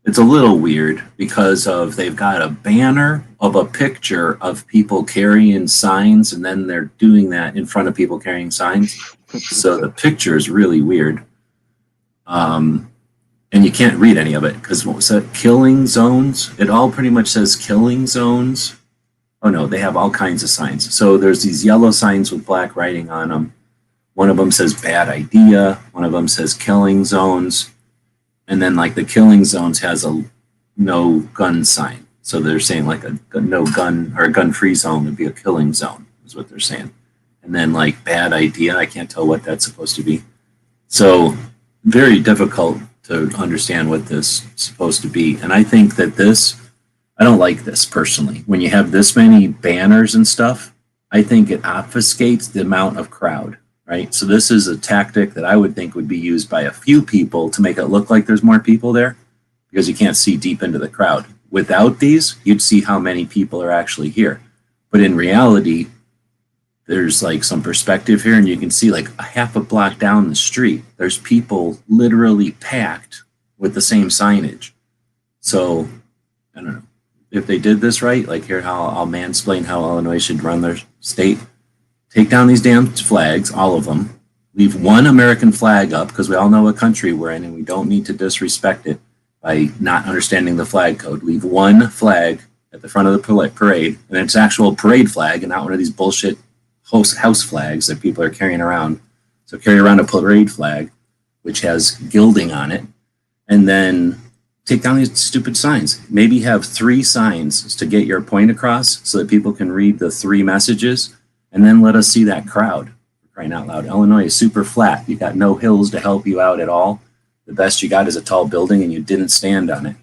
Speaker 2: it's a little weird because they've got a banner of a picture of people carrying signs, and then they're doing that in front of people carrying signs. So the picture is really weird. And you can't read any of it because what was that? Killing zones. It all pretty much says killing zones. Oh no, they have all kinds of signs. So there's these yellow signs with black writing on them. One of them says bad idea. One of them says killing zones. And then like the killing zones has a no gun sign. So they're saying like a no gun or a gun free zone would be a killing zone is what they're saying. And then like bad idea, I can't tell what that's supposed to be. So very difficult to understand what this is supposed to be. And I think that this I don't like this personally. When you have this many banners and stuff, I think it obfuscates the amount of crowd, right? So this is a tactic that I would think would be used by a few people to make it look like there's more people there because you can't see deep into the crowd. Without these, you'd see how many people are actually here. But in reality, there's like some perspective here and you can see like a half a block down the street, there's people literally packed with the same signage. So I don't know if they did this right, like here, how I'll mansplain how Illinois should run their state. Take down these damn flags, all of them, leave one American flag up because we all know what country we're in and we don't need to disrespect it by not understanding the flag code. Leave one flag at the front of the parade and it's actual parade flag and not one of these bullshit house flags that people are carrying around. So carry around a parade flag, which has gilding on it, and then take down these stupid signs. Maybe have 3 signs to get your point across so that people can read the 3 messages, and then let us see that crowd. For crying out loud. Illinois is super flat. You got no hills to help you out at all. The best you got is a tall building, and you didn't stand on it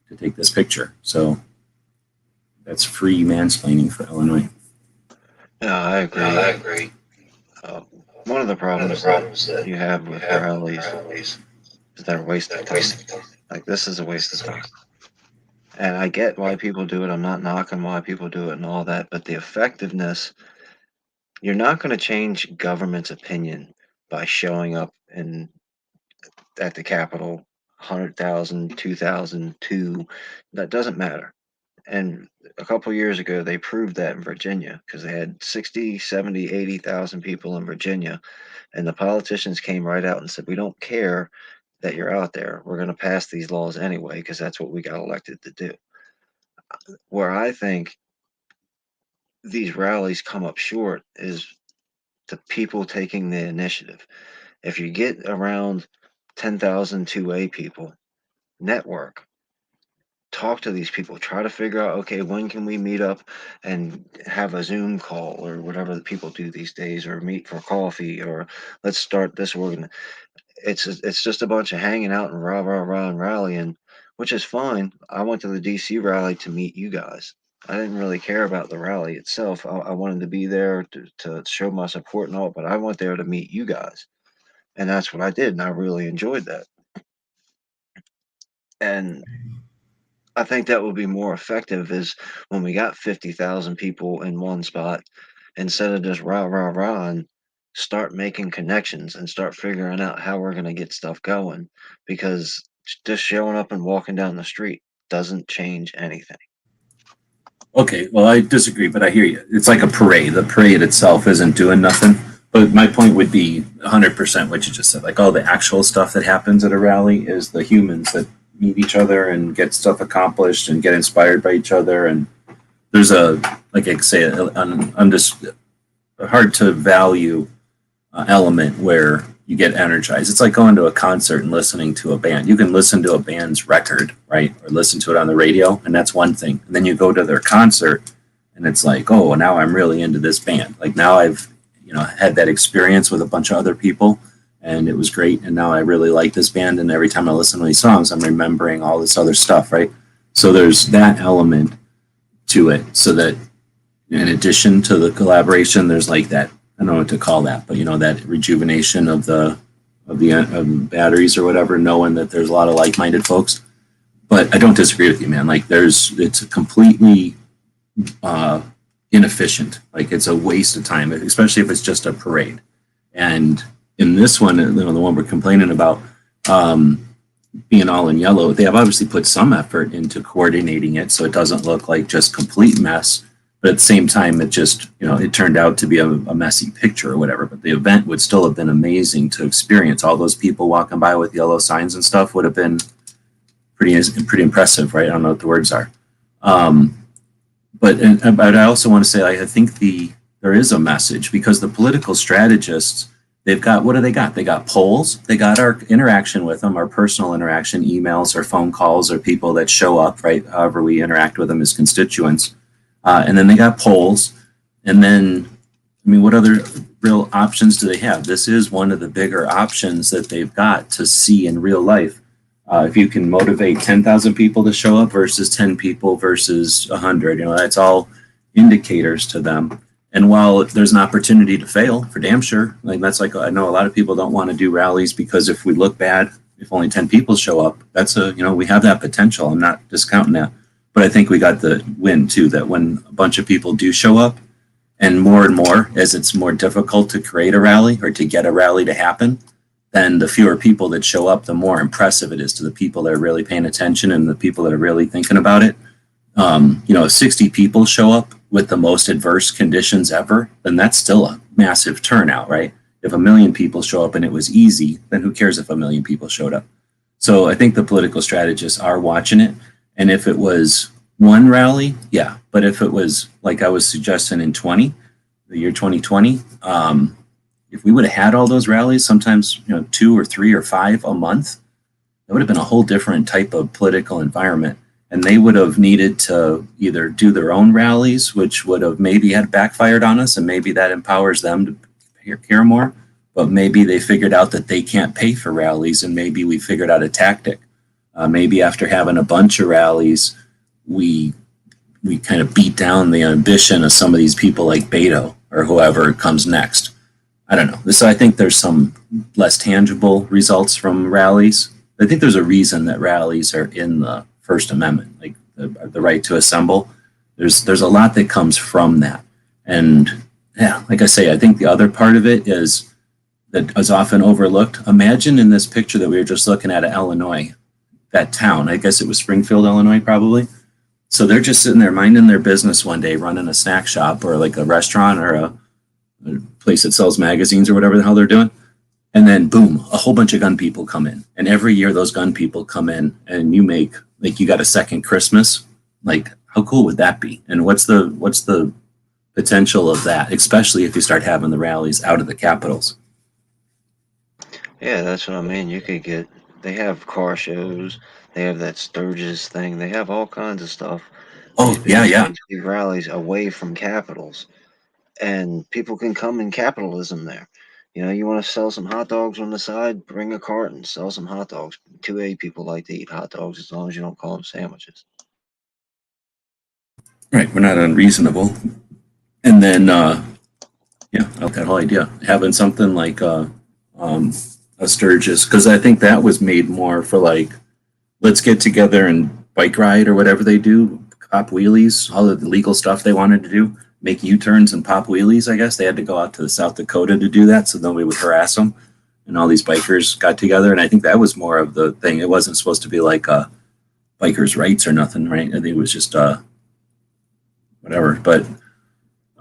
Speaker 2: to take this picture. So that's free mansplaining for Illinois.
Speaker 3: Yeah, I agree. One of the problems that you have with rallies is they're a waste of time. Like, this is a waste of time. And I get why people do it. I'm not knocking why people do it and all that. But the effectiveness, you're not going to change government's opinion by showing up at the Capitol, 100,000, 2,000, 2. That doesn't matter. And a couple years ago, they proved that in Virginia because they had 60, 70, 80,000 people in Virginia. And the politicians came right out and said, we don't care that you're out there. We're going to pass these laws anyway because that's what we got elected to do. Where I think these rallies come up short is the people taking the initiative. If you get around 10,000 2A people, network. Talk to these people, try to figure out, okay, when can we meet up and have a Zoom call or whatever the people do these days, or meet for coffee, or let's start this organ. It's just a bunch of hanging out and rah and rallying, which is fine. I went to the DC rally to meet you guys. I didn't really care about the rally itself. I wanted to be there to show my support and all, but I went there to meet you guys, and that's what I did, and I really enjoyed that. And I think that would be more effective is when we got 50,000 people in one spot, instead of just rah, and start making connections and start figuring out how we're going to get stuff going, because just showing up and walking down the street doesn't change anything.
Speaker 2: Okay, well, I disagree, but I hear you. It's like a parade. The parade itself isn't doing nothing. But my point would be 100% what you just said. Like all the actual stuff that happens at a rally is the humans that meet each other and get stuff accomplished and get inspired by each other. And there's like I say, a hard to value element where you get energized. It's like going to a concert and listening to a band. You can listen to a band's record, right? Or listen to it on the radio, and that's one thing. And then you go to their concert and it's like, oh, now I'm really into this band. Like now I've, had that experience with a bunch of other people and it was great. And now I really like this band. And every time I listen to these songs, I'm remembering all this other stuff, right? So there's that element to it. So that in addition to the collaboration, there's like that, I don't know what to call that, but that rejuvenation of the batteries or whatever, knowing that there's a lot of like-minded folks. But I don't disagree with you, man. Like it's completely inefficient. Like it's a waste of time, especially if it's just a parade. And in this one, the one we're complaining about, being all in yellow, they have obviously put some effort into coordinating it so it doesn't look like just complete mess. But at the same time, it just, it turned out to be a messy picture or whatever. But the event would still have been amazing to experience. All those people walking by with yellow signs and stuff would have been pretty impressive, right? I don't know what the words are. But I also want to say, I think there is a message because the political strategists, they've got, what do they got? They got polls. They got our interaction with them, our personal interaction, emails or phone calls or people that show up, right? However we interact with them as constituents. And then they got polls. And then, what other real options do they have? This is one of the bigger options that they've got to see in real life If you can motivate 10,000 people to show up versus 10 people versus 100, that's all indicators to them. And while there's an opportunity to fail, for damn sure, like that's like, I know a lot of people don't want to do rallies because if we look bad, if only 10 people show up, that's we have that potential. I'm not discounting that. But I think we got the win too, that when a bunch of people do show up, and more, as it's more difficult to create a rally or to get a rally to happen, then the fewer people that show up, the more impressive it is to the people that are really paying attention and the people that are really thinking about it. If 60 people show up with the most adverse conditions ever, then that's still a massive turnout, right? If 1 million people show up and it was easy, then who cares if 1 million people showed up? So I think the political strategists are watching it. And if it was one rally, yeah. But if it was like I was suggesting in the year 2020, if we would have had all those rallies, sometimes 2 or 3 or 5 a month, that would have been a whole different type of political environment. And they would have needed to either do their own rallies, which would have maybe had backfired on us, and maybe that empowers them to care more. But maybe they figured out that they can't pay for rallies, and maybe we figured out a tactic. Maybe after having a bunch of rallies, we kind of beat down the ambition of some of these people like Beto or whoever comes next. I don't know. So I think there's some less tangible results from rallies. I think there's a reason that rallies are in the First Amendment, like the right to assemble. There's a lot that comes from that. And yeah, like I say, I think the other part of it is that is often overlooked. Imagine in this picture that we were just looking at of Illinois, that town, I guess it was Springfield, Illinois, probably. So they're just sitting there minding their business one day, running a snack shop or like a restaurant or a place that sells magazines or whatever the hell they're doing. And then boom, a whole bunch of gun people come in. And every year those gun people come in and you make, like, you got a second Christmas. Like, how cool would that be? And what's the potential of that, especially if you start having the rallies out of the capitals?
Speaker 3: Yeah, that's what I mean. They have car shows, they have that Sturgis thing, they have all kinds of stuff.
Speaker 2: Oh, yeah.
Speaker 3: These big rallies away from capitals, and people can come in capitalism there. You want to sell some hot dogs on the side, bring a cart and sell some hot dogs. 2A people like to eat hot dogs as long as you don't call them sandwiches.
Speaker 2: Right. We're not unreasonable. And then, yeah, I like that whole idea. Having something like a Sturgis, because I think that was made more for like, let's get together and bike ride or whatever they do, pop wheelies, all of the legal stuff they wanted to do, make U-turns and pop wheelies, I guess. They had to go out to South Dakota to do that so nobody would harass them. And all these bikers got together. And I think that was more of the thing. It wasn't supposed to be like bikers' rights or nothing, right? I think it was just whatever. But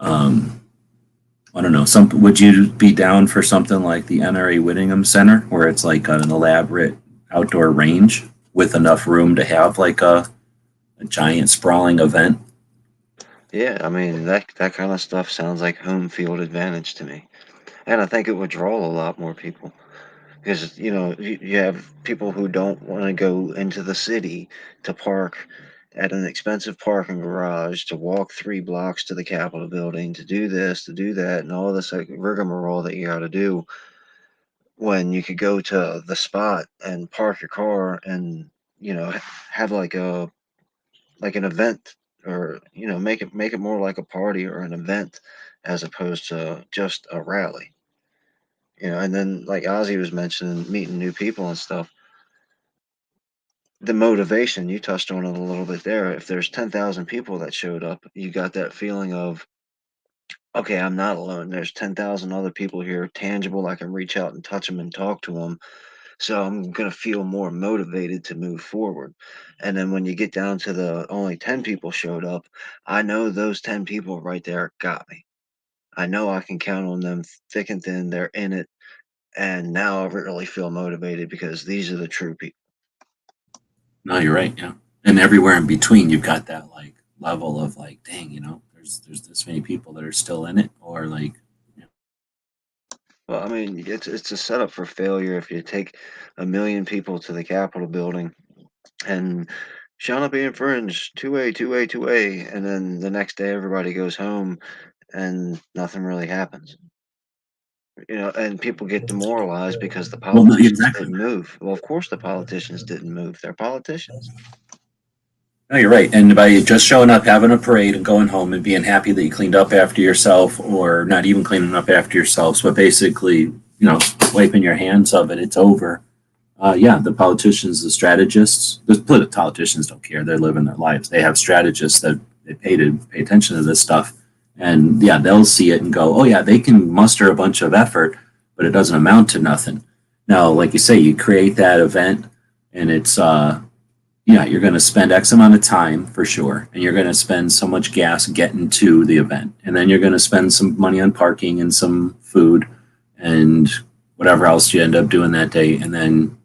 Speaker 2: I don't know. Would you be down for something like the NRA Whittingham Center, where it's like an elaborate outdoor range with enough room to have like a giant sprawling event?
Speaker 3: Yeah, I mean that kind of stuff sounds like home field advantage to me, and I think it would draw a lot more people because you have people who don't want to go into the city to park at an expensive parking garage, to walk 3 blocks to the Capitol building, to do this, to do that, and all this like rigmarole that you got to do when you could go to the spot and park your car and have like an event, or make it more like a party or an event as opposed to just a rally. And then like Ozzy was mentioning, meeting new people and stuff. The motivation, you touched on it a little bit there. If there's 10,000 people that showed up, you got that feeling of, okay, I'm not alone. There's 10,000 other people here, tangible. I can reach out and touch them and talk to them. So I'm going to feel more motivated to move forward. And then when you get down to the only 10 people showed up, I know those 10 people right there got me. I know I can count on them thick and thin. They're in it. And now I really feel motivated because these are the true people.
Speaker 2: No, you're right. Yeah. And everywhere in between, you've got that like level of like, dang, there's this many people that are still in it, or like,
Speaker 3: Well, I mean, it's a setup for failure if you take 1 million people to the Capitol building and shall not be infringed, 2A, 2A, 2A, and then the next day everybody goes home and nothing really happens. and people get demoralized because the
Speaker 2: Well, no,
Speaker 3: politicians
Speaker 2: exactly.
Speaker 3: didn't move. Well, of course the politicians didn't move. They're politicians.
Speaker 2: No, you're right. And by just showing up, having a parade, and going home and being happy that you cleaned up after yourself, or not even cleaning up after yourselves, but basically, wiping your hands of it, it's over. Yeah, the politicians, the strategists, the politicians don't care. They're living their lives. They have strategists that they pay attention to this stuff. And yeah, they'll see it and go, oh, yeah, they can muster a bunch of effort, but it doesn't amount to nothing. Now, like you say, you create that event and it's, yeah, you're going to spend X amount of time for sure. And you're going to spend so much gas getting to the event. And then you're going to spend some money on parking and some food and whatever else you end up doing that day. And then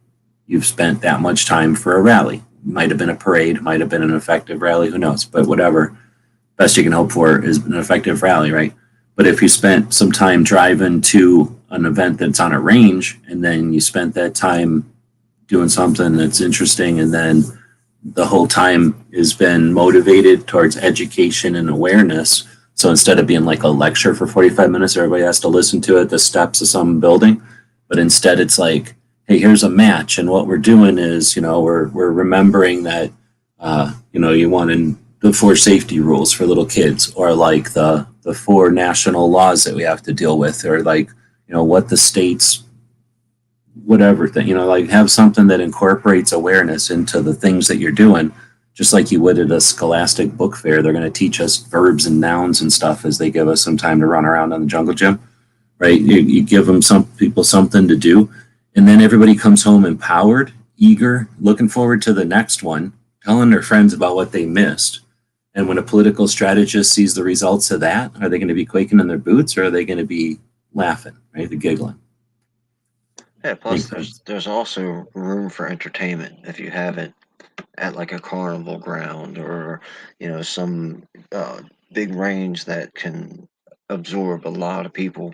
Speaker 2: you've spent that much time for a rally. Might have been a parade, might have been an effective rally, who knows? But whatever, best you can hope for is an effective rally, right? But if you spent some time driving to an event that's on a range and then you spent that time doing something that's interesting and then the whole time has been motivated towards education and awareness. So instead of being like a lecture for 45 minutes, everybody has to listen to it, the steps of some building, but instead it's like, hey, here's a match. And what we're doing is, we're remembering that, you wanted the 4 safety rules for little kids, or like the 4 national laws that we have to deal with, or like, what the states, whatever thing, like have something that incorporates awareness into the things that you're doing, just like you would at a scholastic book fair. They're going to teach us verbs and nouns and stuff as they give us some time to run around on the jungle gym, right? You give them some people something to do. And then everybody comes home empowered, eager, looking forward to the next one, telling their friends about what they missed. And when a political strategist sees the results of that, are they going to be quaking in their boots, or are they going to be laughing, right? The giggling.
Speaker 3: Yeah, plus there's also room for entertainment if you have it at like a carnival ground or some big range that can absorb a lot of people.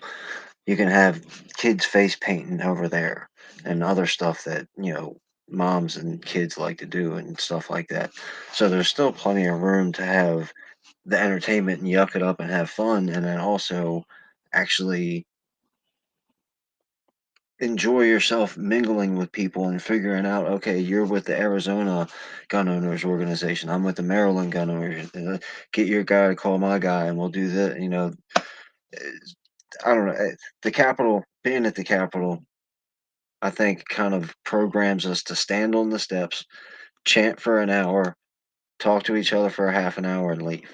Speaker 3: You can have kids face painting over there and other stuff that moms and kids like to do and stuff like that. So there's still plenty of room to have the entertainment and yuck it up and have fun, and then also actually enjoy yourself mingling with people and figuring out, okay, you're with the Arizona gun owners organization, I'm with the Maryland gun owners, get your guy to call my guy and we'll do that. I don't know, the Capitol, being at the Capitol, I think kind of programs us to stand on the steps, chant for an hour, talk to each other for a half an hour, and leave.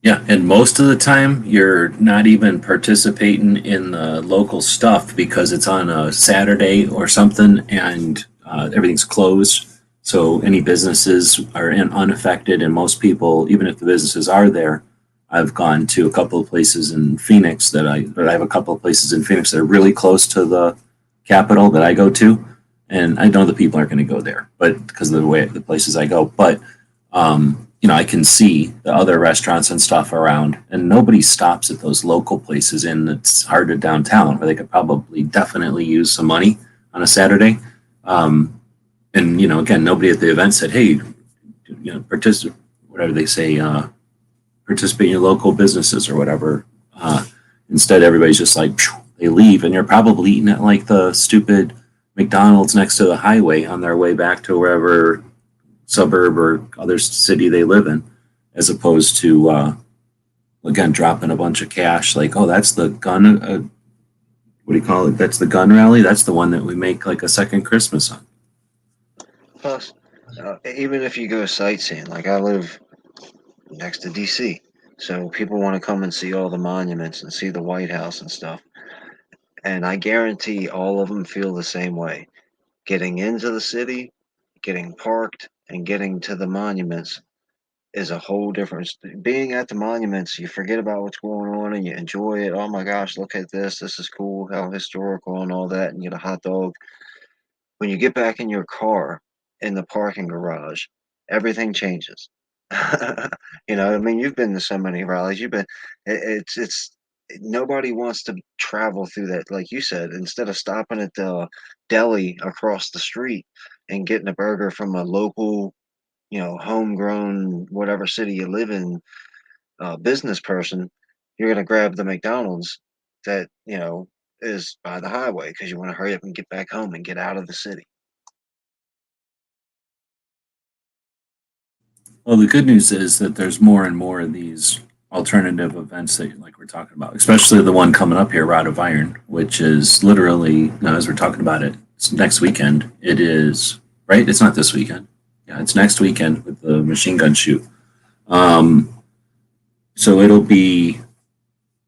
Speaker 2: Yeah, and most of the time you're not even participating in the local stuff because it's on a Saturday or something, and everything's closed. So any businesses are unaffected, and most people, even if the businesses are there, I've gone to a couple of places in Phoenix but I have a couple of places in Phoenix that are really close to the Capitol that I go to, and I know the people aren't going to go there, but because of the places I go, but I can see the other restaurants and stuff around, and nobody stops at those local places in it's hard to downtown where they could probably definitely use some money on a Saturday. And again, nobody at the event said, hey, participate, whatever they say, participate in your local businesses or whatever. Instead, everybody's just like, they leave, and you're probably eating at like the stupid McDonald's next to the highway on their way back to wherever suburb or other city they live in, as opposed to again dropping a bunch of cash like, oh, that's the gun what do you call it, that's the gun rally, that's the one that we make like a second Christmas on.
Speaker 3: Plus, even if you go sightseeing, like I live next to DC, so people want to come and see all the monuments and see the White House and stuff, and I guarantee all of them feel the same way. Getting into the city, getting parked, and getting to the monuments is a whole different. Being at the monuments, you forget about what's going on and you enjoy it. Oh my gosh, look at this! This is cool. How historical and all that, and get a hot dog. When you get back in your car in the parking garage, everything changes. I mean, you've been to so many rallies. You've been. It's nobody wants to travel through that. Like you said, instead of stopping at the deli across the street and getting a burger from a local, homegrown, whatever city you live in, business person, you're gonna grab the McDonald's that is by the highway because you want to hurry up and get back home and get out of the city.
Speaker 2: Well, the good news is that there's more and more of these alternative events that like we're talking about, especially the one coming up here, Rod of Iron, which is literally, as we're talking about it, it's next weekend. It is, right? It's not this weekend. Yeah, it's next weekend with the machine gun shoot. So it'll be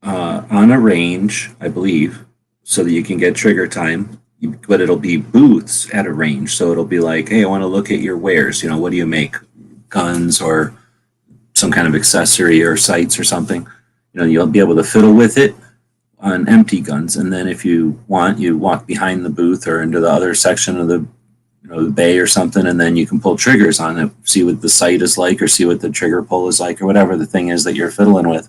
Speaker 2: on a range, I believe, so that you can get trigger time, but it'll be booths at a range. So it'll be like, hey, I want to look at your wares. What do you make? Guns or some kind of accessory or sights or something. You'll be able to fiddle with it on empty guns, and then if you want, you walk behind the booth or into the other section of the the bay or something, and then you can pull triggers on it, see what the sight is like, or see what the trigger pull is like, or whatever the thing is that you're fiddling with.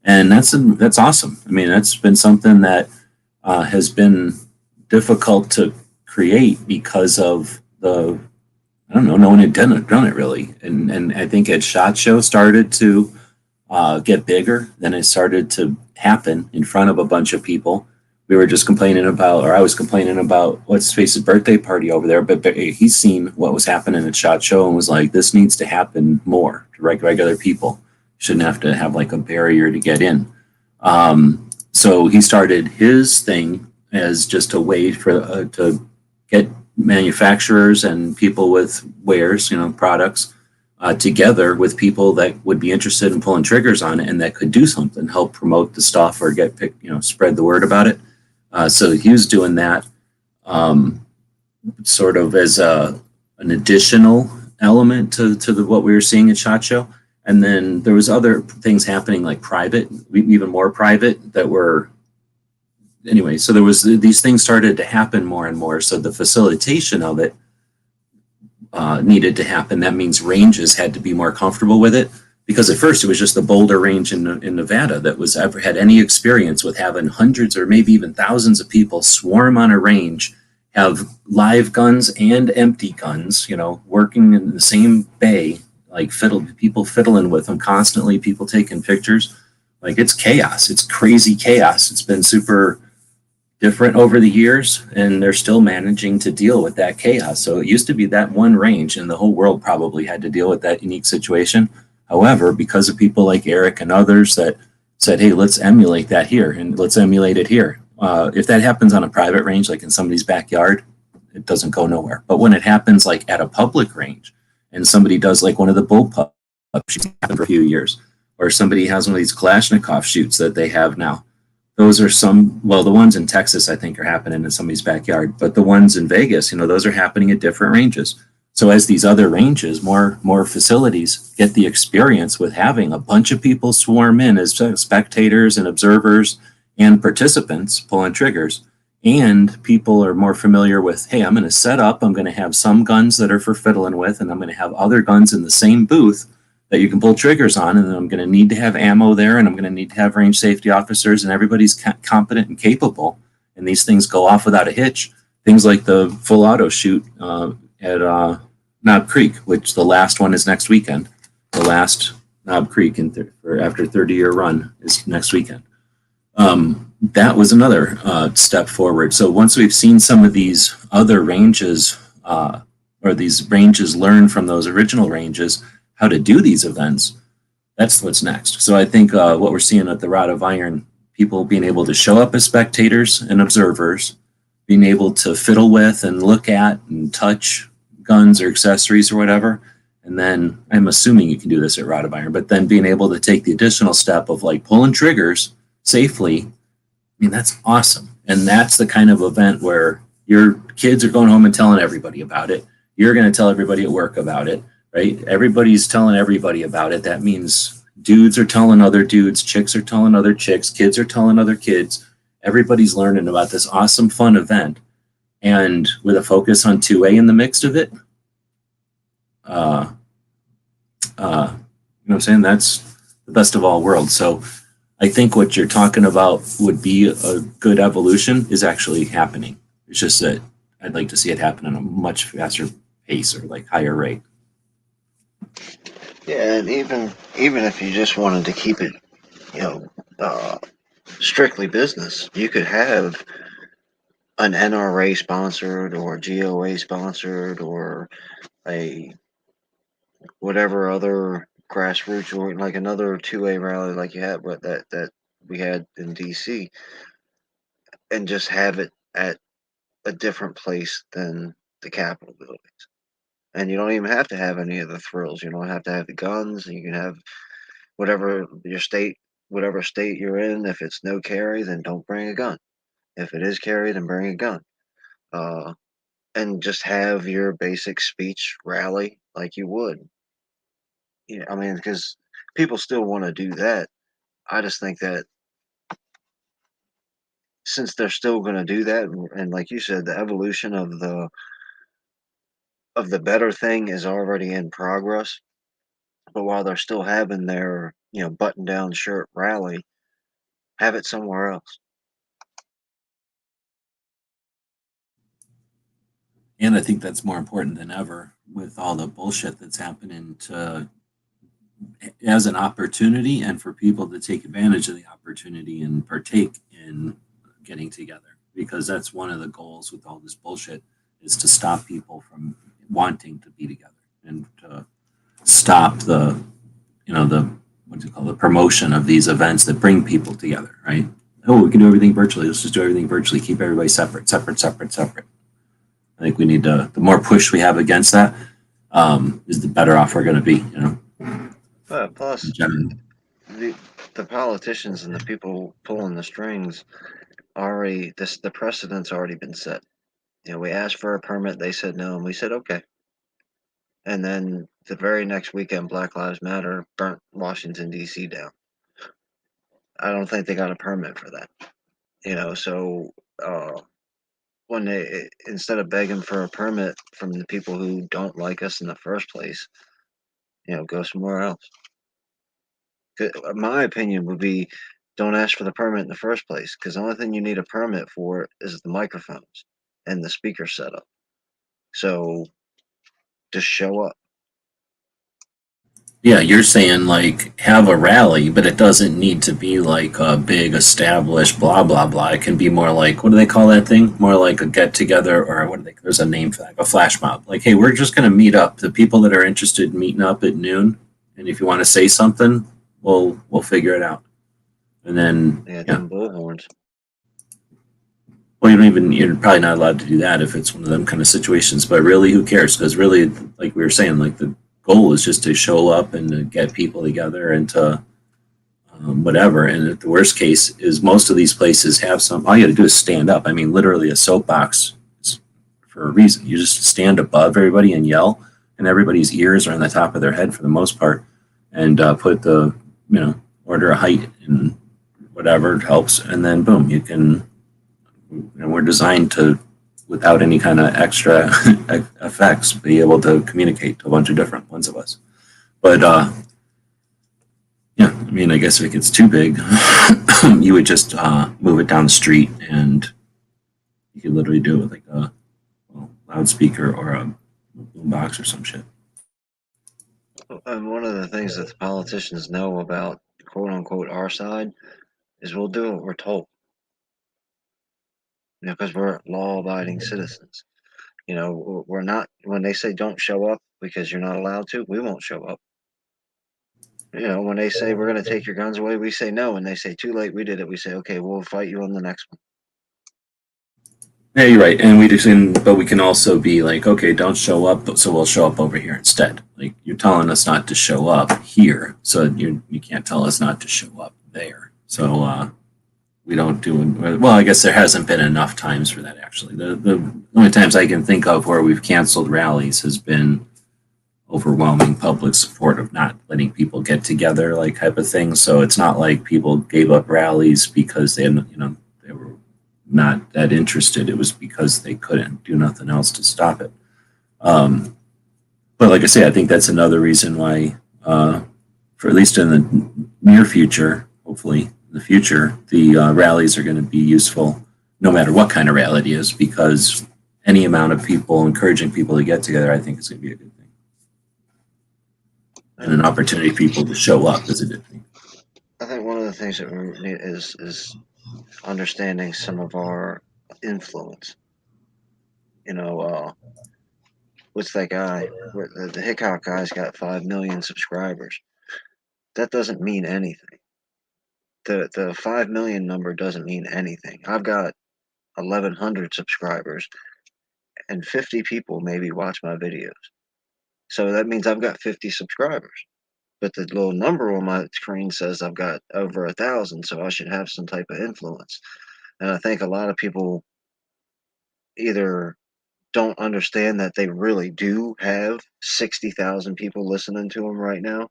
Speaker 2: And that's awesome. I mean, that's been something that has been difficult to create because of no one had done it really. And I think at SHOT Show started to get bigger. Then it started to happen in front of a bunch of people. We were just complaining about, or I was complaining about what's his face's birthday party over there, but he's seen what was happening at SHOT Show and was like, this needs to happen more to regular people. Shouldn't have to have like a barrier to get in. So he started his thing as just a way for to get manufacturers and people with wares, products, together with people that would be interested in pulling triggers on it and that could do something, help promote the stuff or get spread the word about it. So he was doing that sort of as an additional element to what we were seeing at SHOT Show. And then there was other things happening like private, even more private that were, anyway, so there was, these things started to happen more and more. So the facilitation of it needed to happen. That means ranges had to be more comfortable with it, because at first it was just the Boulder range in Nevada that was ever had any experience with having hundreds or maybe even thousands of people swarm on a range, have live guns and empty guns, working in the same bay, like people fiddling with them constantly, people taking pictures. Like, it's chaos. It's crazy chaos. It's been super different over the years, and they're still managing to deal with that chaos. So it used to be that one range, and the whole world probably had to deal with that unique situation. However, because of people like Eric and others that said, hey, let's emulate that here, and let's emulate it here. If that happens on a private range, like in somebody's backyard, it doesn't go nowhere. But when it happens like at a public range, and somebody does like one of the bullpup shoots happened for a few years, or somebody has one of these Kalashnikov shoots that they have now. Those are the ones in Texas, I think, are happening in somebody's backyard, but the ones in Vegas, those are happening at different ranges. So as these other ranges, more facilities get the experience with having a bunch of people swarm in as spectators and observers and participants pulling triggers, and people are more familiar with, hey, I'm going to set up, I'm going to have some guns that are for fiddling with, and I'm going to have other guns in the same booth that you can pull triggers on, and then I'm going to need to have ammo there, and I'm going to need to have range safety officers, and everybody's competent and capable, and these things go off without a hitch. Things like the full auto shoot at Knob Creek, which the last one is next weekend. The last Knob Creek after 30-year run is next weekend. That was another step forward. So once we've seen some of these other ranges, or these ranges learn from those original ranges how to do these events, that's what's next. So I think what we're seeing at the Rod of Iron, people being able to show up as spectators and observers, being able to fiddle with and look at and touch guns or accessories or whatever. And then I'm assuming you can do this at Rod of Iron, but then being able to take the additional step of like pulling triggers safely. I mean, that's awesome. And that's the kind of event where your kids are going home and telling everybody about it. You're going to tell everybody at work about it, right? Everybody's telling everybody about it. That means dudes are telling other dudes, chicks are telling other chicks, kids are telling other kids. Everybody's learning about this awesome, fun event. And with a focus on 2A in the mix of it, you know what I'm saying? That's the best of all worlds. So I think what you're talking about would be a good evolution is actually happening. It's just that I'd like to see it happen at a much faster pace or like higher rate.
Speaker 3: Yeah, and even if you just wanted to keep it, strictly business. You could have an NRA sponsored or GOA sponsored or a whatever other grassroots or like another 2A rally like you had, but that we had in DC, and just have it at a different place than the Capitol buildings. And you don't even have to have any of the thrills. You don't have to have the guns. You can have whatever your state, whatever state you're in. If it's no carry, then don't bring a gun. If it is carry, then bring a gun. And just have your basic speech rally like you would. Yeah, I mean, because people still want to do that. I just think that since they're still going to do that, and like you said, the evolution of the better thing is already in progress. But while they're still having their button down shirt rally, have it somewhere else.
Speaker 2: And I think that's more important than ever with all the bullshit that's happening as an opportunity and for people to take advantage of the opportunity and partake in getting together. Because that's one of the goals with all this bullshit is to stop people from wanting to be together and to stop the promotion of these events that bring people together, right? Oh, we can do everything virtually. Let's just do everything virtually. Keep everybody separate. I think we need to, the more push we have against that, is the better off we're going to be,
Speaker 3: But plus,
Speaker 2: generally.
Speaker 3: the politicians and the people pulling the strings the precedent's already been set. We asked for a permit, they said no, and we said okay. And then the very next weekend, Black Lives Matter burnt Washington, D.C. down. I don't think they got a permit for that. So when they, instead of begging for a permit from the people who don't like us in the first place, go somewhere else. My opinion would be don't ask for the permit in the first place, because the only thing you need a permit for is the microphones and the speaker setup. So just show up.
Speaker 2: Yeah, you're saying like have a rally, but it doesn't need to be like a big established blah blah blah. It can be more like, what do they call that thing? More like a get together, or there's a name for that, a flash mob. Like, hey, we're just gonna meet up. The people that are interested in meeting up at noon, and if you want to say something, we'll figure it out. And then
Speaker 3: Them bullhorns.
Speaker 2: well, you're probably not allowed to do that if it's one of them kind of situations. But really, who cares? Because really, like we were saying, like the goal is just to show up and to get people together and to whatever. And the worst case is most of these places have all you got to do is stand up. I mean, literally a soapbox for a reason. You just stand above everybody and yell, and everybody's ears are on the top of their head for the most part, and put the, order a height and whatever helps. And then boom, you can, we're designed to, without any kind of extra effects, be able to communicate to a bunch of different ones of us. But yeah, I mean, I guess if it gets too big, you would just move it down the street, and you could literally do it with like a loudspeaker or a boombox or some shit.
Speaker 3: And one of the things that the politicians know about quote unquote our side is we'll do what we're told. Because we're law-abiding citizens. We're not, when they say don't show up because you're not allowed to, we won't show up. When they say we're going to take your guns away, we say no. When they say too late, we did it, we say, okay, we'll fight you on the next one.
Speaker 2: Yeah, you're right. And but we can also be like, okay, don't show up, so we'll show up over here instead. Like, you're telling us not to show up here, so you can't tell us not to show up there. So, we don't do, well, I guess there hasn't been enough times for that, actually. The only times I can think of where we've canceled rallies has been overwhelming public support of not letting people get together, like type of thing. So it's not like people gave up rallies because they were not that interested. It was because they couldn't do nothing else to stop it. But like I say, I think that's another reason why, for at least in the near future, hopefully, the future, the rallies are going to be useful no matter what kind of rally it is, because any amount of people encouraging people to get together, I think is going to be a good thing. And an opportunity for people to show up is a good thing.
Speaker 3: I think one of the things that we need is understanding some of our influence. You know, what's that guy? The Hickok guy's got 5 million subscribers. That doesn't mean anything. The 5 million number doesn't mean anything. I've got 1,100 subscribers, and 50 people maybe watch my videos. So that means I've got 50 subscribers. But the little number on my screen says I've got over 1,000, so I should have some type of influence. And I think a lot of people either don't understand that they really do have 60,000 people listening to them right now,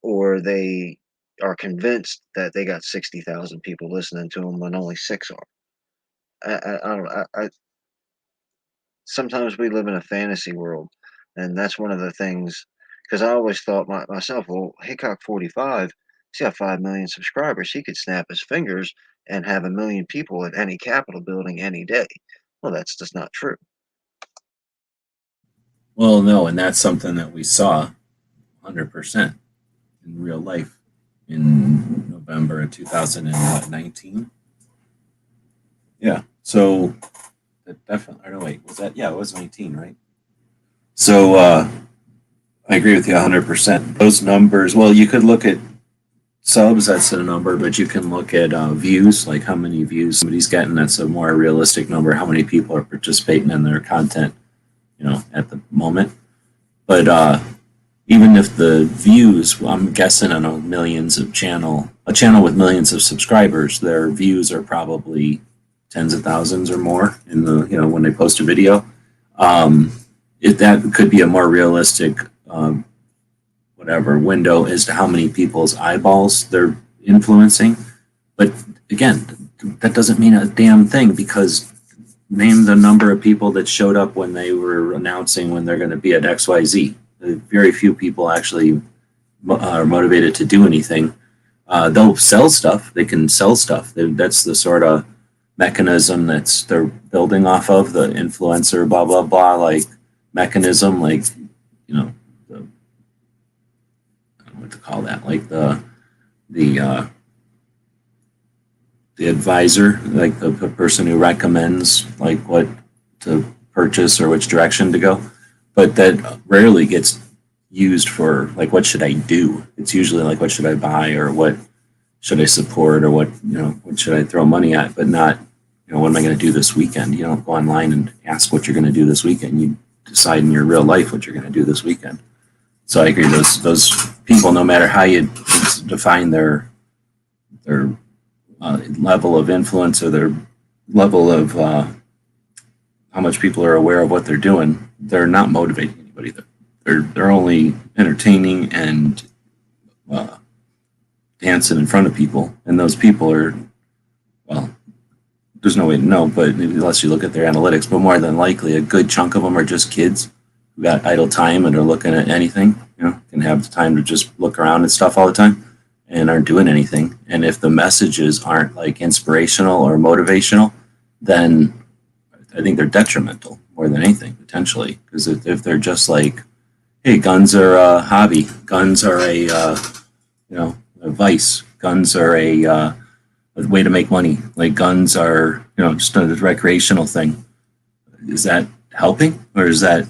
Speaker 3: or they are convinced that they got 60,000 people listening to them when only six are. I don't know. Sometimes we live in a fantasy world, and that's one of the things. Because I always thought myself, well, Hickok 45, he's got 5 million subscribers. He could snap his fingers and have 1 million people at any Capitol building any day. Well, that's just not true.
Speaker 2: Well, no, and that's something that we saw 100% in real life in November of 2019. Yeah, so that definitely, or no, wait, was that, yeah, it was 19, right? So I agree with you 100%. Those numbers, well, you could look at subs, that's a number, but you can look at views, like how many views somebody's getting. That's a more realistic number. How many people are participating in their content, at the moment. But even if the views, well, I'm guessing on a channel with millions of subscribers, their views are probably tens of thousands or more in the, when they post a video. That could be a more realistic window as to how many people's eyeballs they're influencing. But again, that doesn't mean a damn thing, because name the number of people that showed up when they were announcing when they're going to be at XYZ. Very few people actually are motivated to do anything. They'll sell stuff. They can sell stuff. That's the sort of mechanism that's they're building off of, the influencer blah blah blah like mechanism, like the, I don't know what to call that, like the advisor, like the person who recommends like what to purchase or which direction to go. But that rarely gets used for like, what should I do? It's usually like, what should I buy, or what should I support, or what should I throw money at, but not, what am I going to do this weekend? You don't go online and ask what you're going to do this weekend. You decide in your real life what you're going to do this weekend. So I agree. Those people, no matter how you define their level of influence, or their level of how much people are aware of what they're doing, they're not motivating anybody. They're only entertaining and dancing in front of people, and those people are, well, there's no way to know, but unless you look at their analytics, but more than likely a good chunk of them are just kids who got idle time and are looking at anything, can have the time to just look around and stuff all the time and aren't doing anything. And if the messages aren't like inspirational or motivational, then I think they're detrimental more than anything, potentially. Because if they're just like, hey, guns are a hobby, guns are a vice, guns are a way to make money, like guns are just a recreational thing, is that helping, or is that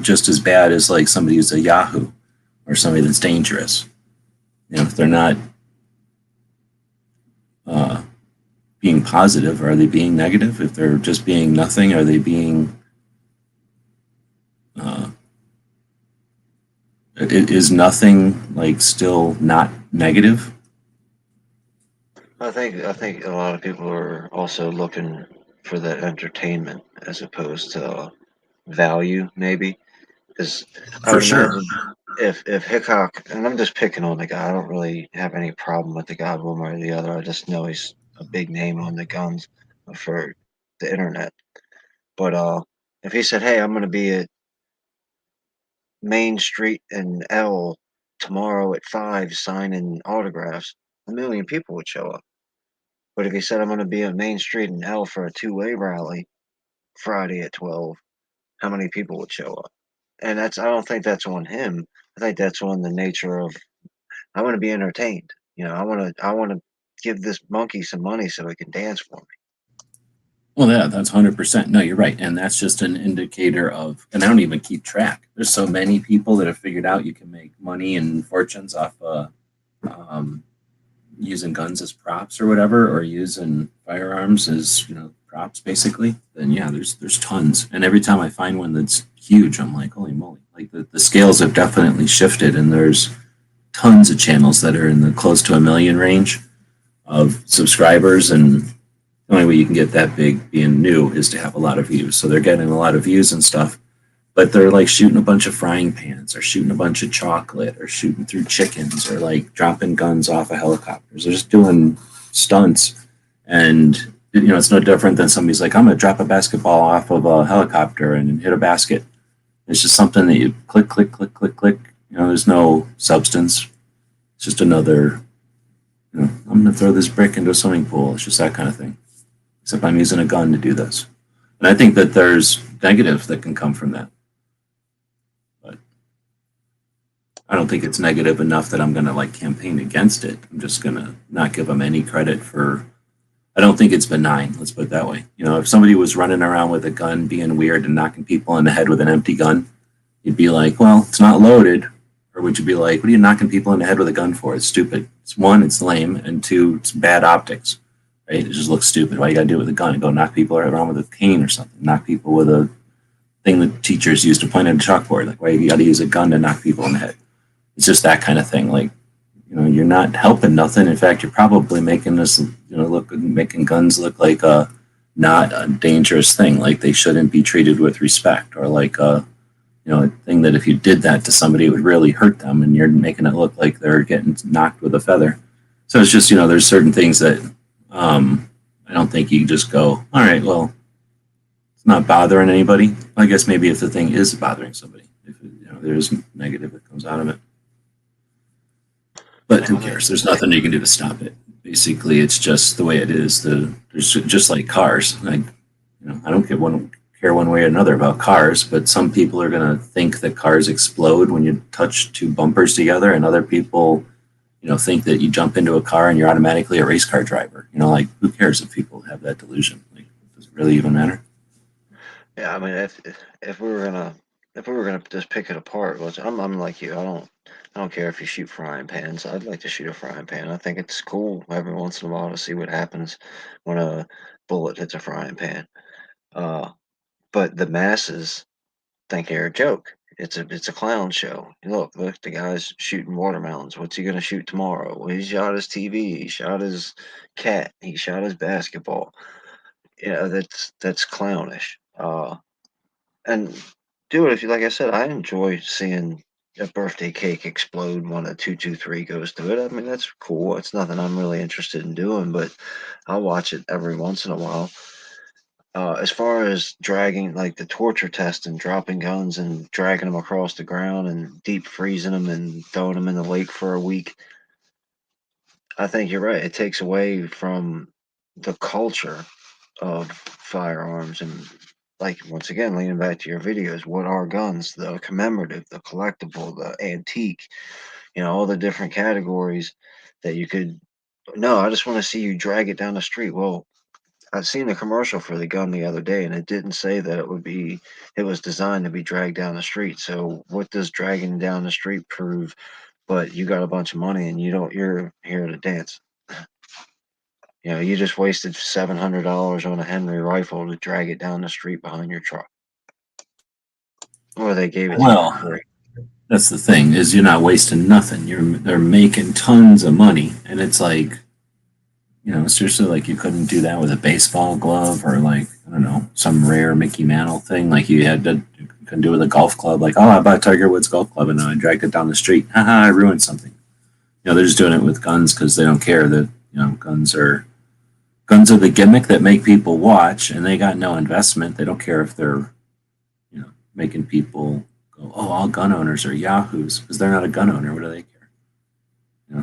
Speaker 2: just as bad as like somebody who's a Yahoo or somebody that's dangerous? If they're not being positive, are they being negative? If they're just being nothing, are they being is nothing like still not negative?
Speaker 3: I think a lot of people are also looking for that entertainment as opposed to value, maybe. Because I
Speaker 2: For
Speaker 3: would
Speaker 2: sure.
Speaker 3: imagine if Hickok, and I'm just picking on the guy, I don't really have any problem with the guy one way or the other. I just know he's a big name on the guns for the internet. But if he said, "Hey, I'm going to be at Main Street in L tomorrow at 5 signing autographs," 1 million people would show up. But if he said, "I'm going to be on Main Street in L for a two-way rally Friday at 12," how many people would show up? And I don't think that's on him. I think that's on the nature of, I want to be entertained. I want to give this monkey some money so he can dance for me.
Speaker 2: Well, yeah, that's 100%. No, you're right. And that's just an indicator of, and I don't even keep track. There's so many people that have figured out you can make money and fortunes off um, using guns as props or whatever, or using firearms as, props basically. Then yeah, there's tons. And every time I find one that's huge, I'm like, holy moly. Like the scales have definitely shifted, and there's tons of channels that are in the close to 1 million range of subscribers, and the only way you can get that big being new is to have a lot of views. So they're getting a lot of views and stuff, but they're like shooting a bunch of frying pans or shooting a bunch of chocolate or shooting through chickens or like dropping guns off of helicopters. They're just doing stunts. And, it's no different than somebody's like, I'm going to drop a basketball off of a helicopter and hit a basket. It's just something that you click, click, click, click, click. There's no substance. It's just another, I'm going to throw this brick into a swimming pool. It's just that kind of thing. Except I'm using a gun to do this. And I think that there's negative that can come from that. But I don't think it's negative enough that I'm going to like campaign against it. I'm just going to not give them any credit for, I don't think it's benign. Let's put it that way. If somebody was running around with a gun, being weird and knocking people in the head with an empty gun, you'd be like, well, it's not loaded. Or would you be like, what are you knocking people in the head with a gun for? It's stupid. It's one, it's lame. And two, it's bad optics. Right? It just looks stupid. Why you got to do it with a gun? Go knock people around with a cane or something. Knock people with a thing that teachers use to point at a chalkboard. Like, why you got to use a gun to knock people in the head? It's just that kind of thing. Like, you're not helping nothing. In fact, you're probably making this, making guns look like not a dangerous thing. Like they shouldn't be treated with respect, or like a thing that if you did that to somebody, it would really hurt them, and you're making it look like they're getting knocked with a feather. So it's just, there's certain things that I don't think you just go, all right, well, it's not bothering anybody. I guess maybe if the thing is bothering somebody, if there's negative that comes out of it. But who cares? There's nothing you can do to stop it. Basically, it's just the way it is. There's just like cars. I don't care one way or another about cars, but some people are going to think that cars explode when you touch two bumpers together, and other people think that you jump into a car and you're automatically a race car driver. Like, who cares if people have that delusion? Like, does it really even matter?
Speaker 3: Yeah, I mean, if we were gonna just pick it apart, I'm like you. I don't care if you shoot frying pans. I'd like to shoot a frying pan. I think it's cool every once in a while to see what happens when a bullet hits a frying pan. But the masses think they're a joke. It's a clown show. Look, the guy's shooting watermelons. What's he gonna shoot tomorrow? Well, he shot his TV. He shot his cat. He shot his basketball. That's clownish. And do it if you like. I said, I enjoy seeing a birthday cake explode when a 223 goes through it. I mean, that's cool. It's nothing I'm really interested in doing, but I'll watch it every once in a while. As far as dragging, like the torture test and dropping guns and dragging them across the ground and deep freezing them and throwing them in the lake for a week, I think you're right. It takes away from the culture of firearms. And like, once again, leaning back to your videos, what are guns? The commemorative, the collectible, the antique, all the different categories that you could. No, I just want to see you drag it down the street. Well, I've seen a commercial for the gun the other day, and it didn't say that it was designed to be dragged down the street. So what does dragging down the street prove? But you got a bunch of money and you're here to dance. You just wasted $700 on a Henry rifle to drag it down the street behind your truck. Or they gave it to you for free.
Speaker 2: That's the thing, is you're not wasting nothing. They're making tons of money, and it's like, seriously, like you couldn't do that with a baseball glove or like, I don't know, some rare Mickey Mantle thing. Like you couldn't do it with a golf club. Like, oh, I bought Tiger Woods golf club and I dragged it down the street. Haha, I ruined something. They're just doing it with guns because they don't care that, guns are the gimmick that make people watch, and they got no investment. They don't care if they're, making people go, oh, all gun owners are yahoos, because they're not a gun owner. What do they care?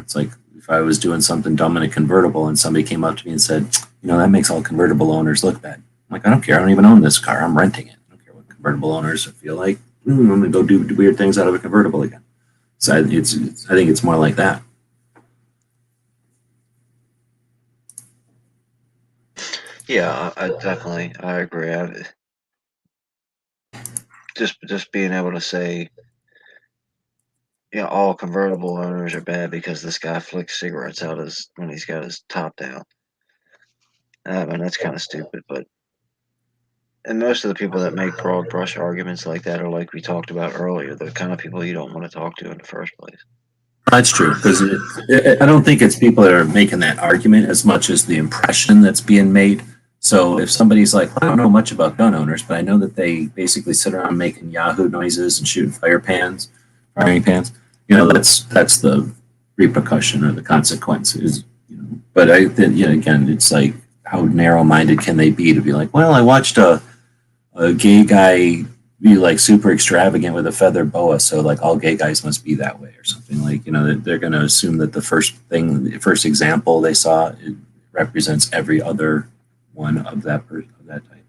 Speaker 2: It's like, if I was doing something dumb in a convertible and somebody came up to me and said, that makes all convertible owners look bad. I'm like, I don't care. I don't even own this car. I'm renting it. I don't care what convertible owners feel like. I'm going to go do weird things out of a convertible again. So I think it's more like that.
Speaker 3: Yeah, I definitely, I agree. Just being able to say, all convertible owners are bad because this guy flicks cigarettes out his when he's got his top down. I mean, that's kind of stupid, but and most of the people that make broad brush arguments like that are like we talked about earlier, the kind of people you don't want to talk to in the first place.
Speaker 2: That's true, because I don't think it's people that are making that argument as much as the impression that's being made. So if somebody's like, I don't know much about gun owners, but I know that they basically sit around making Yahoo noises and shooting frying pans, that's the repercussion or the consequence is, but I think, again, it's like, how narrow-minded can they be to be like, well, I watched a gay guy be like super extravagant with a feather boa, so like all gay guys must be that way or something. Like, they're going to assume that the first example they saw, it represents every other one of that type.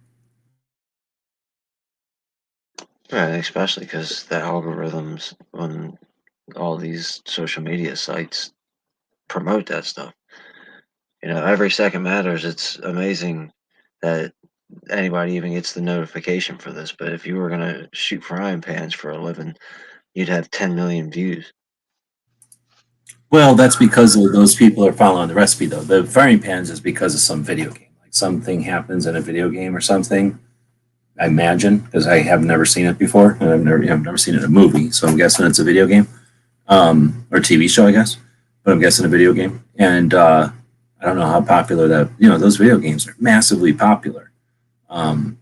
Speaker 3: Right, especially because the algorithms on all these social media sites promote that stuff. Every second matters. It's amazing that anybody even gets the notification for this. But if you were gonna shoot frying pans for a living, you'd have 10 million views.
Speaker 2: Well, that's because of those people are following the recipe, though. The frying pans is because of some video game, like something happens in a video game or something. I imagine, because I have never seen it before, and I've never seen it in a movie, so I'm guessing it's a video game, or TV show, I guess. But I'm guessing a video game, and I don't know how popular those video games are massively popular. I'm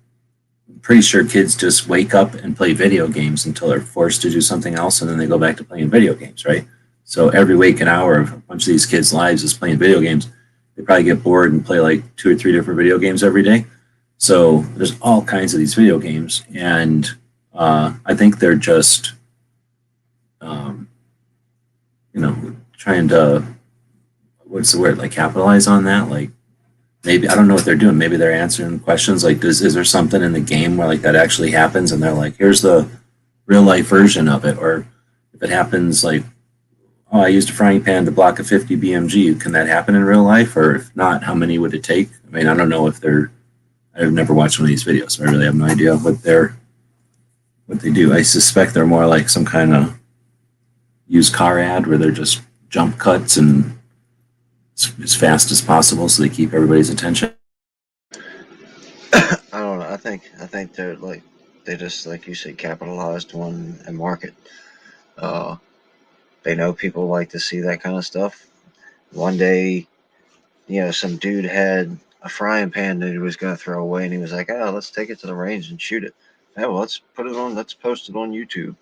Speaker 2: pretty sure kids just wake up and play video games until they're forced to do something else, and then they go back to playing video games, right? So every waking hour of a bunch of these kids' lives is playing video games. They probably get bored and play like 2 or 3 different video games every day. So there's all kinds of these video games, and I think they're just, trying to, what's the word, like capitalize on that. Like, maybe, I don't know what they're doing. Maybe they're answering questions like, is there something in the game where like that actually happens, and they're like, here's the real life version of it. Or if it happens, like, oh, I used a frying pan to block a 50 BMG. Can that happen in real life? Or if not, how many would it take? I mean, I don't know if I've never watched one of these videos, so I really have no idea what they do. I suspect they're more like some kind of used car ad where they're just jump cuts and as fast as possible, so they keep everybody's attention.
Speaker 3: I don't know. I think they're like they just, like you said, capitalized on a market. They know people like to see that kind of stuff. One day, some dude had a frying pan that he was going to throw away, and he was like, "Oh, let's take it to the range and shoot it." Yeah, well, let's post it on YouTube.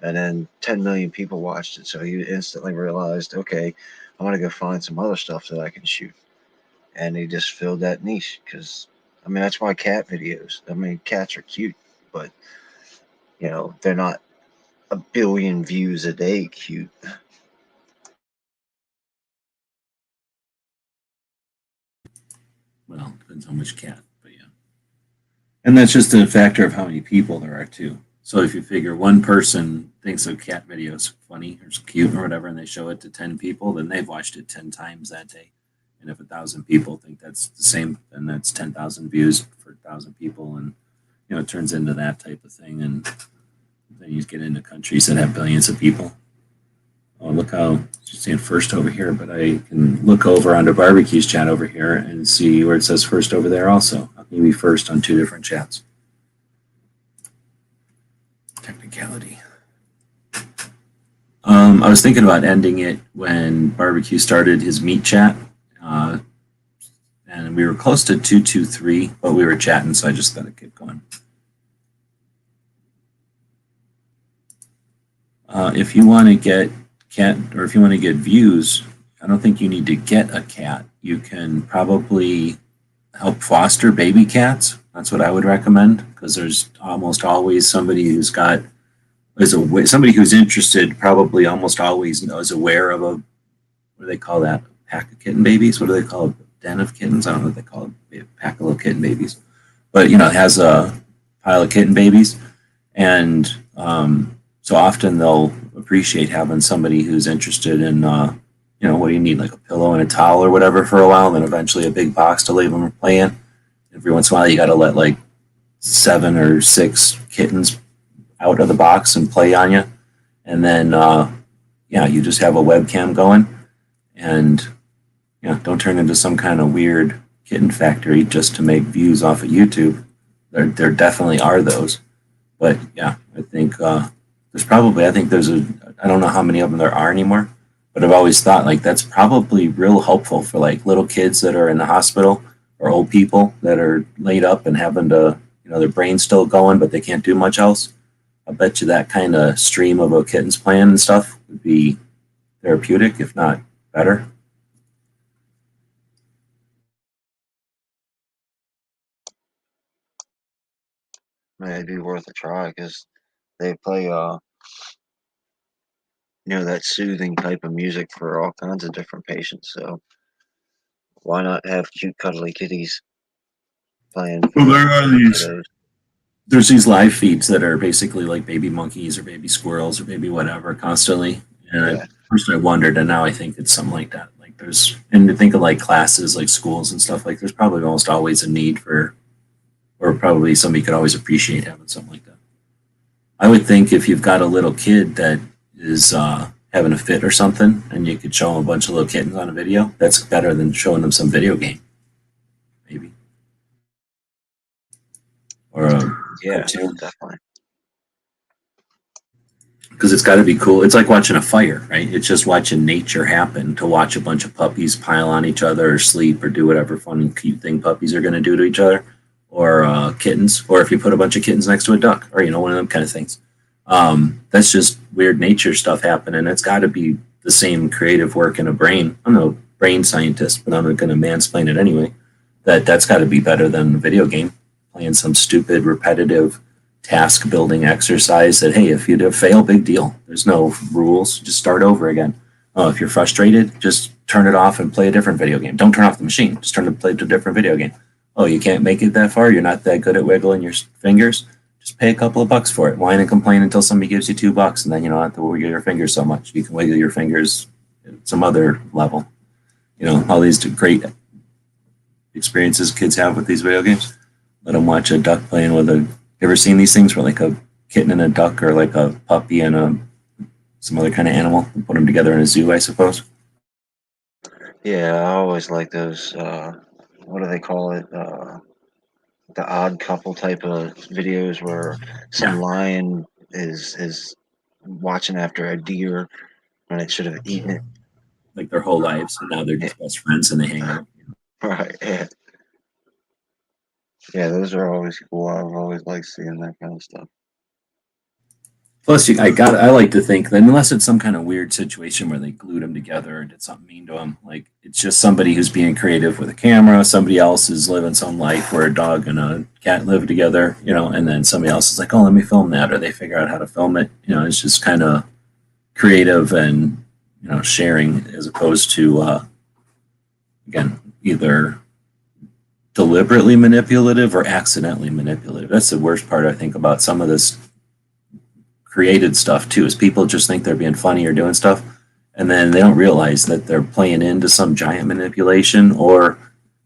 Speaker 3: And then 10 million people watched it, so he instantly realized, okay, I'm going to go find some other stuff that I can shoot. And he just filled that niche, because, I mean, that's why cat videos, I mean, cats are cute, but, they're not a billion views a day cute.
Speaker 2: Well, depends how much cat, but yeah. And that's just a factor of how many people there are too. So if you figure one person thinks a cat video is funny or cute or whatever, and they show it to 10 people, then they've watched it 10 times that day. And if 1,000 people think that's the same, then that's 10,000 views for 1,000 people, and it turns into that type of thing. And then you get into countries that have billions of people. Oh, look how she's saying first over here, but I can look over onto Barbecue's chat over here and see where it says first over there also. How can you be first on 2 different chats? Technicality. I was thinking about ending it when Barbecue started his meat chat, and we were close to 223, but we were chatting, so I just thought I'd keep going. If you want to get cat, or if you want to get views, I don't think you need to get a cat. You can probably help foster baby cats. That's what I would recommend, because there's almost always somebody who's somebody who's interested, probably almost always is aware of what do they call that? Pack of kitten babies? What do they call it? Den of kittens? I don't know what they call it. Pack of little kitten babies. But, it has a pile of kitten babies. And so often they'll appreciate having somebody who's interested in, what do you need? Like a pillow and a towel or whatever for a while, and then eventually a big box to leave them play in. every once in a while you got to let like 7 or 6 kittens out of the box and play on you. And then, yeah, you just have a webcam going and, yeah, don't turn into some kind of weird kitten factory just to make views off of YouTube. There definitely are those. But yeah, I think I think I don't know how many of them there are anymore, but I've always thought like that's probably real helpful for like little kids that are in the hospital or old people that are laid up and having to, their brain's still going, but they can't do much else. I bet you that kind of stream of a kitten's playing and stuff would be therapeutic, if not better.
Speaker 3: Maybe it'd be worth a try because they play, that soothing type of music for all kinds of different patients. So why not have cute, cuddly kitties playing?
Speaker 2: Well, there are these.
Speaker 3: those?
Speaker 2: There's these live feeds that are basically like baby monkeys or baby squirrels or baby whatever constantly. And
Speaker 3: Yeah.
Speaker 2: First I wondered, and now I think it's something like that. Like and to think of like classes, like schools and stuff, like there's probably almost always a need for, or probably somebody could always appreciate having something like that. I would think if you've got a little kid that is having a fit or something, and you could show them a bunch of little kittens on a video, that's better than showing them some video game, maybe. Or a
Speaker 3: Yeah,
Speaker 2: cartoon.
Speaker 3: definitely.
Speaker 2: Because it's got to be cool. It's like watching a fire, right? It's just watching nature happen. To watch a bunch of puppies pile on each other or sleep or do whatever fun and cute thing puppies are going to do to each other, or kittens, or if you put a bunch of kittens next to a duck, or one of them kind of things. That's just weird nature stuff happening. It's got to be the same creative work in a brain. I'm no brain scientist, but I'm going to mansplain it anyway. That's got to be better than a video game, playing some stupid repetitive task building exercise that, hey, if you fail, big deal. There's no rules. Just start over again. Oh, if you're frustrated, just turn it off and play a different video game. Don't turn off the machine. Just play to a different video game. Oh, you can't make it that far. You're not that good at wiggling your fingers. Just pay a couple of bucks for it. Whine and complain until somebody gives you $2, and then you don't have to wiggle your fingers so much. You can wiggle your fingers at some other level. All these great experiences kids have with these video games. Let them watch a duck playing with a. You ever seen these things where like a kitten and a duck, or like a puppy and some other kind of animal, and put them together in a zoo, I suppose?
Speaker 3: Yeah, I always like those. What do they call it? The odd couple type of videos where some lion is watching after a deer when it should have eaten it.
Speaker 2: Like their whole lives, and now they're just best friends and they hang out.
Speaker 3: Right. Yeah. Yeah, those are always cool. I've always liked seeing that kind of stuff.
Speaker 2: Plus, I like to think that unless it's some kind of weird situation where they glued them together or did something mean to them, like it's just somebody who's being creative with a camera. Somebody else is living some life where a dog and a cat live together, and then somebody else is like, oh, let me film that, or they figure out how to film it. It's just kind of creative and sharing, as opposed to again, either deliberately manipulative or accidentally manipulative. That's the worst part, I think, about some of this created stuff too, is people just think they're being funny or doing stuff, and then they don't realize that they're playing into some giant manipulation, or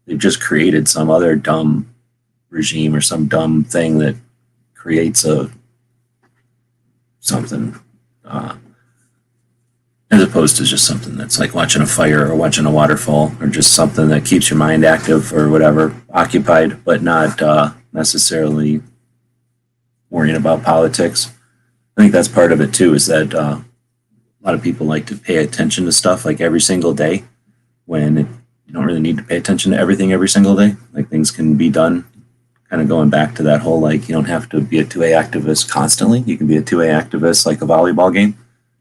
Speaker 2: they've just created some other dumb regime or some dumb thing that creates something as opposed to just something that's like watching a fire or watching a waterfall, or just something that keeps your mind active or whatever, occupied, but not necessarily worrying about politics. I think that's part of it too, is that a lot of people like to pay attention to stuff like every single day, when you don't really need to pay attention to everything every single day. Like things can be done, kind of going back to that whole, like, you don't have to be a 2A activist constantly. You can be a 2A activist like a volleyball game,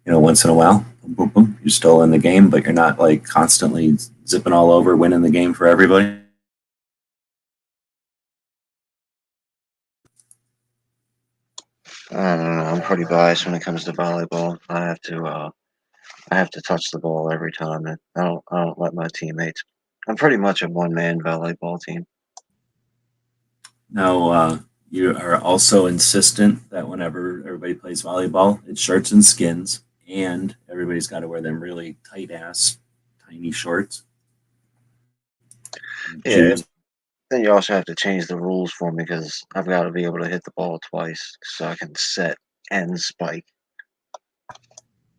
Speaker 2: once in a while. Boom, boom, boom. You're still in the game, but you're not like constantly zipping all over, winning the game for everybody.
Speaker 3: I don't know. I'm pretty biased when it comes to volleyball. I have to touch the ball every time, and I don't let my teammates. I'm pretty much a one-man volleyball team.
Speaker 2: Now, you are also insistent that whenever everybody plays volleyball, it's shirts and skins, and everybody's got to wear them really tight ass, tiny shorts.
Speaker 3: Yeah, Then you also have to change the rules for me because I've got to be able to hit the ball twice so I can set and spike.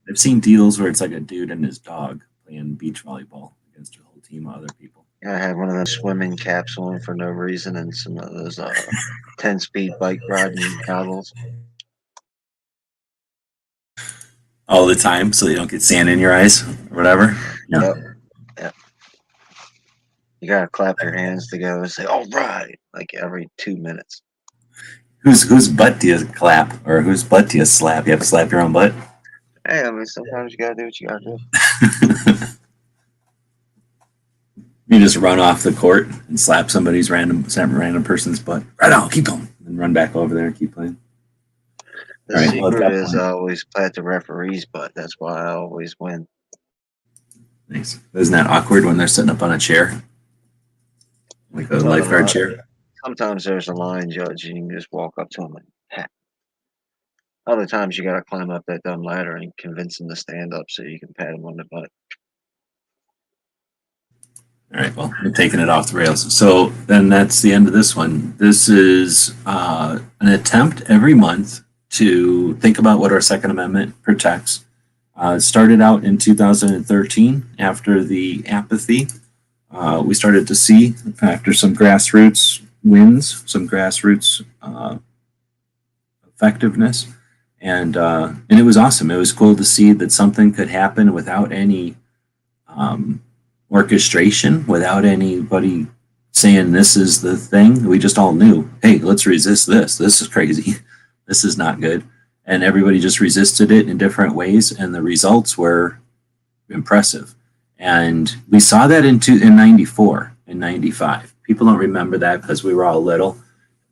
Speaker 2: I've seen deals where it's like a dude and his dog playing beach volleyball against a whole team of other people.
Speaker 3: I had one of those swimming caps on for no reason and some of those 10-speed bike riding goggles.
Speaker 2: All the time, so you don't get sand in your eyes or whatever. Yeah.
Speaker 3: Yep. You gotta clap your hands together and say, "All right," like every 2 minutes.
Speaker 2: Whose butt do you clap or whose butt do you slap? You have to slap your own butt.
Speaker 3: Hey, I mean, sometimes you gotta do what you gotta do.
Speaker 2: You just run off the court and slap some random person's butt. Right on, keep going, and run back over there and keep playing.
Speaker 3: The
Speaker 2: All right, well, at
Speaker 3: secret
Speaker 2: that
Speaker 3: is
Speaker 2: point-
Speaker 3: I always play at the referee's butt. That's why I always win.
Speaker 2: Nice. Isn't that awkward when they're sitting up on a chair, like a lifeguard chair?
Speaker 3: Sometimes there's a line judge and you can just walk up to him and pat. Other times you gotta climb up that dumb ladder and convince him to stand up so you can pat him on the butt.
Speaker 2: All right, well, we're taking it off the rails. So then that's the end of this one. This is an attempt every month to think about what our Second Amendment protects. It started out in 2013 after the apathy. We started to see, after some grassroots wins, some grassroots effectiveness. And it was awesome. It was cool to see that something could happen without any orchestration, without anybody saying this is the thing. We just all knew, hey, let's resist this. This is crazy. This is not good. And everybody just resisted it in different ways, and the results were impressive. And we saw that in 94 and 95. People don't remember that because we were all little.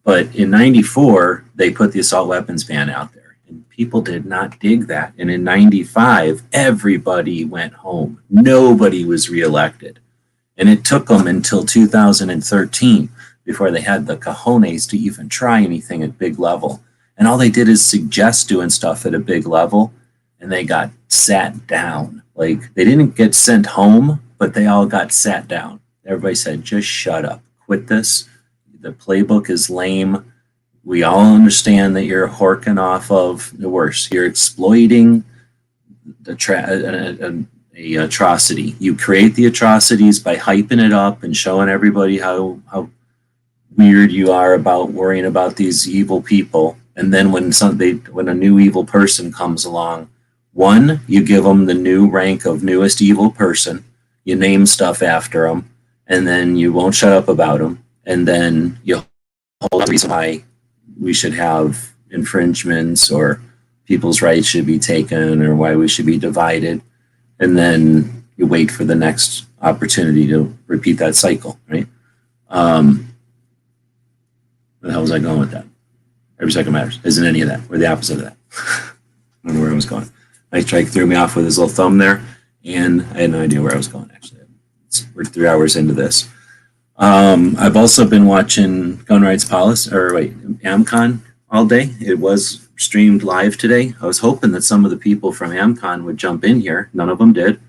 Speaker 2: But in 94, they put the assault weapons ban out there. And people did not dig that. And in 95, everybody went home. Nobody was reelected. And it took them until 2013 before they had the cojones to even try anything at big level. And all they did is suggest doing stuff at a big level, and they got sat down. Like, they didn't get sent home, but they all got sat down. Everybody said, just shut up. Quit this. The playbook is lame. We all understand that you're horking off of the worst. You're exploiting the atrocity. You create the atrocities by hyping it up and showing everybody how weird you are about worrying about these evil people. And then when a new evil person comes along, one, you give them the new rank of newest evil person. You name stuff after them, and then you won't shut up about them. And then you hold the reason why we should have infringements or people's rights should be taken or why we should be divided. And then you wait for the next opportunity to repeat that cycle, right? Where the hell was I going with that? Every second matters. Isn't any of that. We're the opposite of that. I don't know where I was going. Mike Trike threw me off with his little thumb there, and I had no idea where I was going, actually. We're 3 hours into this. I've also been watching AmCon all day. It was streamed live today. I was hoping that some of the people from AmCon would jump in here. None of them did.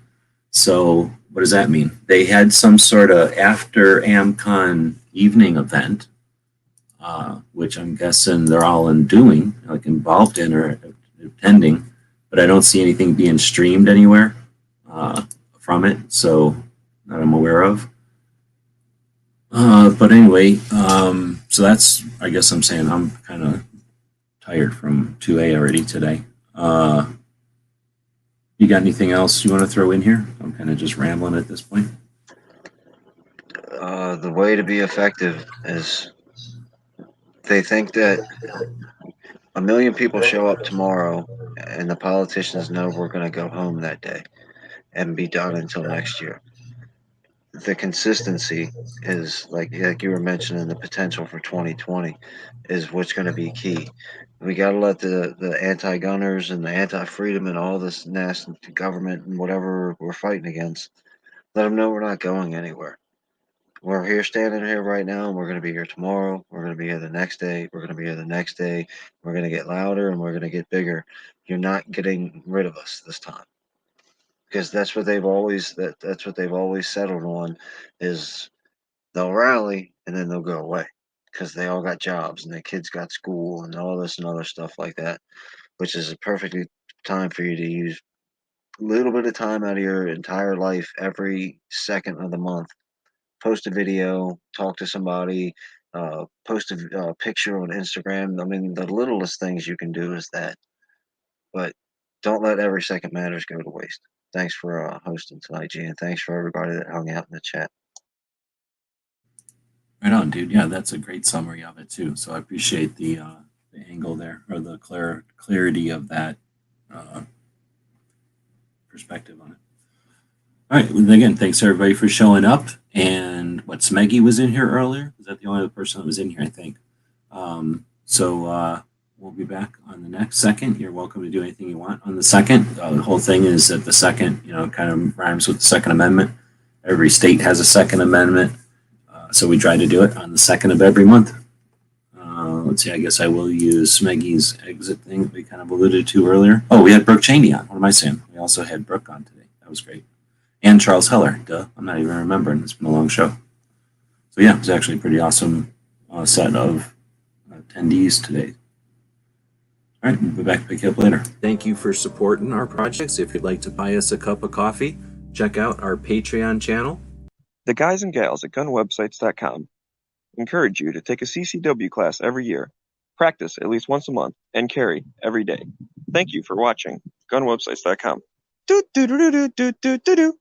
Speaker 2: So what does that mean? They had some sort of after AmCon evening event, which I'm guessing they're all involved in or attending, but I don't see anything being streamed anywhere from it, so that I'm aware of. But anyway, so that's, I guess I'm saying I'm kind of tired from 2A already today. You got anything else you want to throw in here? I'm kind of just rambling at this point.
Speaker 3: The way to be effective is they think that 1 million people show up tomorrow and the politicians know we're going to go home that day and be done until next year. The consistency is like you were mentioning, the potential for 2020 is what's going to be key. We got to let the anti-gunners and the anti-freedom and all this nasty government and whatever we're fighting against, let them know we're not going anywhere. We're here, standing here right now, and we're going to be here tomorrow. We're going to be here the next day. We're going to be here the next day. We're going to get louder and we're going to get bigger. You're not getting rid of us this time, because that's what they've always settled on, is they'll rally and then they'll go away because they all got jobs and their kids got school and all this and other stuff like that, which is a perfect time for you to use a little bit of time out of your entire life every second of the month. Post a video, talk to somebody, post a picture on Instagram. I mean, the littlest things you can do is that. But don't let every second matters go to waste. Thanks for hosting tonight, G, and thanks for everybody that hung out in the chat.
Speaker 2: Right on, dude. Yeah, that's a great summary of it too. So I appreciate the angle there, or the clarity of that perspective on it. All right. Well, again, thanks everybody for showing up. And what, Smeggy was in here earlier? Is that the only other person that was in here? I think. We'll be back on the next second. You're welcome to do anything you want on the second. The whole thing is that the second, kind of rhymes with the Second Amendment. Every state has a Second Amendment. So we try to do it on the second of every month. Let's see, I guess I will use Smeggy's exit thing that we kind of alluded to earlier. Oh, we had Brooke Cheney on. What am I saying? We also had Brooke on today. That was great. And Charles Heller. Duh. I'm not even remembering. It's been a long show. So yeah, it was actually a pretty awesome set of attendees today. All right, we'll be back to pick you up later. Thank you for supporting our projects. If you'd like to buy us a cup of coffee, check out our Patreon channel.
Speaker 4: The guys and gals at gunwebsites.com encourage you to take a CCW class every year, practice at least once a month, and carry every day. Thank you for watching gunwebsites.com. Do do do do do do do do.